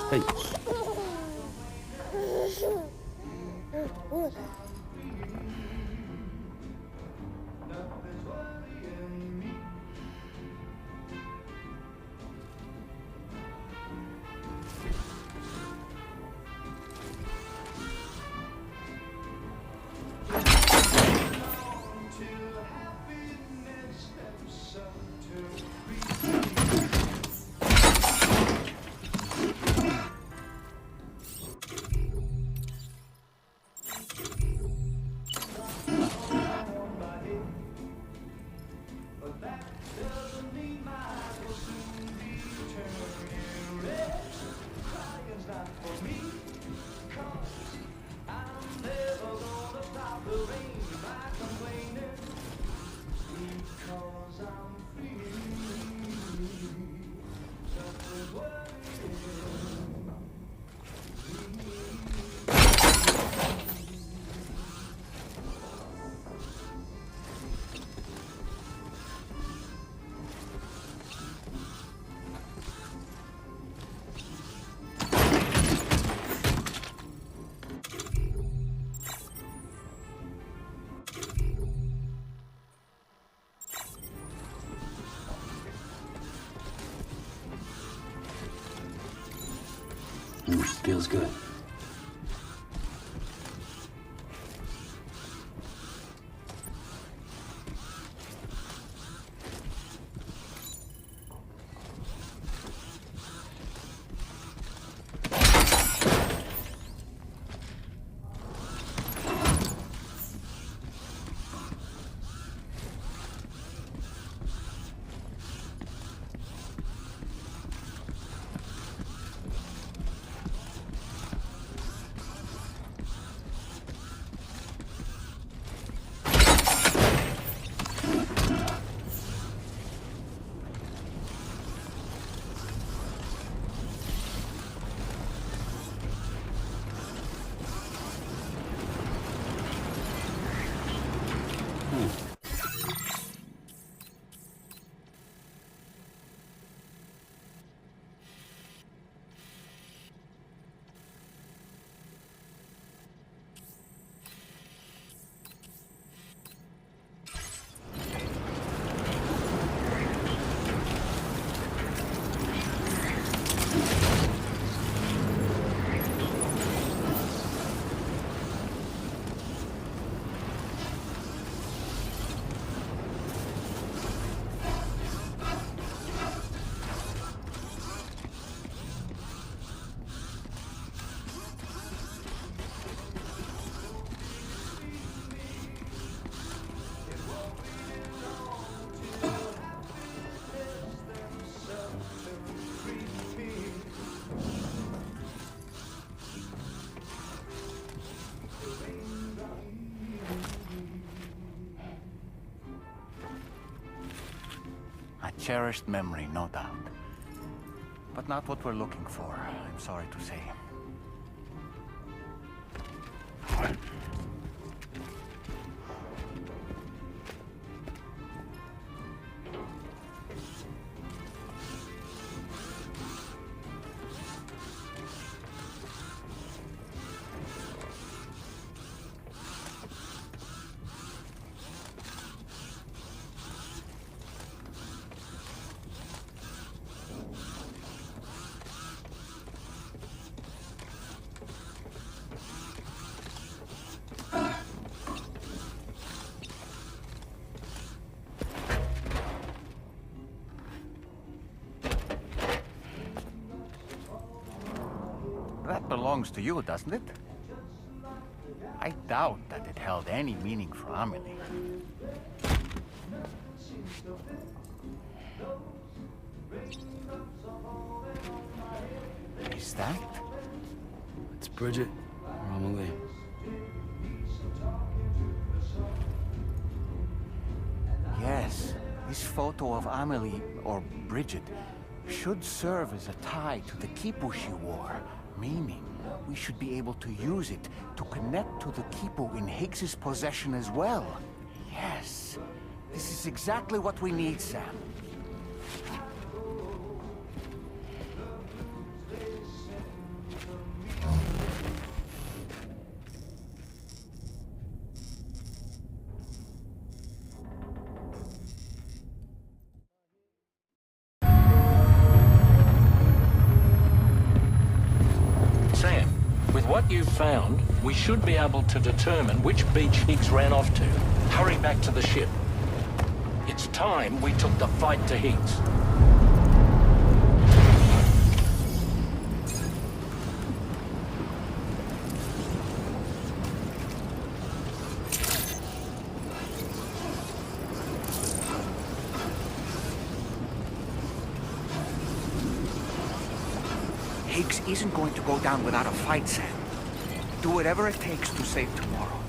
Hey. Feels good. A cherished memory, no doubt. But not what we're looking for, I'm sorry to say. That belongs to you, doesn't it? I doubt that it held any meaning for Amelie. Is that? It's Bridget or Amelie. Yes, this photo of Amelie, or Bridget, should serve as a tie to the quipu she wore, meaning we should be able to use it to connect to the quipu in Higgs's possession as well. Yes, this is exactly what we need, Sam. what you've found, we should be able to determine which beach Higgs ran off to. Hurry back to the ship. It's time we took the fight to Higgs. Higgs isn't going to go down without a fight, Sam. Do whatever it takes to save tomorrow.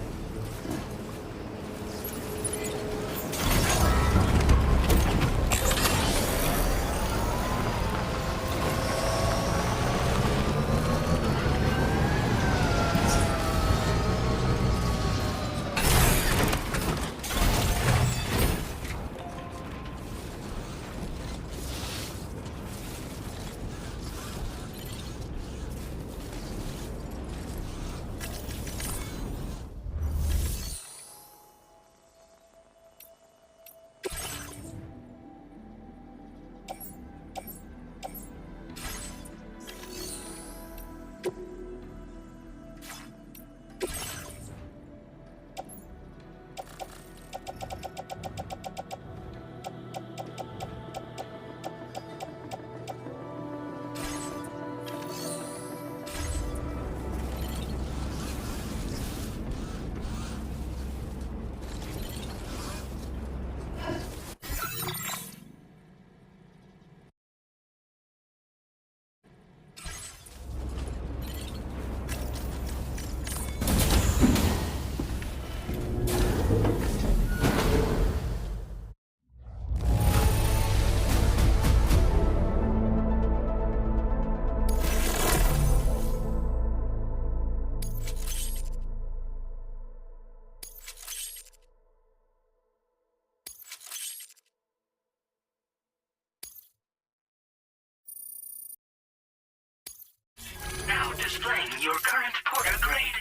Now displaying your current porter grade.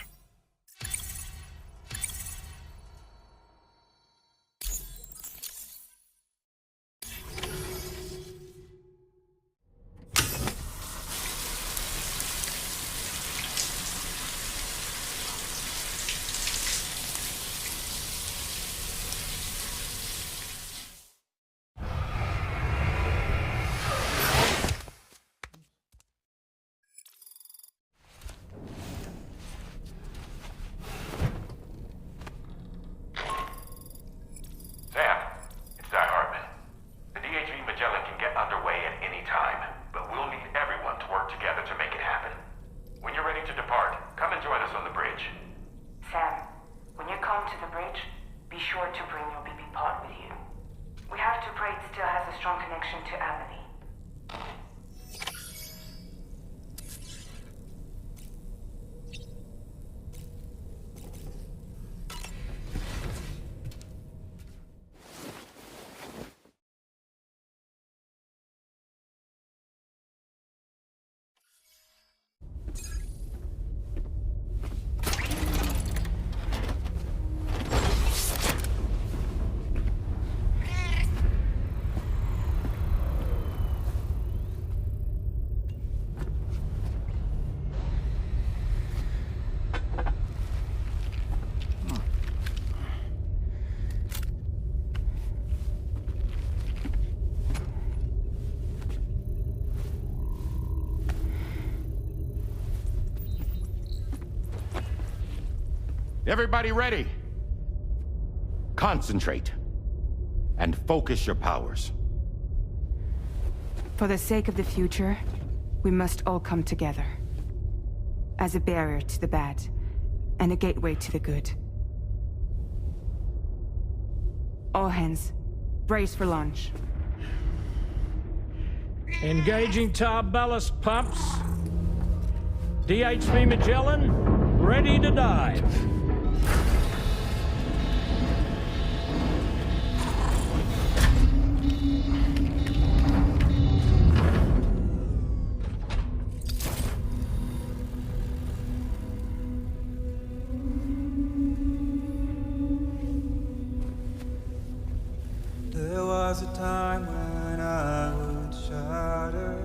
Everybody ready? Concentrate. And focus your powers. For the sake of the future, we must all come together. As a barrier to the bad, and a gateway to the good. All hands, brace for launch. Engaging tar ballast pumps. DHV Magellan, ready to dive. There was a time when I would shudder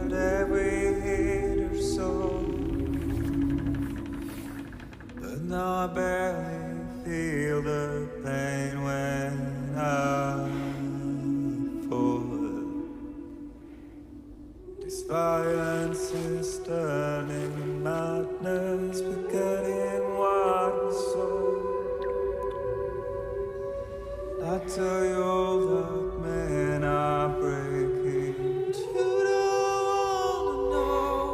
at every hit or soul. Turning madness, forgetting what we saw. I tell you all that men are breaking, but you don't wanna know.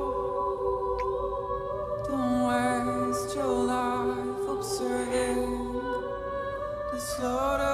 Don't waste your life observing the slaughter.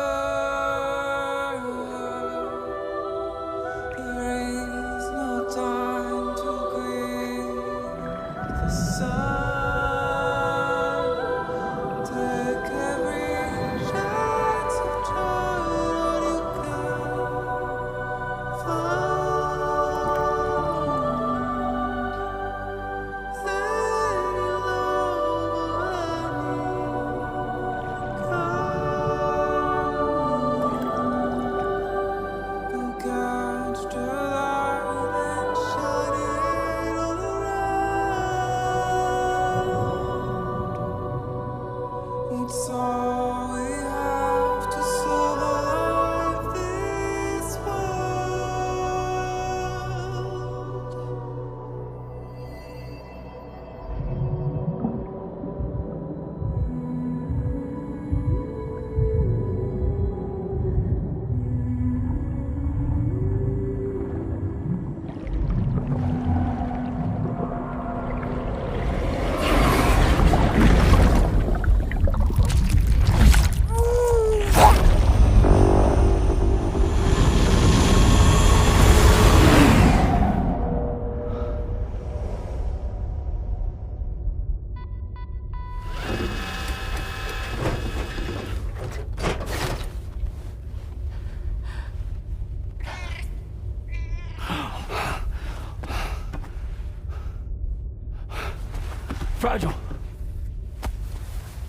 Fragile!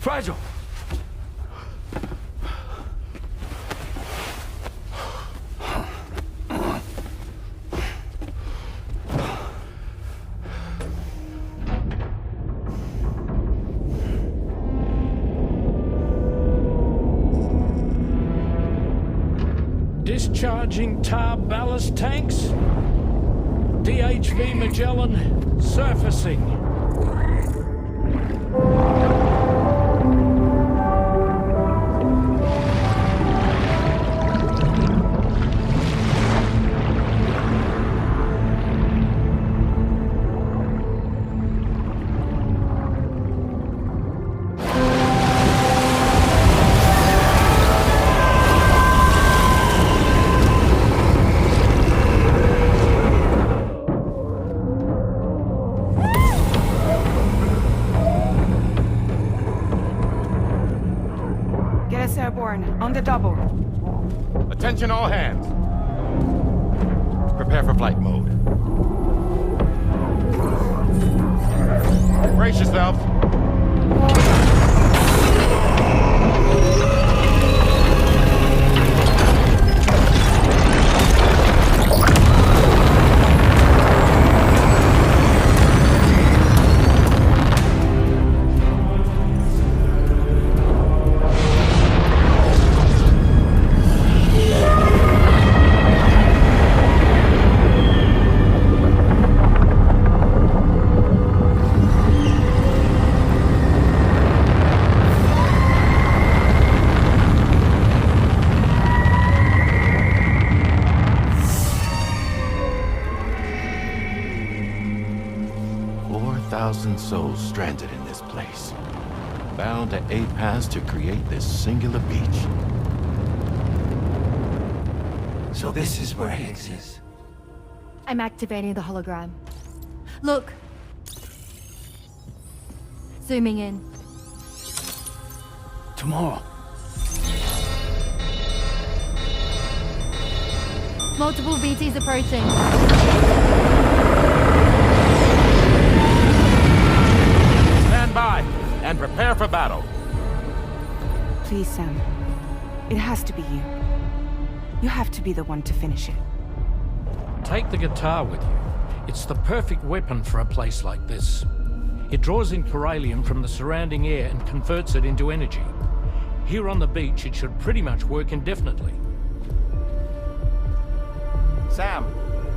Fragile! Discharging tar ballast tanks. DHV Magellan surfacing. On the double. Attention all hands. Prepare for flight mode. Brace yourselves. Souls stranded in this place, bound to a pass to create this singular beach. So this is where Higgs is. I'm activating the hologram. Look! Zooming in. Tomorrow. Multiple BTs approaching. By and prepare for battle. Please, Sam. It has to be you. You have to be the one to finish it. Take the guitar with you. It's the perfect weapon for a place like this. It draws in corallium from the surrounding air and converts it into energy. Here on the beach, it should pretty much work indefinitely. Sam,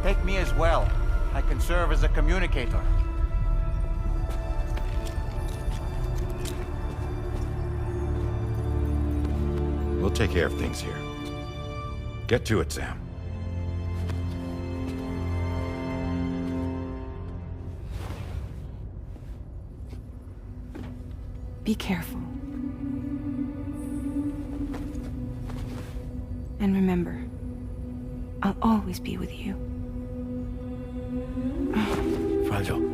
take me as well. I can serve as a communicator. take care of things here. Get to it, Sam. Be careful. And remember, I'll always be with you. Fragile.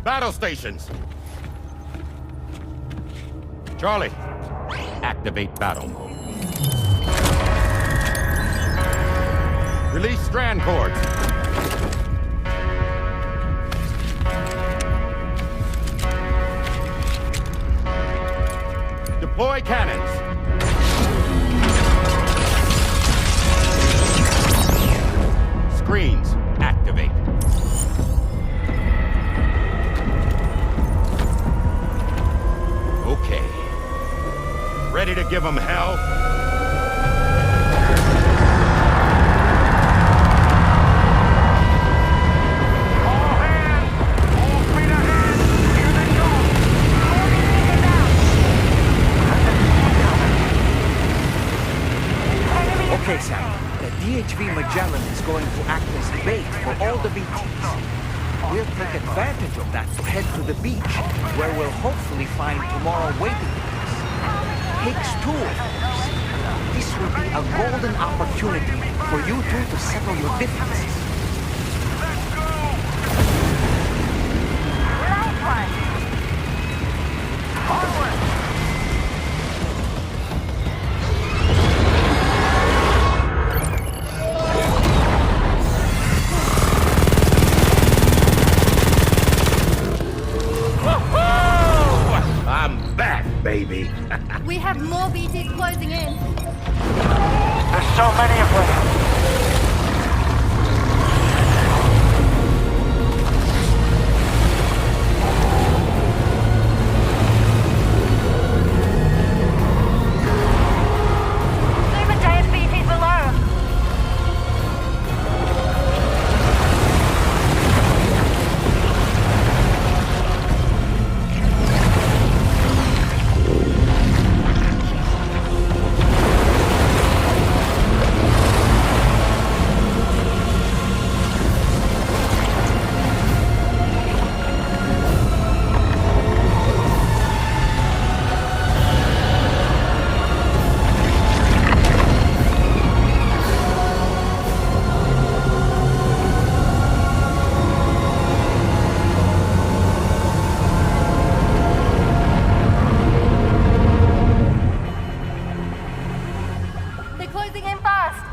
Battle stations! Charlie, activate battle mode. Release strand cords. Deploy cannons. Screens, activate. Okay. Ready to give them hell? Okay, Sam. The DHV Magellan is going to act as bait for all the BTs. We'll take advantage of that to head to the beach, where we'll hopefully find tomorrow waiting for us. Takes two, of course. This will be a golden opportunity for you two to settle your differences. I'm back, baby. We have more BTs closing in. There's so many of them. Super giant BTs below. They're closing in fast.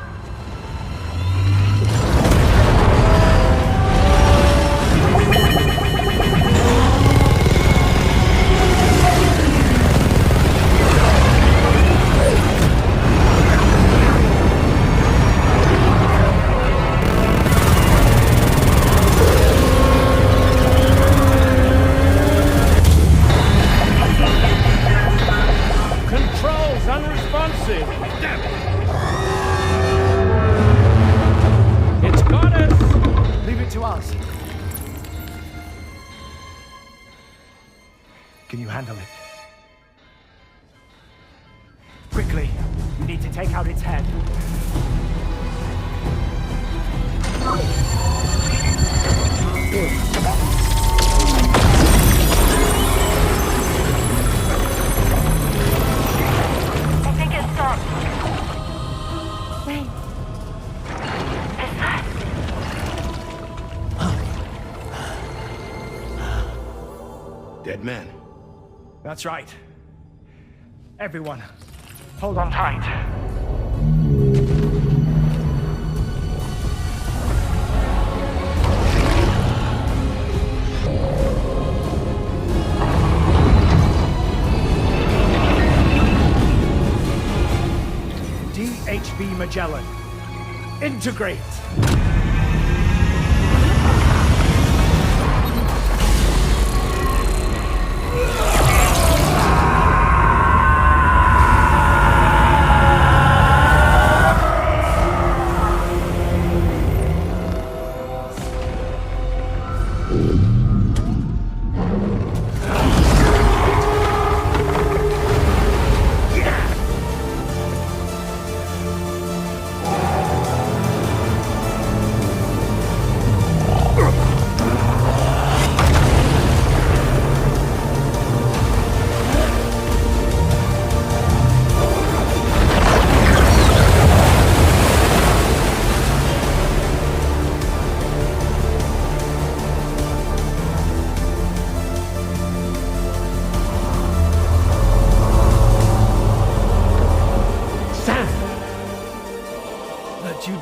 Controls unresponsive. Damn it. It's got us. Leave it to us. Can you handle it? Quickly, we need to take out its head. I think it stopped. Wait. Is that... Dead man. That's right. Everyone, hold on tight. DHV Magellan, integrate!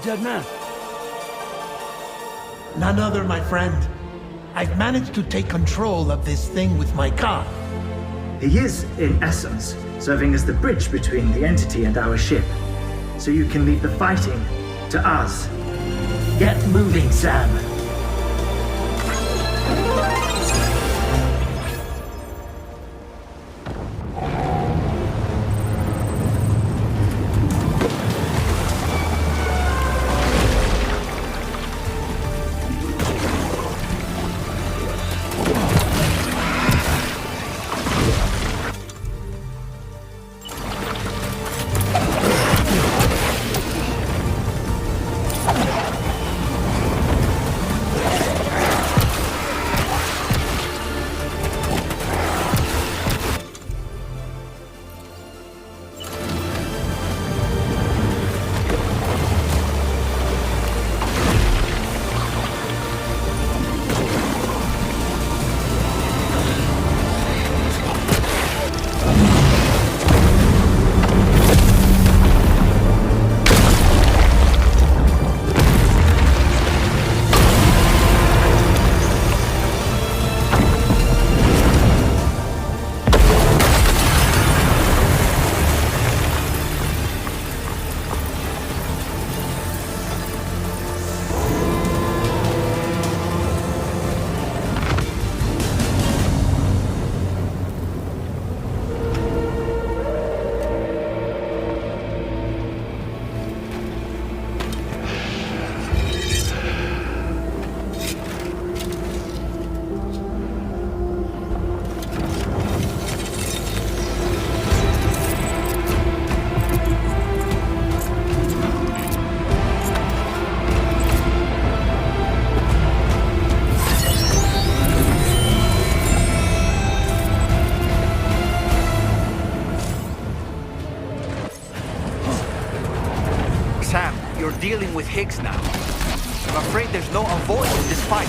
Dead man. None other, my friend. I've managed to take control of this thing with my car. He is, in essence, serving as the bridge between the entity and our ship. So you can leave the fighting to us. Get moving, Sam. Dealing with Higgs now. I'm afraid there's no avoiding this fight.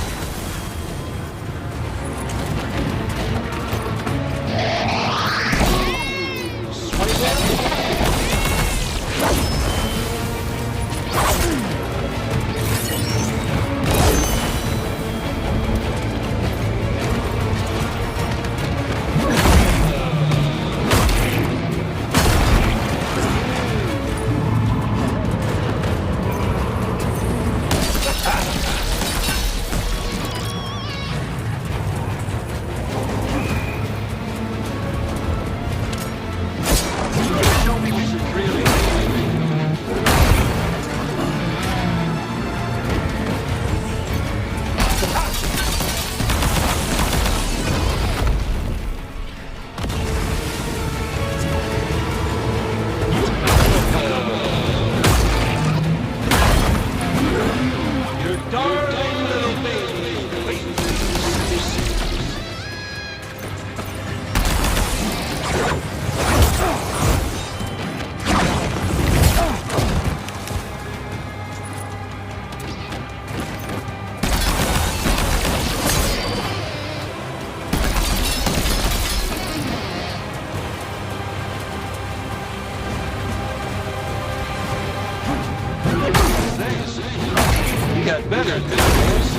better than this.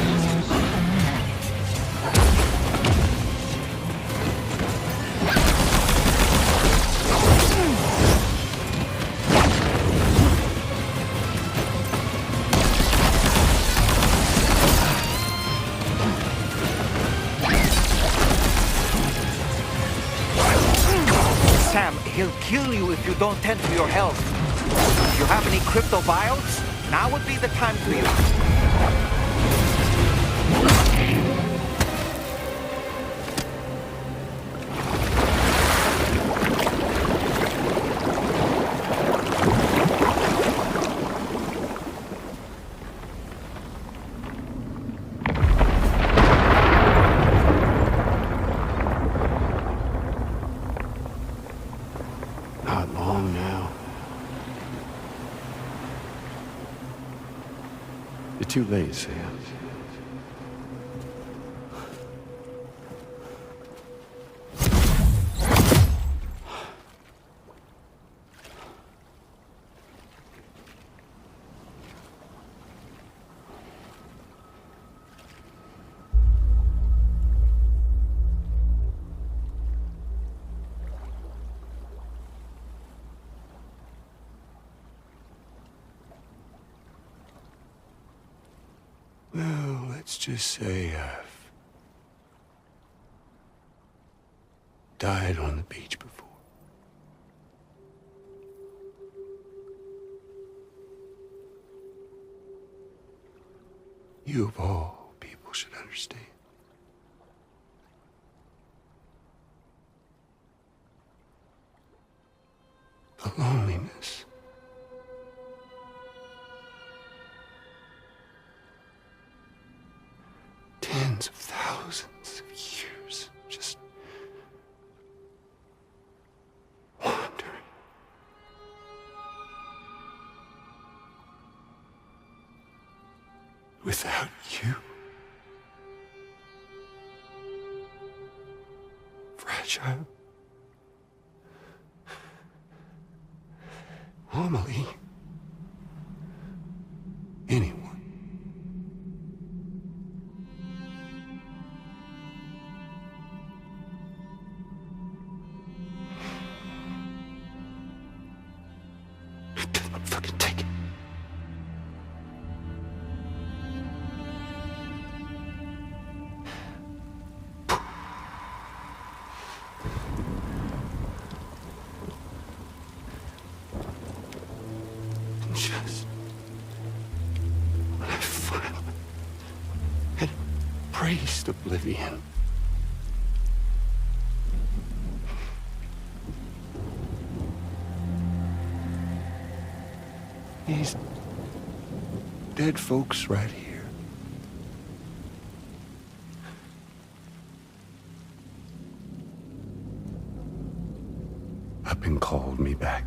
Sam, he'll kill you if you don't tend to your health. If you have any crypto vials, now would be the time to use them. Not long now. You're too late, Sam. Well, let's just say I've died on the beach before. You of all people should understand. The loneliness. Tens of thousands of years just wandering. Without you. Fragile. Amelie. Anyone. Fucking take it. Just when I finally had embraced oblivion. These dead folks right here. Up and called me back.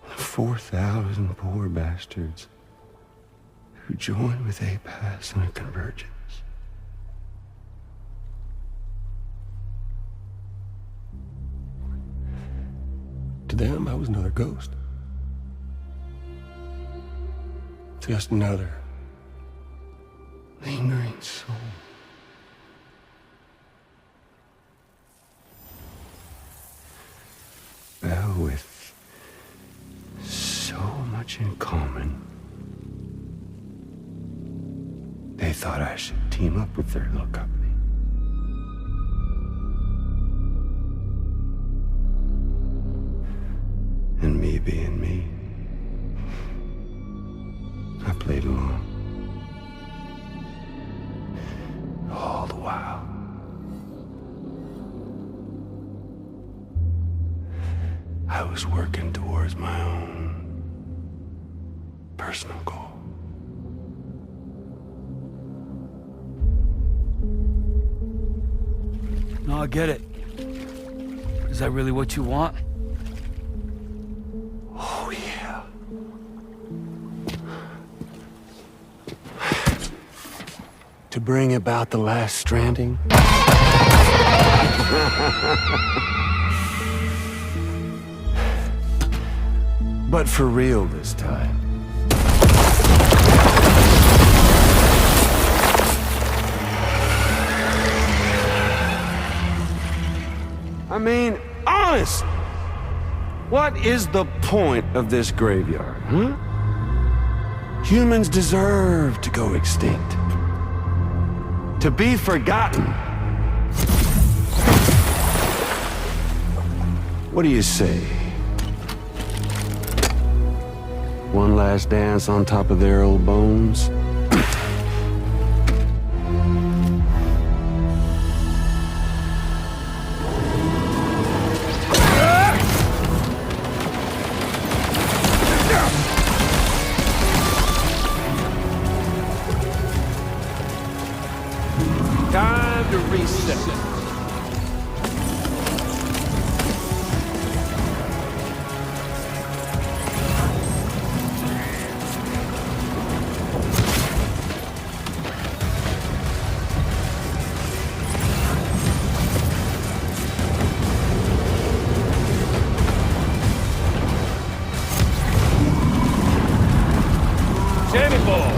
The 4,000 poor bastards who joined with APAS in a convergence. To them, I was another ghost. Just another lingering soul. Well, with so much in common, they thought I should team up with their little company. And me being me, I played along. All the while. I was working towards my own personal goal. No, I get it. Is that really what you want? Oh, yeah. To bring about the last stranding? But for real this time. I mean, honest! What is the point of this graveyard, huh? Humans deserve to go extinct. To be forgotten. What do you say? One last dance on top of their old bones? Time to reset. Jammy ball.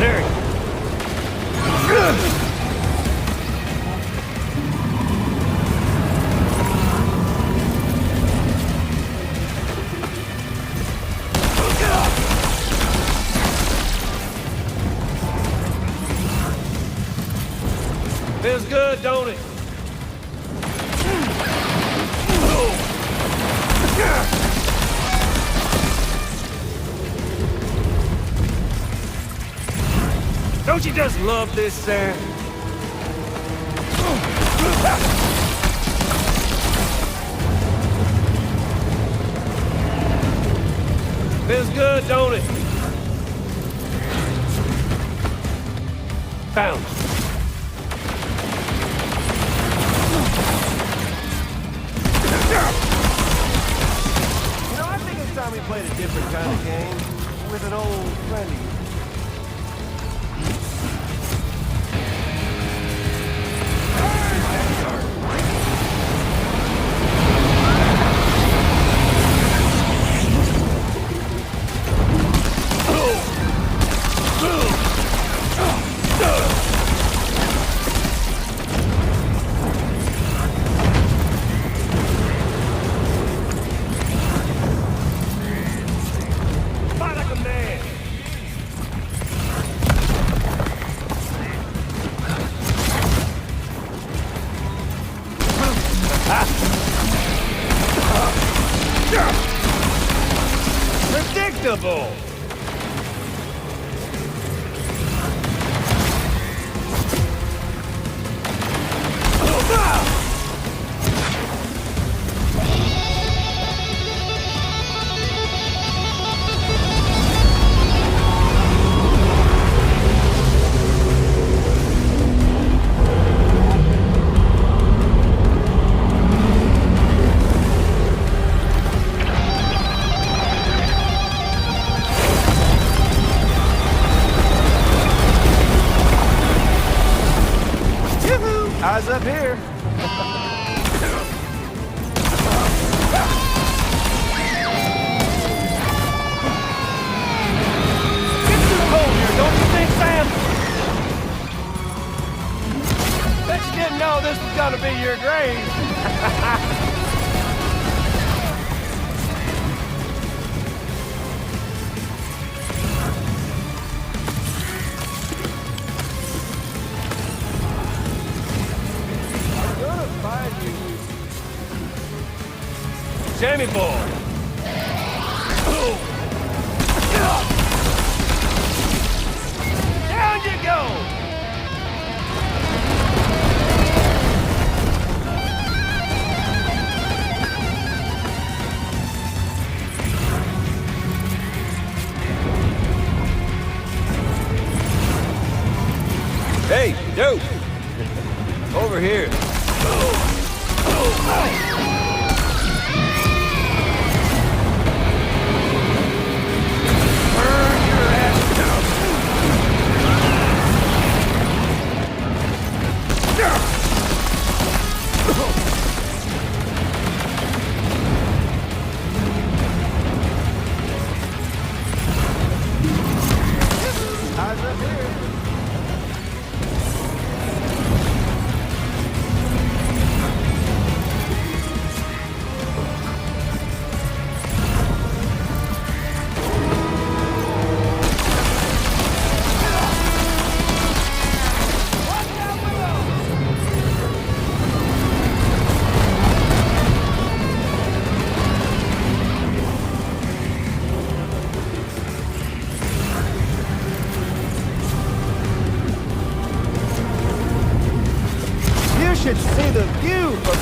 There he feels good, don't it? Don't you just love this, Sam? Feels good, don't it? Found it. You know, I think it's time we played a different kind of game with an old friend of yours. Fight like a man! Predictable! Eyes up here. It's too cold here, don't you think, Sam? Bet you didn't know this was gonna be your grave. Jammy ball. Down you go. here. should see the view from...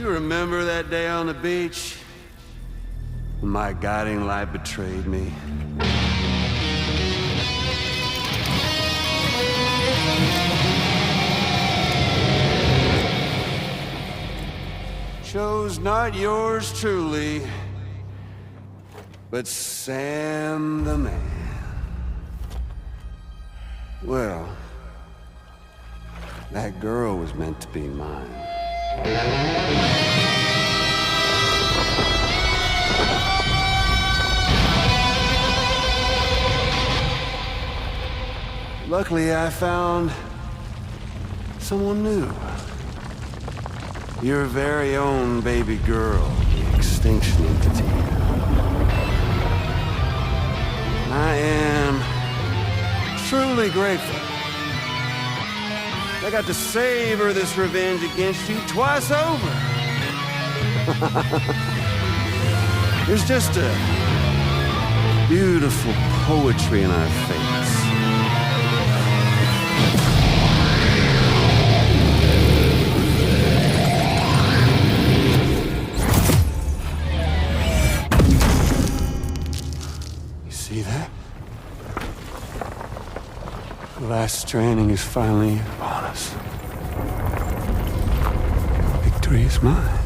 Remember that day on the beach when my guiding light betrayed me? Chose not yours truly, but Sam the man. Well, that girl was meant to be mine. Luckily, I found someone new. Your very own baby girl, the Extinction Entity. I am truly grateful. I got to savor this revenge against you twice over. There's just a beautiful poetry in our fates. You see that? The last stranding is finally upon us. Victory is mine.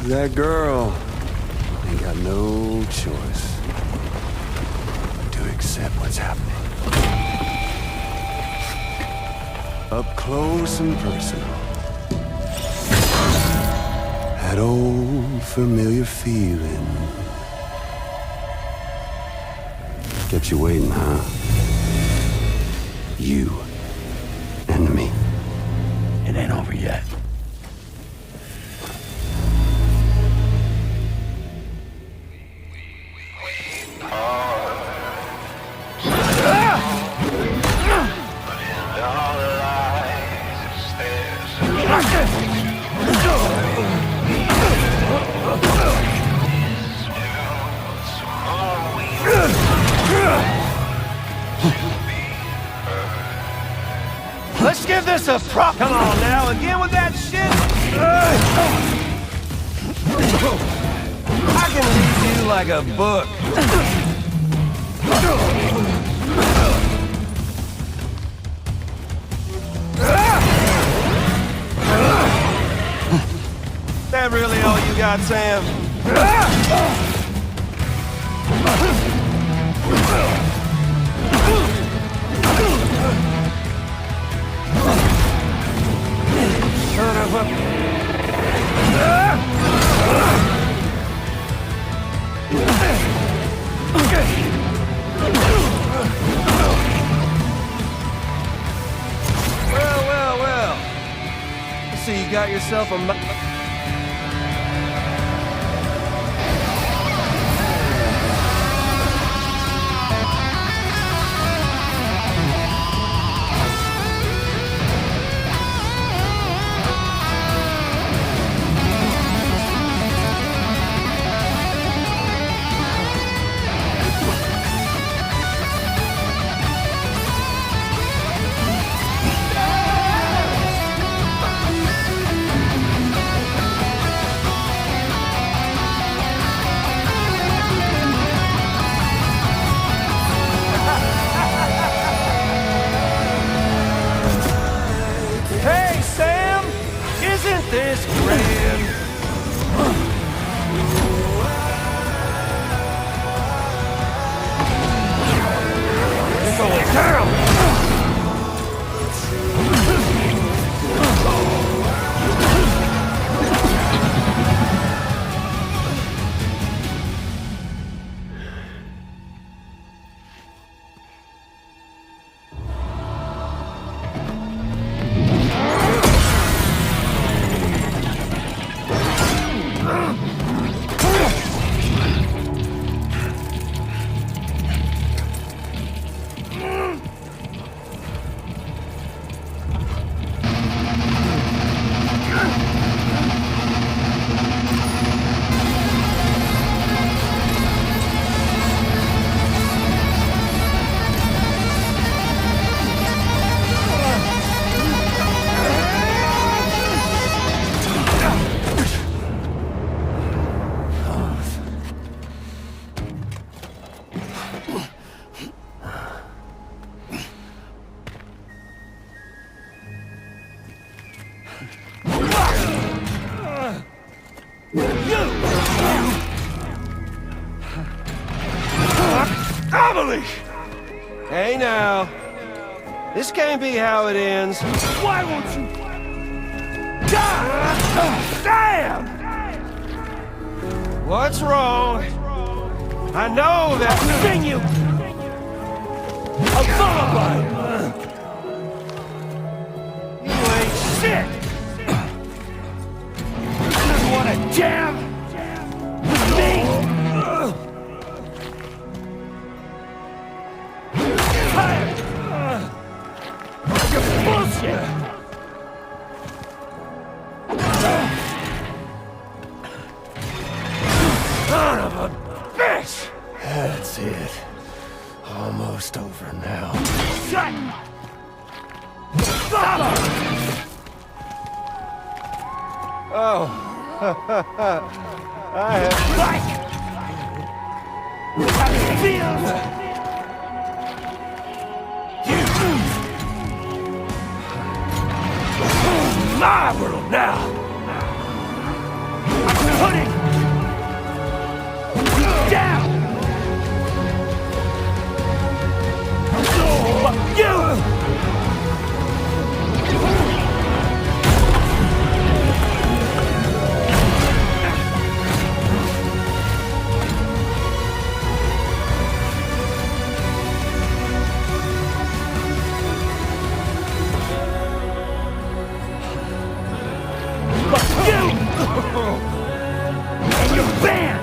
That girl ain't got no choice but to accept what's happening. Up close and personal. That old familiar feeling. Kept you waiting, huh? You and me. It ain't over yet. Let's give this a prop. Come on now, again with that shit. I can read you like a book. That really all you got, Sam? Son of a... Well. I see you got yourself a... Hey, Sam! Isn't this grand? It's going down! Hey now, this can't be how it ends. Why won't you die? Damn! What's wrong? I know that thing you... A lullaby! You ain't shit! You wanna jam with me? Bullshit! Son of a bitch! That's it. Almost over now. Shut! Stop! Oh. I have... How do you feel? My world now! I'm putting you down! Fuck you! And your band!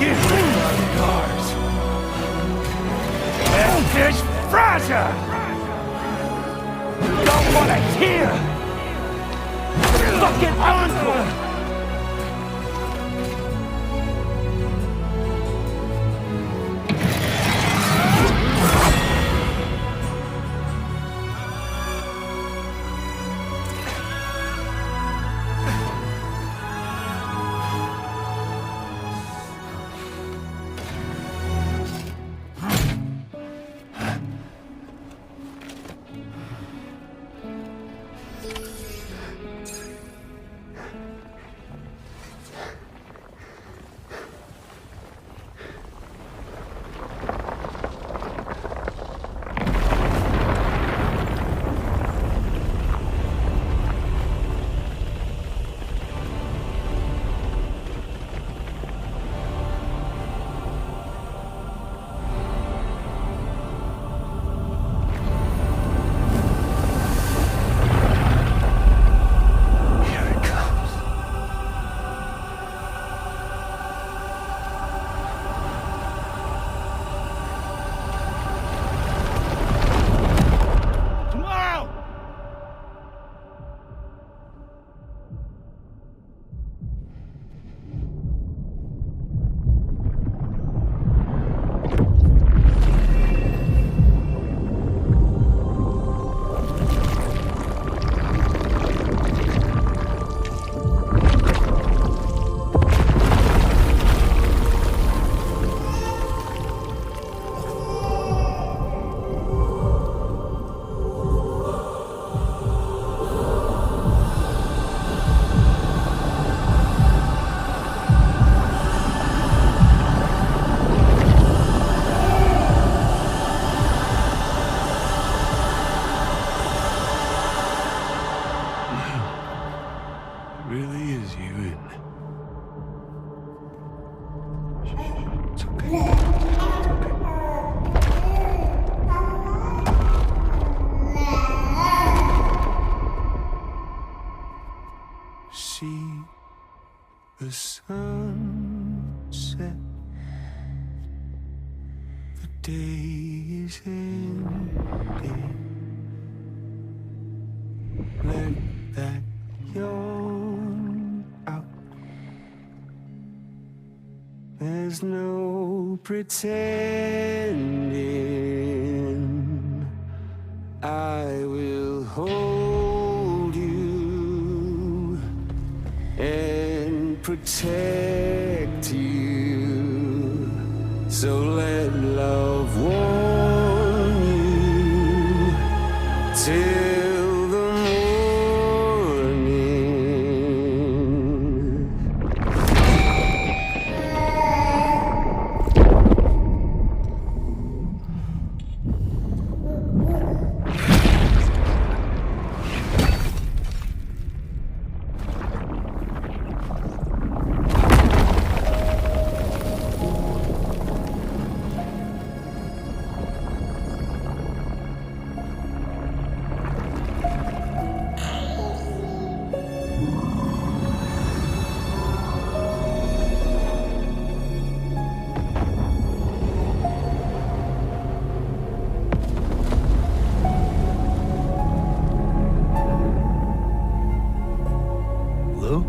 Give me my cards! And fish fragile! Don't wanna hear! Fucking encore! really is you, isn't it? It's okay. See the sunset. The day is ending. Let that yawn out. There's no pretending. I will hold you and protect you. So let love warm you till the morning. Lou?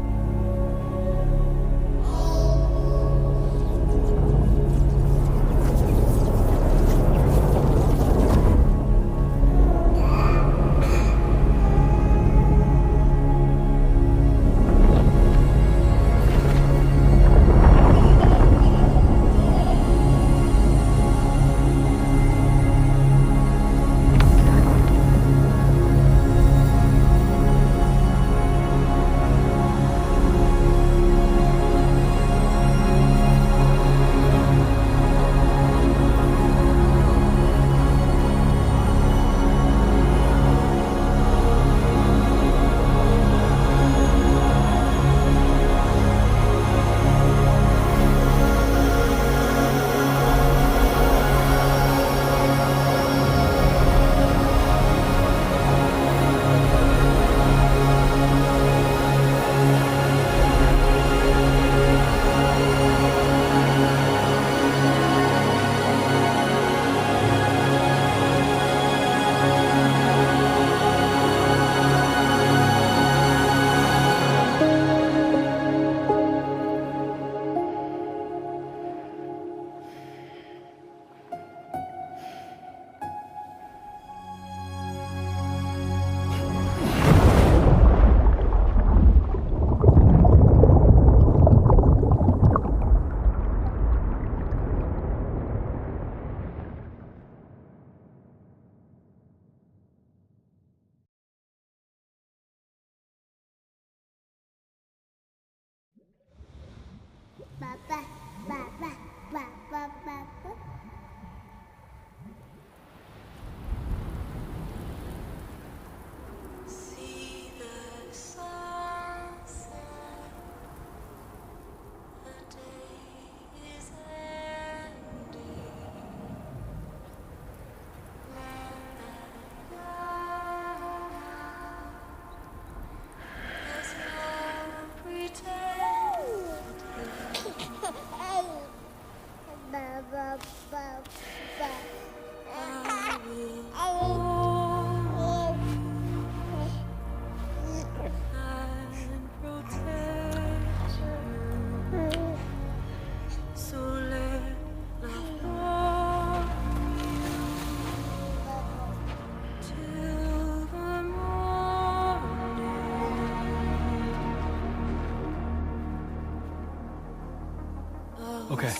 Okay,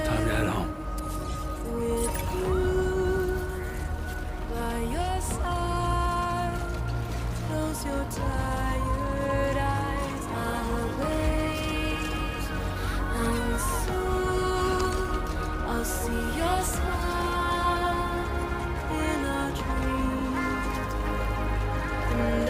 time to head home. By your side, close your tired eyes. I'll wait, and soon I'll see your smile in a dream, and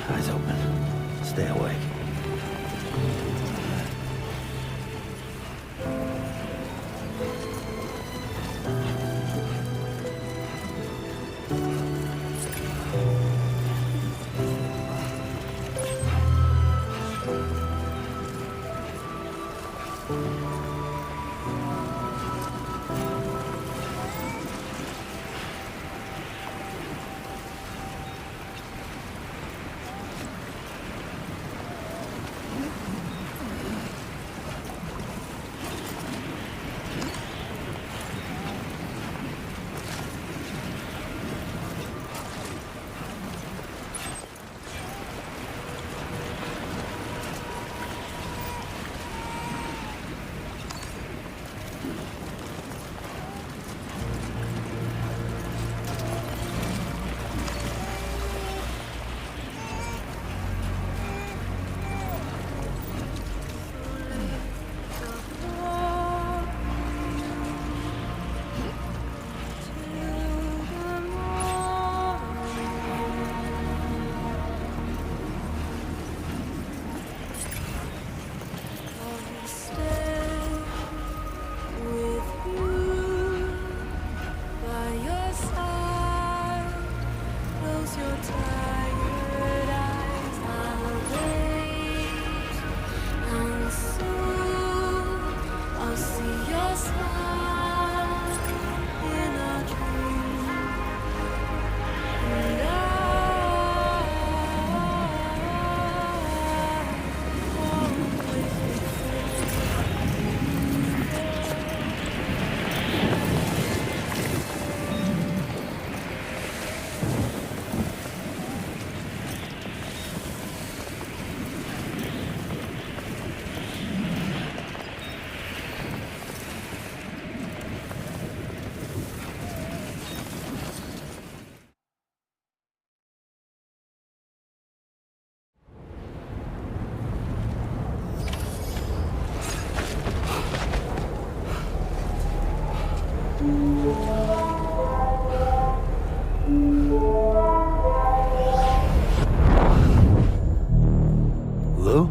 Eyes open. Stay awake. Lou?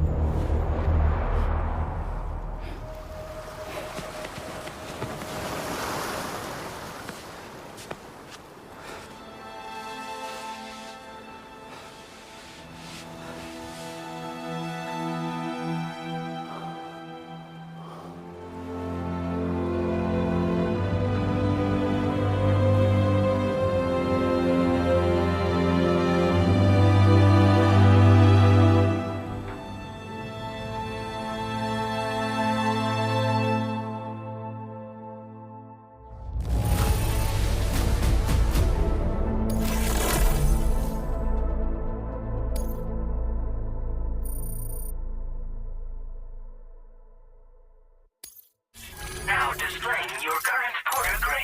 Now displaying your current porter grade.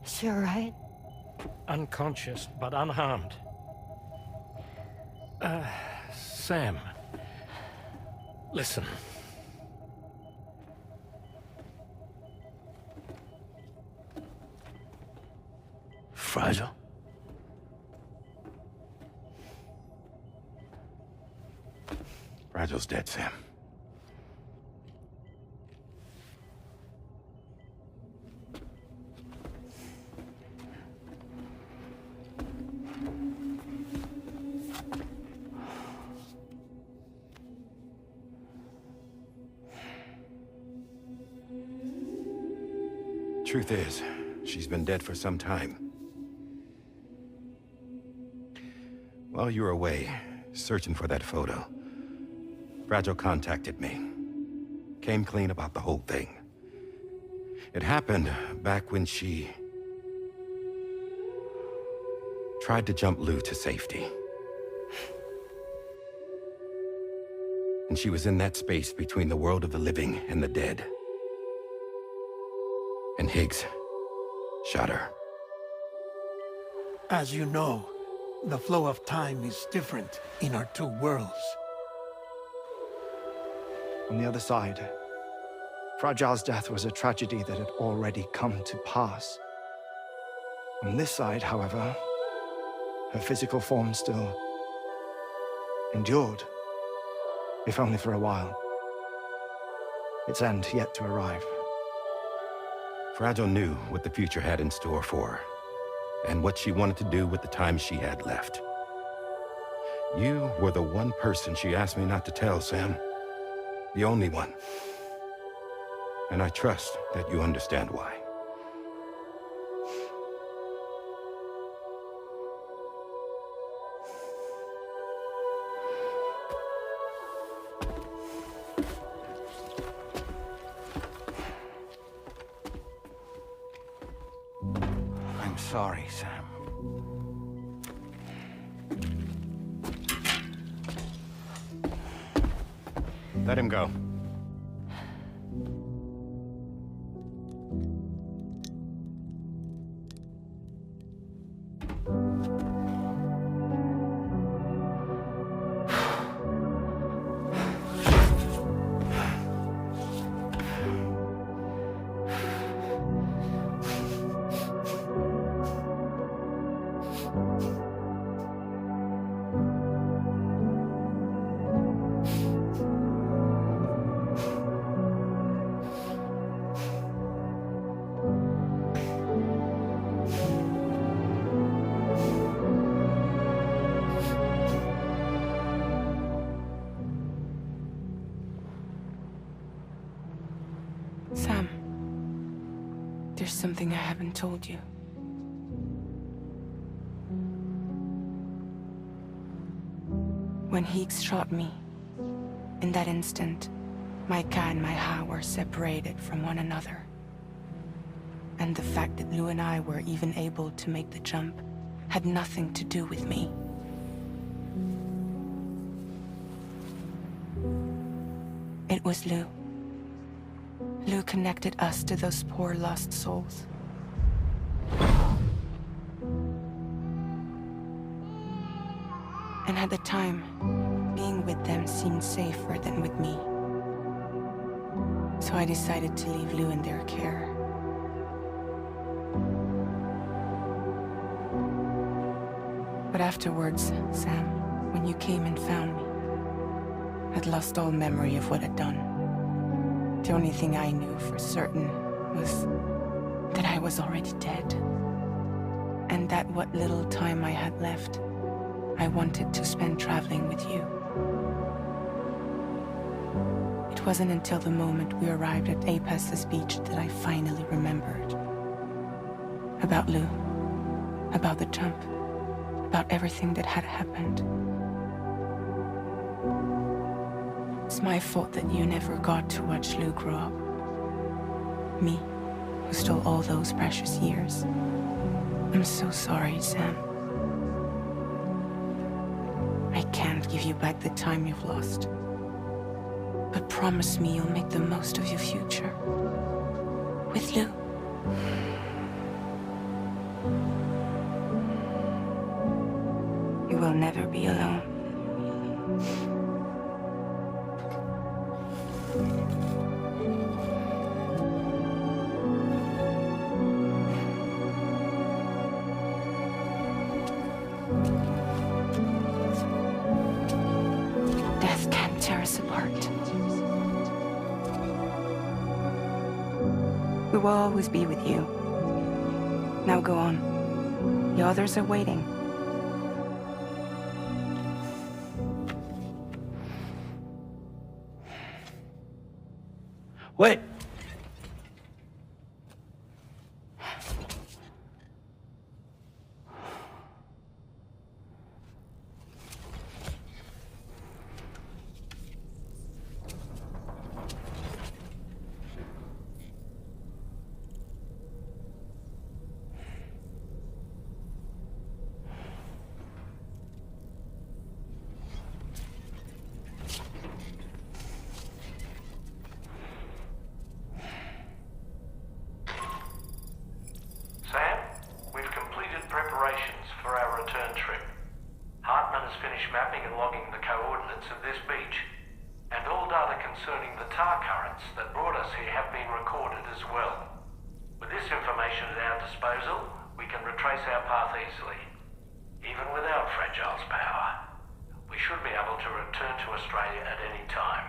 She all right? Unconscious, but unharmed. Sam. Listen. Fragile? Fragile's dead, Sam. Truth is, she's been dead for some time. While you were away, searching for that photo, Fragile contacted me. Came clean about the whole thing. It happened back when she tried to jump Lou to safety. And she was in that space between the world of the living and the dead. And Higgs shot her. As you know, the flow of time is different in our two worlds. On the other side, Fragile's death was a tragedy that had already come to pass. On this side, however, her physical form still endured, if only for a while. Its end yet to arrive. Fragile knew what the future had in store for her, and what she wanted to do with the time she had left. You were the one person she asked me not to tell, Sam. The only one. And I trust that you understand why. I'm sorry, Sam. Let him go. Sam, there's something I haven't told you. When Higgs shot me, in that instant, my Ka and my Ha were separated from one another. And the fact that Lou and I were even able to make the jump had nothing to do with me. It was Lou. Lou connected us to those poor lost souls. And at the time, being with them seemed safer than with me. So I decided to leave Lou in their care. But afterwards, Sam, when you came and found me, I'd lost all memory of what I'd done. The only thing I knew for certain was that I was already dead. And that what little time I had left, I wanted to spend traveling with you. It wasn't until the moment we arrived at Apas's beach that I finally remembered. About Lou, about the jump, about everything that had happened. It's my fault that you never got to watch Lou grow up. Me, who stole all those precious years. I'm so sorry, Sam. I can't give you back the time you've lost. But promise me you'll make the most of your future. With Lou. You will never be alone. Death can't tear us apart. We will always be with you. Now go on. The others are waiting. Wait! trace our path easily. Even without Fragile's power, we should be able to return to Australia at any time.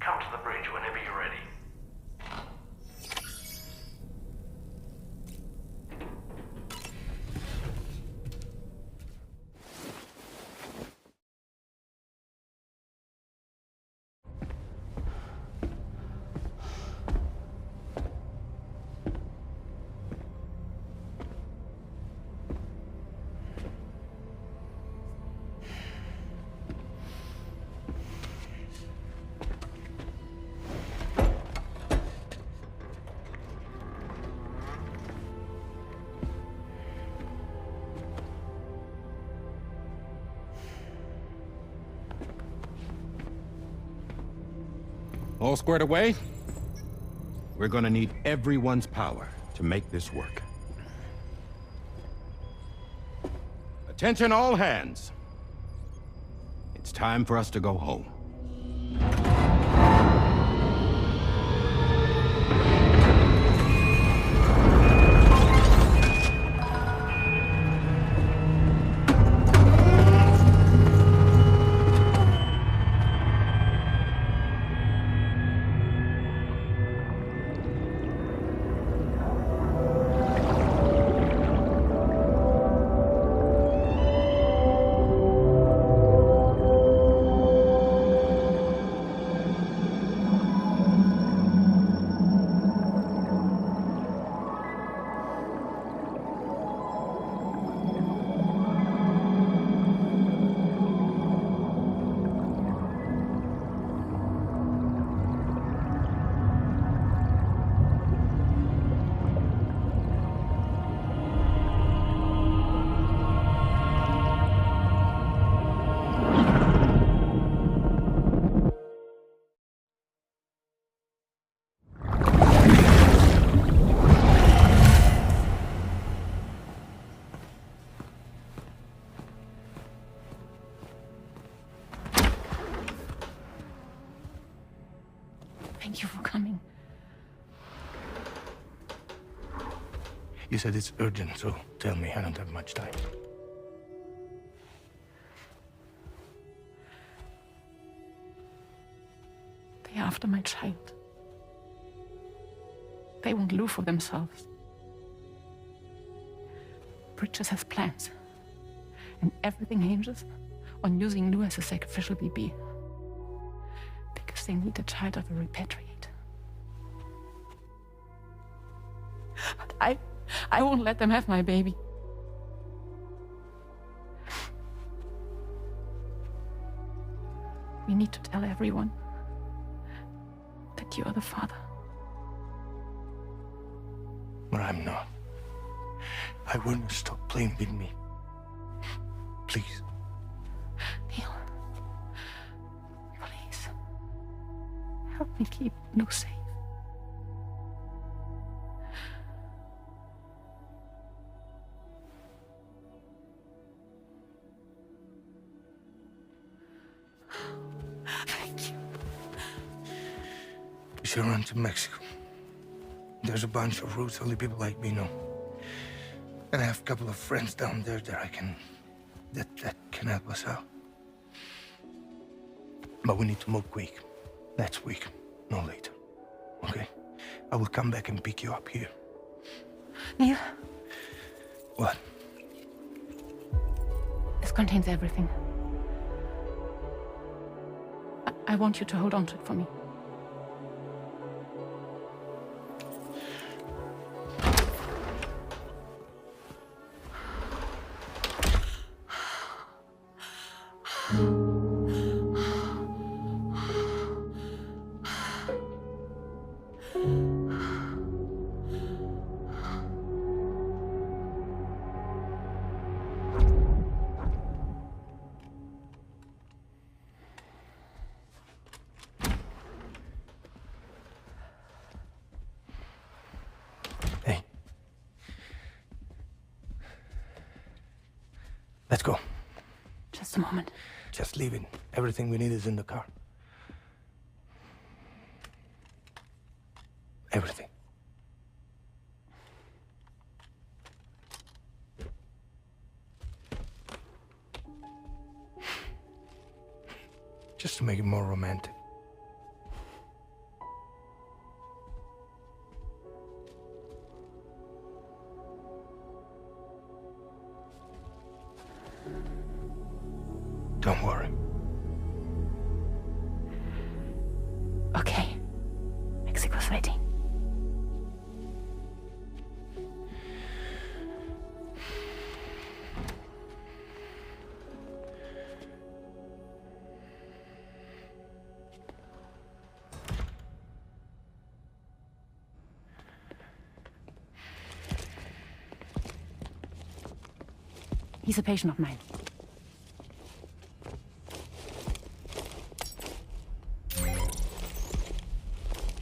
Come to the bridge whenever you're ready. All squared away? We're gonna need everyone's power to make this work. Attention all hands. It's time for us to go home. Thank you for coming. You said it's urgent, so tell me. I don't have much time. They're after my child. They want Lou for themselves. Bridges has plans. And everything hinges on using Lou as a sacrificial BB. Because they need the child of a repatriate. But I won't let them have my baby. We need to tell everyone that you are the father. But I'm not. I want you to stop playing with me. Please. Neil. Please. Help me keep Lou safe. Thank you. We should run to Mexico. There's a bunch of routes only people like me know. And I have a couple of friends down there that that can help us out. But we need to move quick. Next week, no later. Okay? I will come back and pick you up here. Neil. What? This contains everything. I want you to hold on to it for me. Let's go. Just a moment. Just leaving. Everything we need is in the car. Everything. Just to make it more romantic. Don't worry. Okay. Mexico's ready. He's a patient of mine.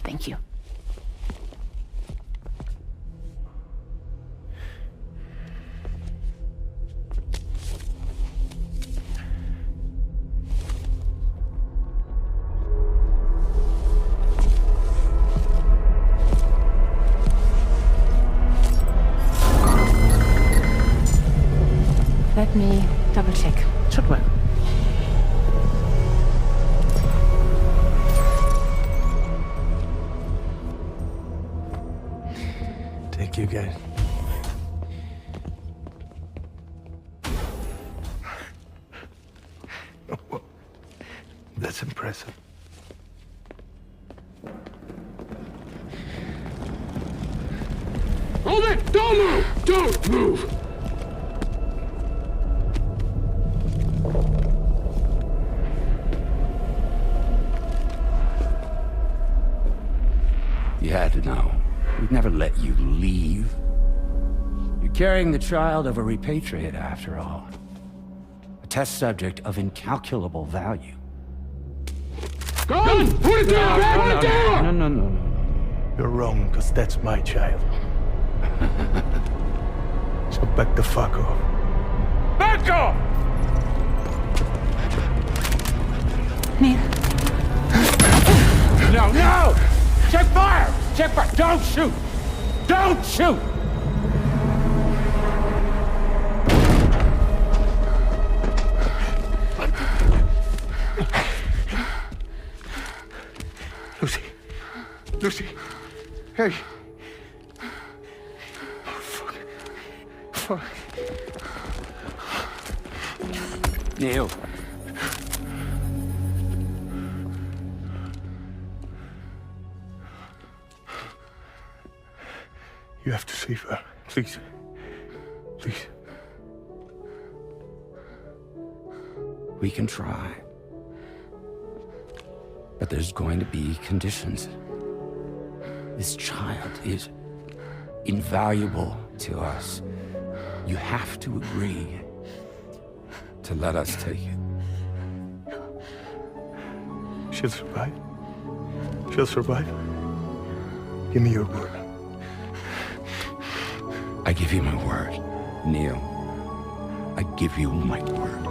Thank you. Let me double check. Should work. Thank you, guys. That's impressive. Hold it! Don't move! Don't move! You had to know. We'd never let you leave. You're carrying the child of a repatriate, after all. A test subject of incalculable value. Gun! Put it down! Put it down! No. You're wrong, because that's my child. So back the fuck off. Back off! Neil. No! Check fire! Check fire! Don't shoot! Don't shoot! Lucy. Hey. Oh, fuck. Neil. You have to save her. Please. Please. We can try. But there's going to be conditions. This child is invaluable to us. You have to agree to let us take it. She'll survive. She'll survive. Give me your word. I give you my word, Neil. I give you my word.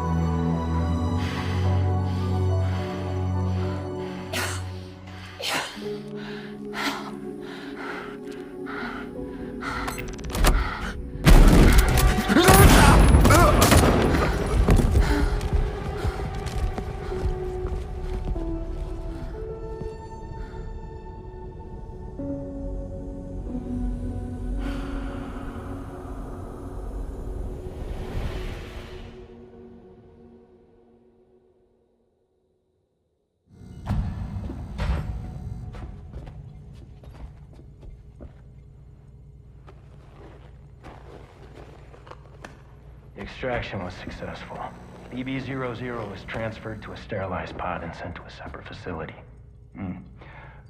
The extraction was successful. BB-00 was transferred to a sterilized pod and sent to a separate facility.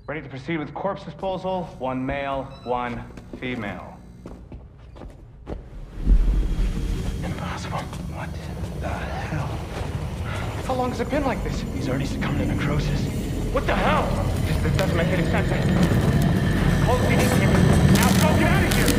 Ready to proceed with corpse disposal. 1 male, 1 female. Impossible. What the hell? How long has it been like this? He's already succumbed to necrosis. What the hell? This doesn't make any sense. Call the PD team. Now go, get out of here!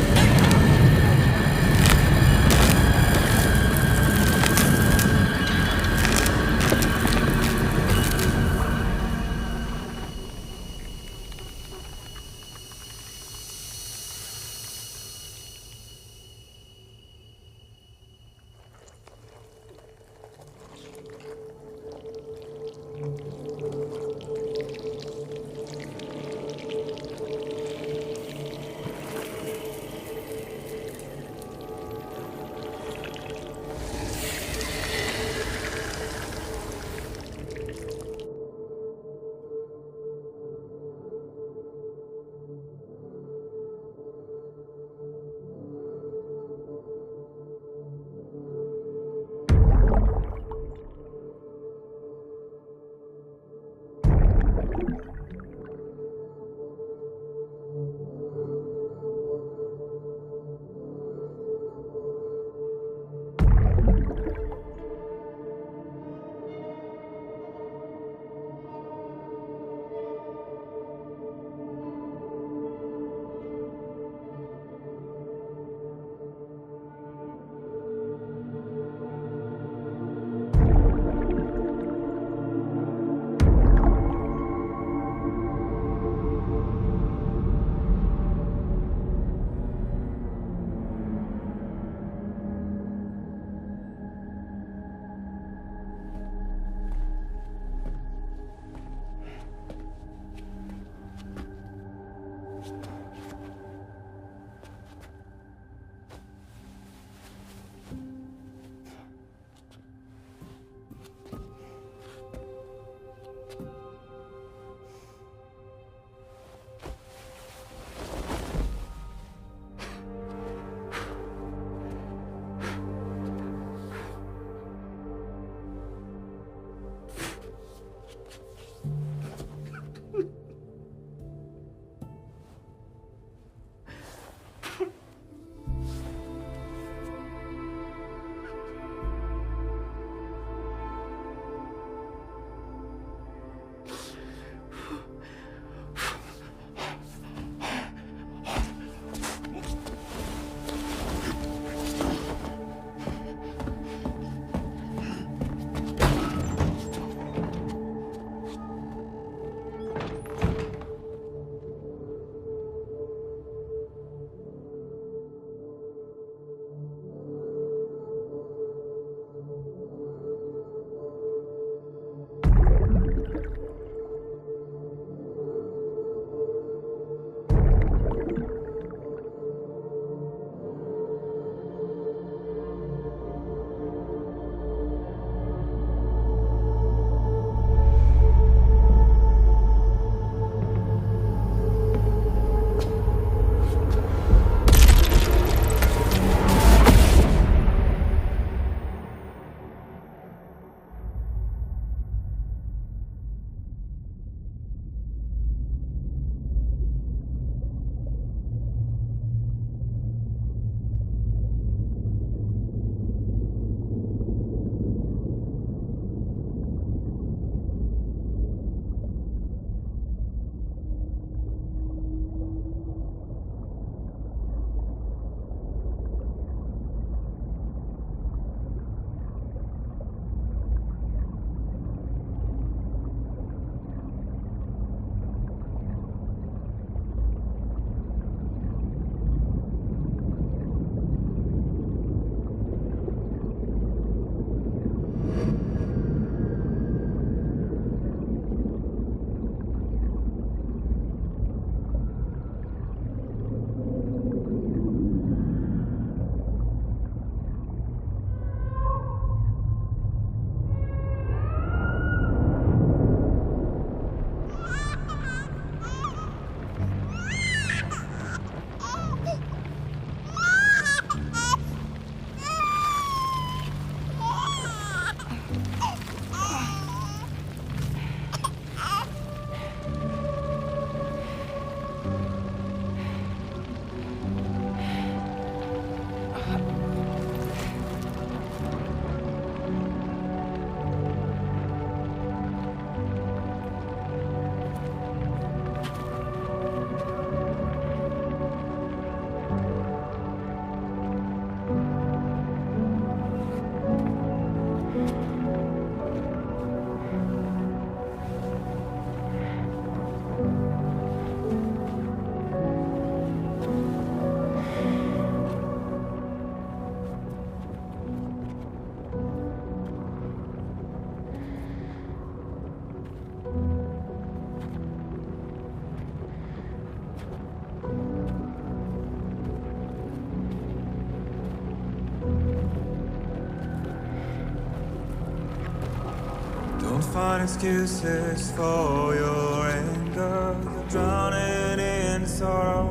find excuses for your anger. You're drowning in sorrow,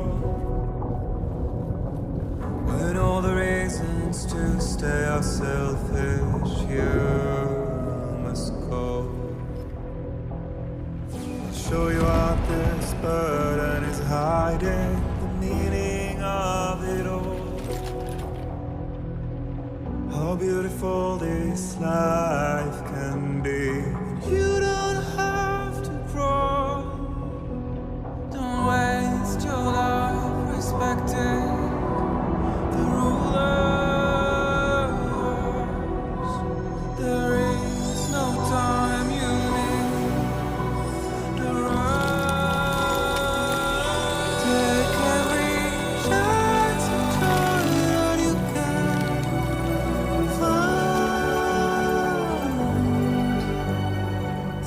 with all the reasons to stay are selfish. You must go. I'll show you out this burden is hiding the meaning of it all. How beautiful this life can be. You don't have to grow. Don't waste your life respecting the rulers. There is no time you need to run. Take every chance and try that you can find.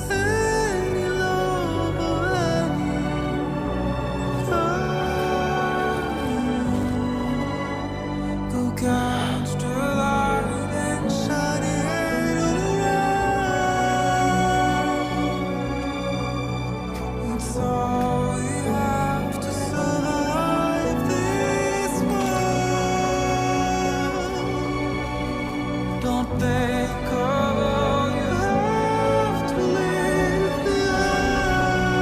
Any love or any kind. Go catch the light and shine it all around. It's all we have to survive this world. Don't think of all you have to leave behind.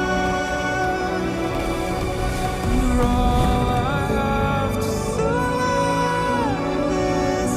You're all I have to survive this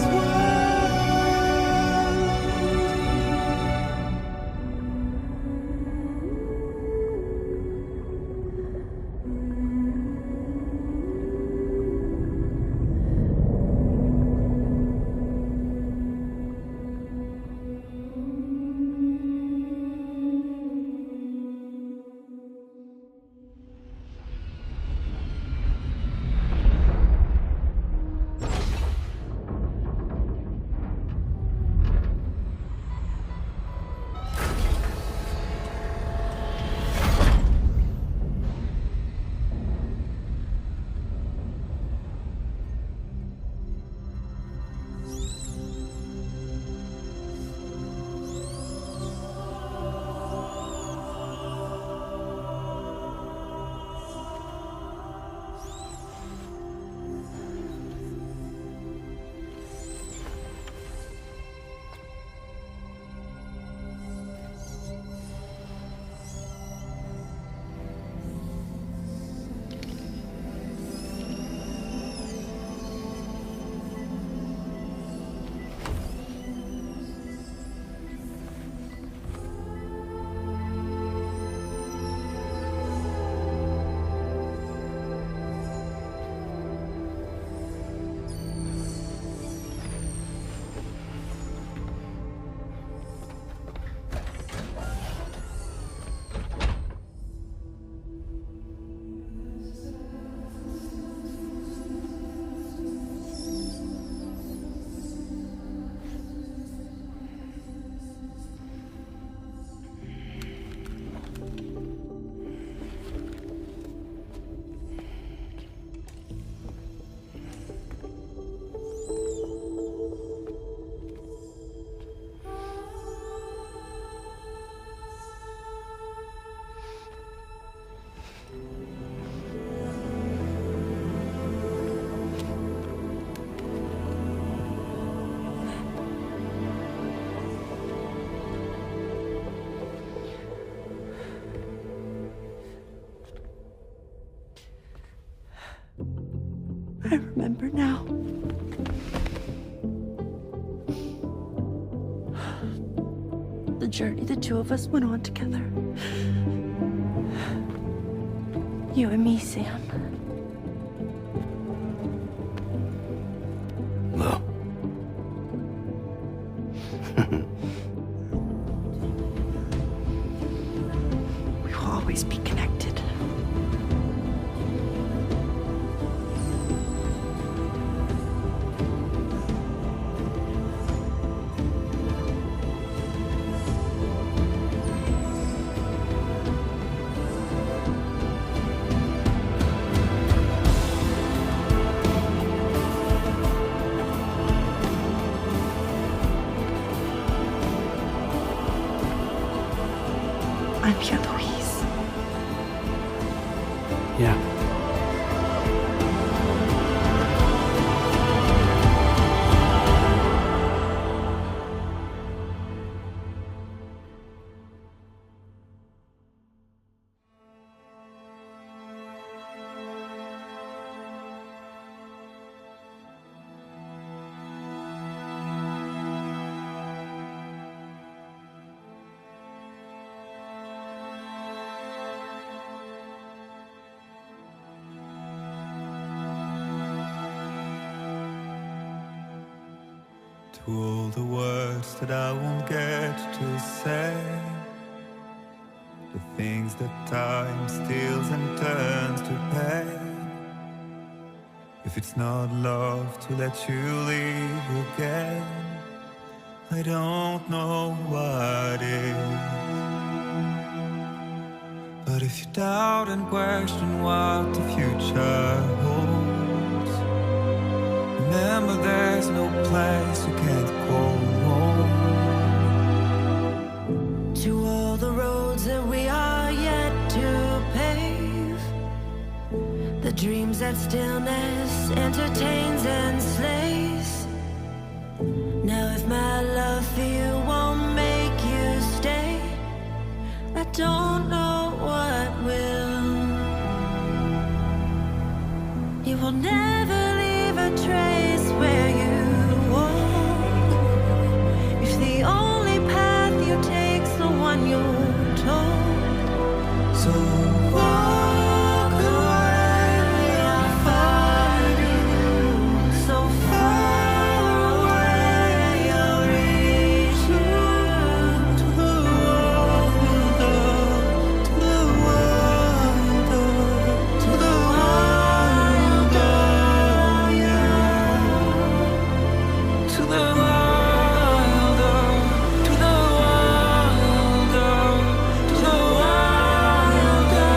I remember now. The journey the two of us went on together. You and me, Sam. No. We will always be connected. bien, Louise. Yeah. To all the words that I won't get to say, the things that time steals and turns to pain. If it's not love to let you leave again, I don't know what is. But if you doubt and question what the future holds, remember there's no place you can't call home. To all the roads that we are yet to pave, the dreams that stillness entertains and slays. Now if my love for you won't make you stay, I don't know what will. You will never leave a trace where you walk, if the only path you take's the one you're told. So walk away, I'll find you. So far away, I'll reach you. To the world, to the world, to the wild, yeah. To the wild, to the wild, to the wild, yeah.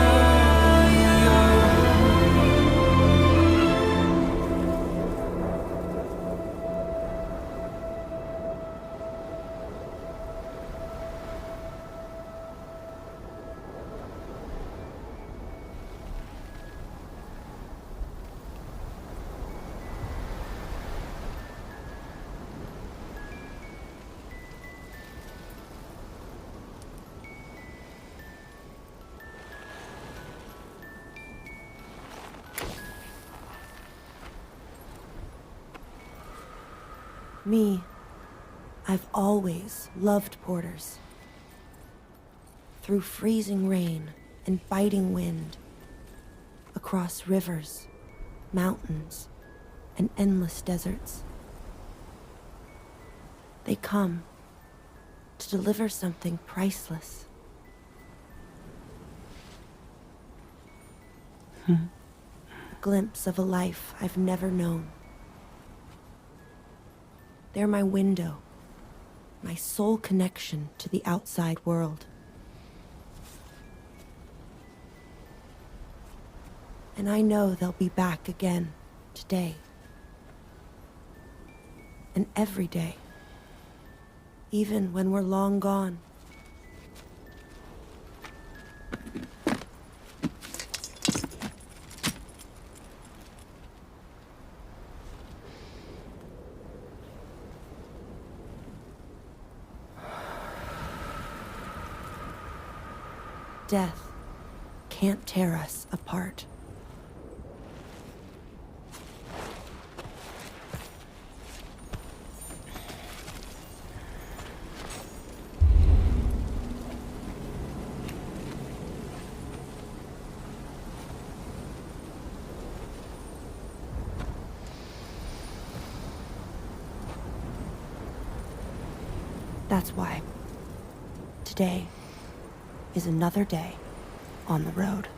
Me, I've always loved porters. Through freezing rain and biting wind, across rivers, mountains, and endless deserts. They come to deliver something priceless. A glimpse of a life I've never known. They're my window, my sole connection to the outside world. And I know they'll be back again today. And every day, even when we're long gone. Death can't tear us apart. That's why today is another day on the road.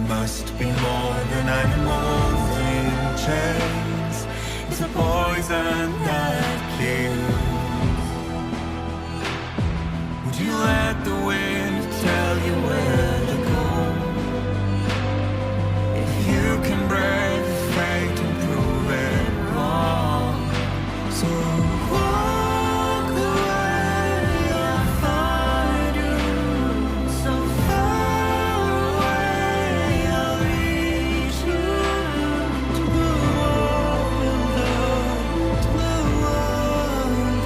Must be animals in chains. It's a poison that kills. Would you let the wind tell you where to go? If you can break fate and prove it wrong, so walk away, I'll find you. So far away, I'll reach you. To the world, to the world.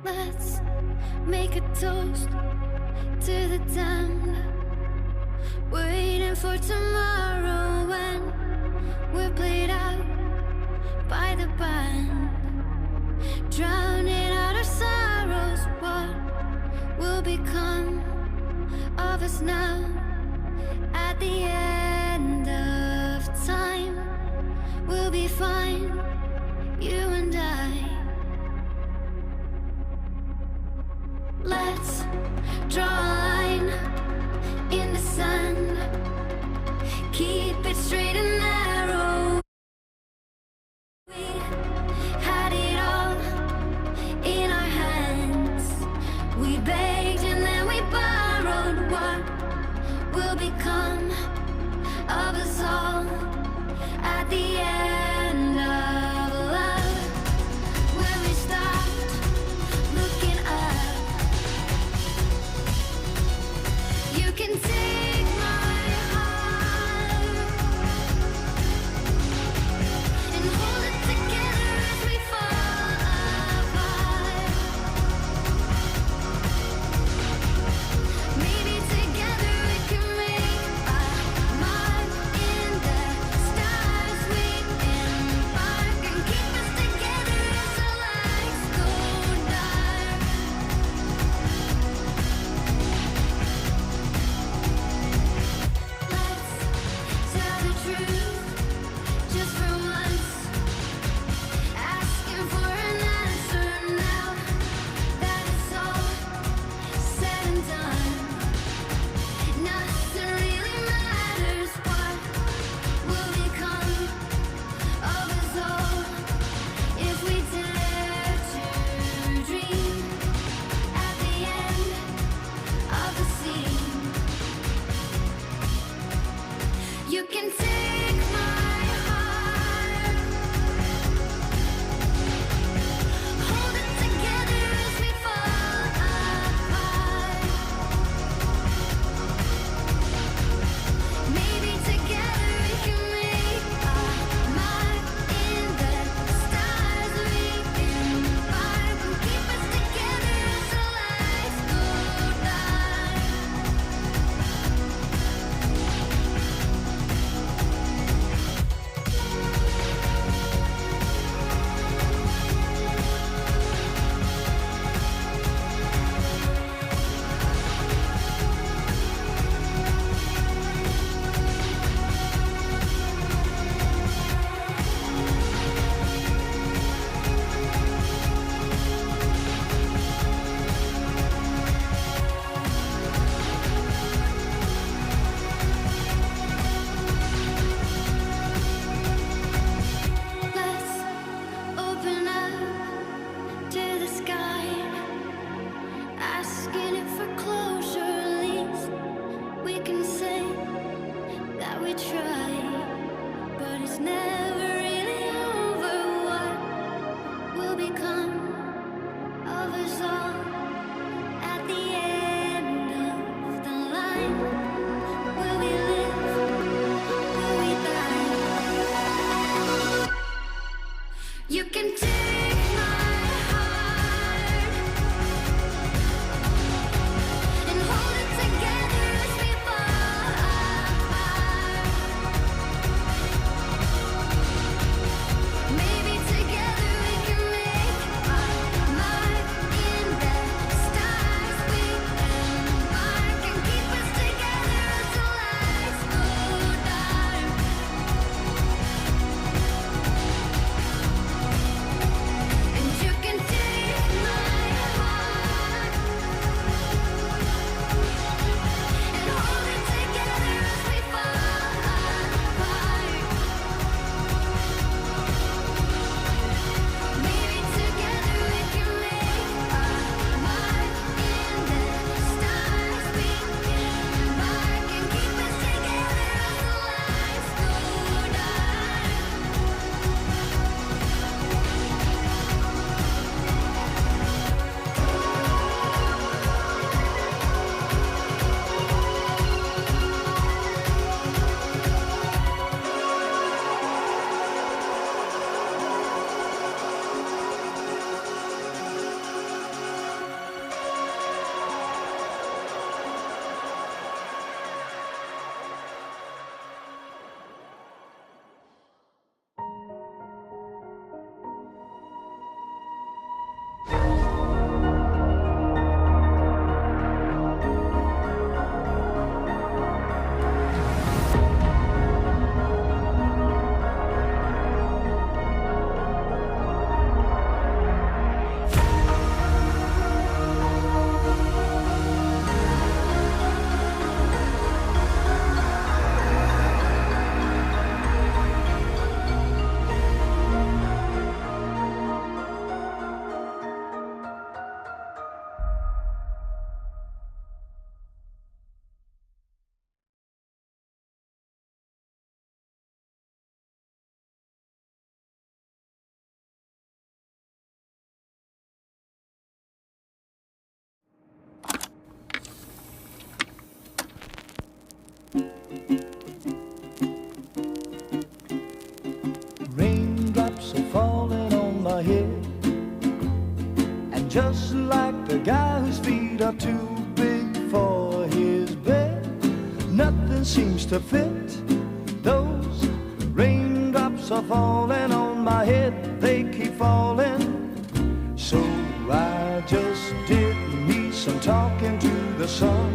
Let's make a toast to the damned. Waiting for tomorrow when we're played out by the band. Drowning out our sorrows, what will become of us now? At the end of time, we'll be fine, you and I. Let's draw a line in the sand. Keep it straight and narrow. We had it all in our hands. We begged and then we borrowed. What will become of us all at the end of love? When we stopped looking up. You can take my heart and hold it together as we fall apart. Maybe together we can make a mark in the stars we embark and keep us together as our lights go dark. Tell the truth, just for once. Asking for an answer now that it's all said and done. Nothing really matters. What will become of us all if we dare to dream at the end of the scene? You can take my heart, hold it together as we fall apart. Maybe together we can make a mark in the stars we embark and keep us together as the lights go dark. Let's open up to the sky, asking it for closure. At least we can say that we tried, but it's never really over. What will become of us all at the end of the line? Will we live? Will we die? You can take my heart, my head. And just like the guy whose feet are too big for his bed, nothing seems to fit. Those raindrops are falling on my head, they keep falling. So I just did me some talking to the sun.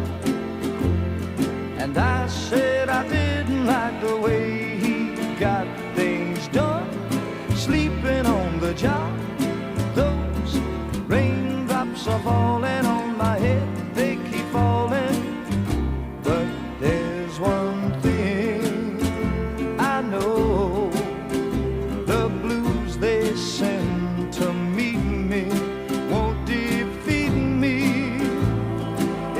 And I said I didn't like the way he got things done, sleeping on the job. Those raindrops are falling on my head, they keep falling. But there's one thing I know, the blues they send to meet me won't defeat me.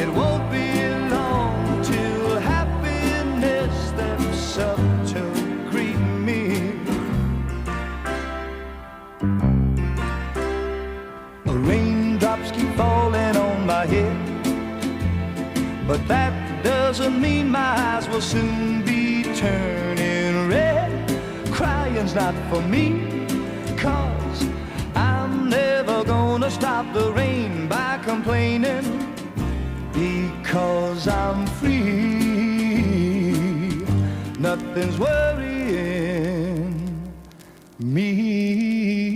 It won't be long till happiness steps up to greet me. Raindrops keep falling on my head, but that doesn't mean my eyes will soon be turning red. Crying's not for me, 'cause I'm never gonna stop the rain by complaining, because I'm free. Nothing's worrying me.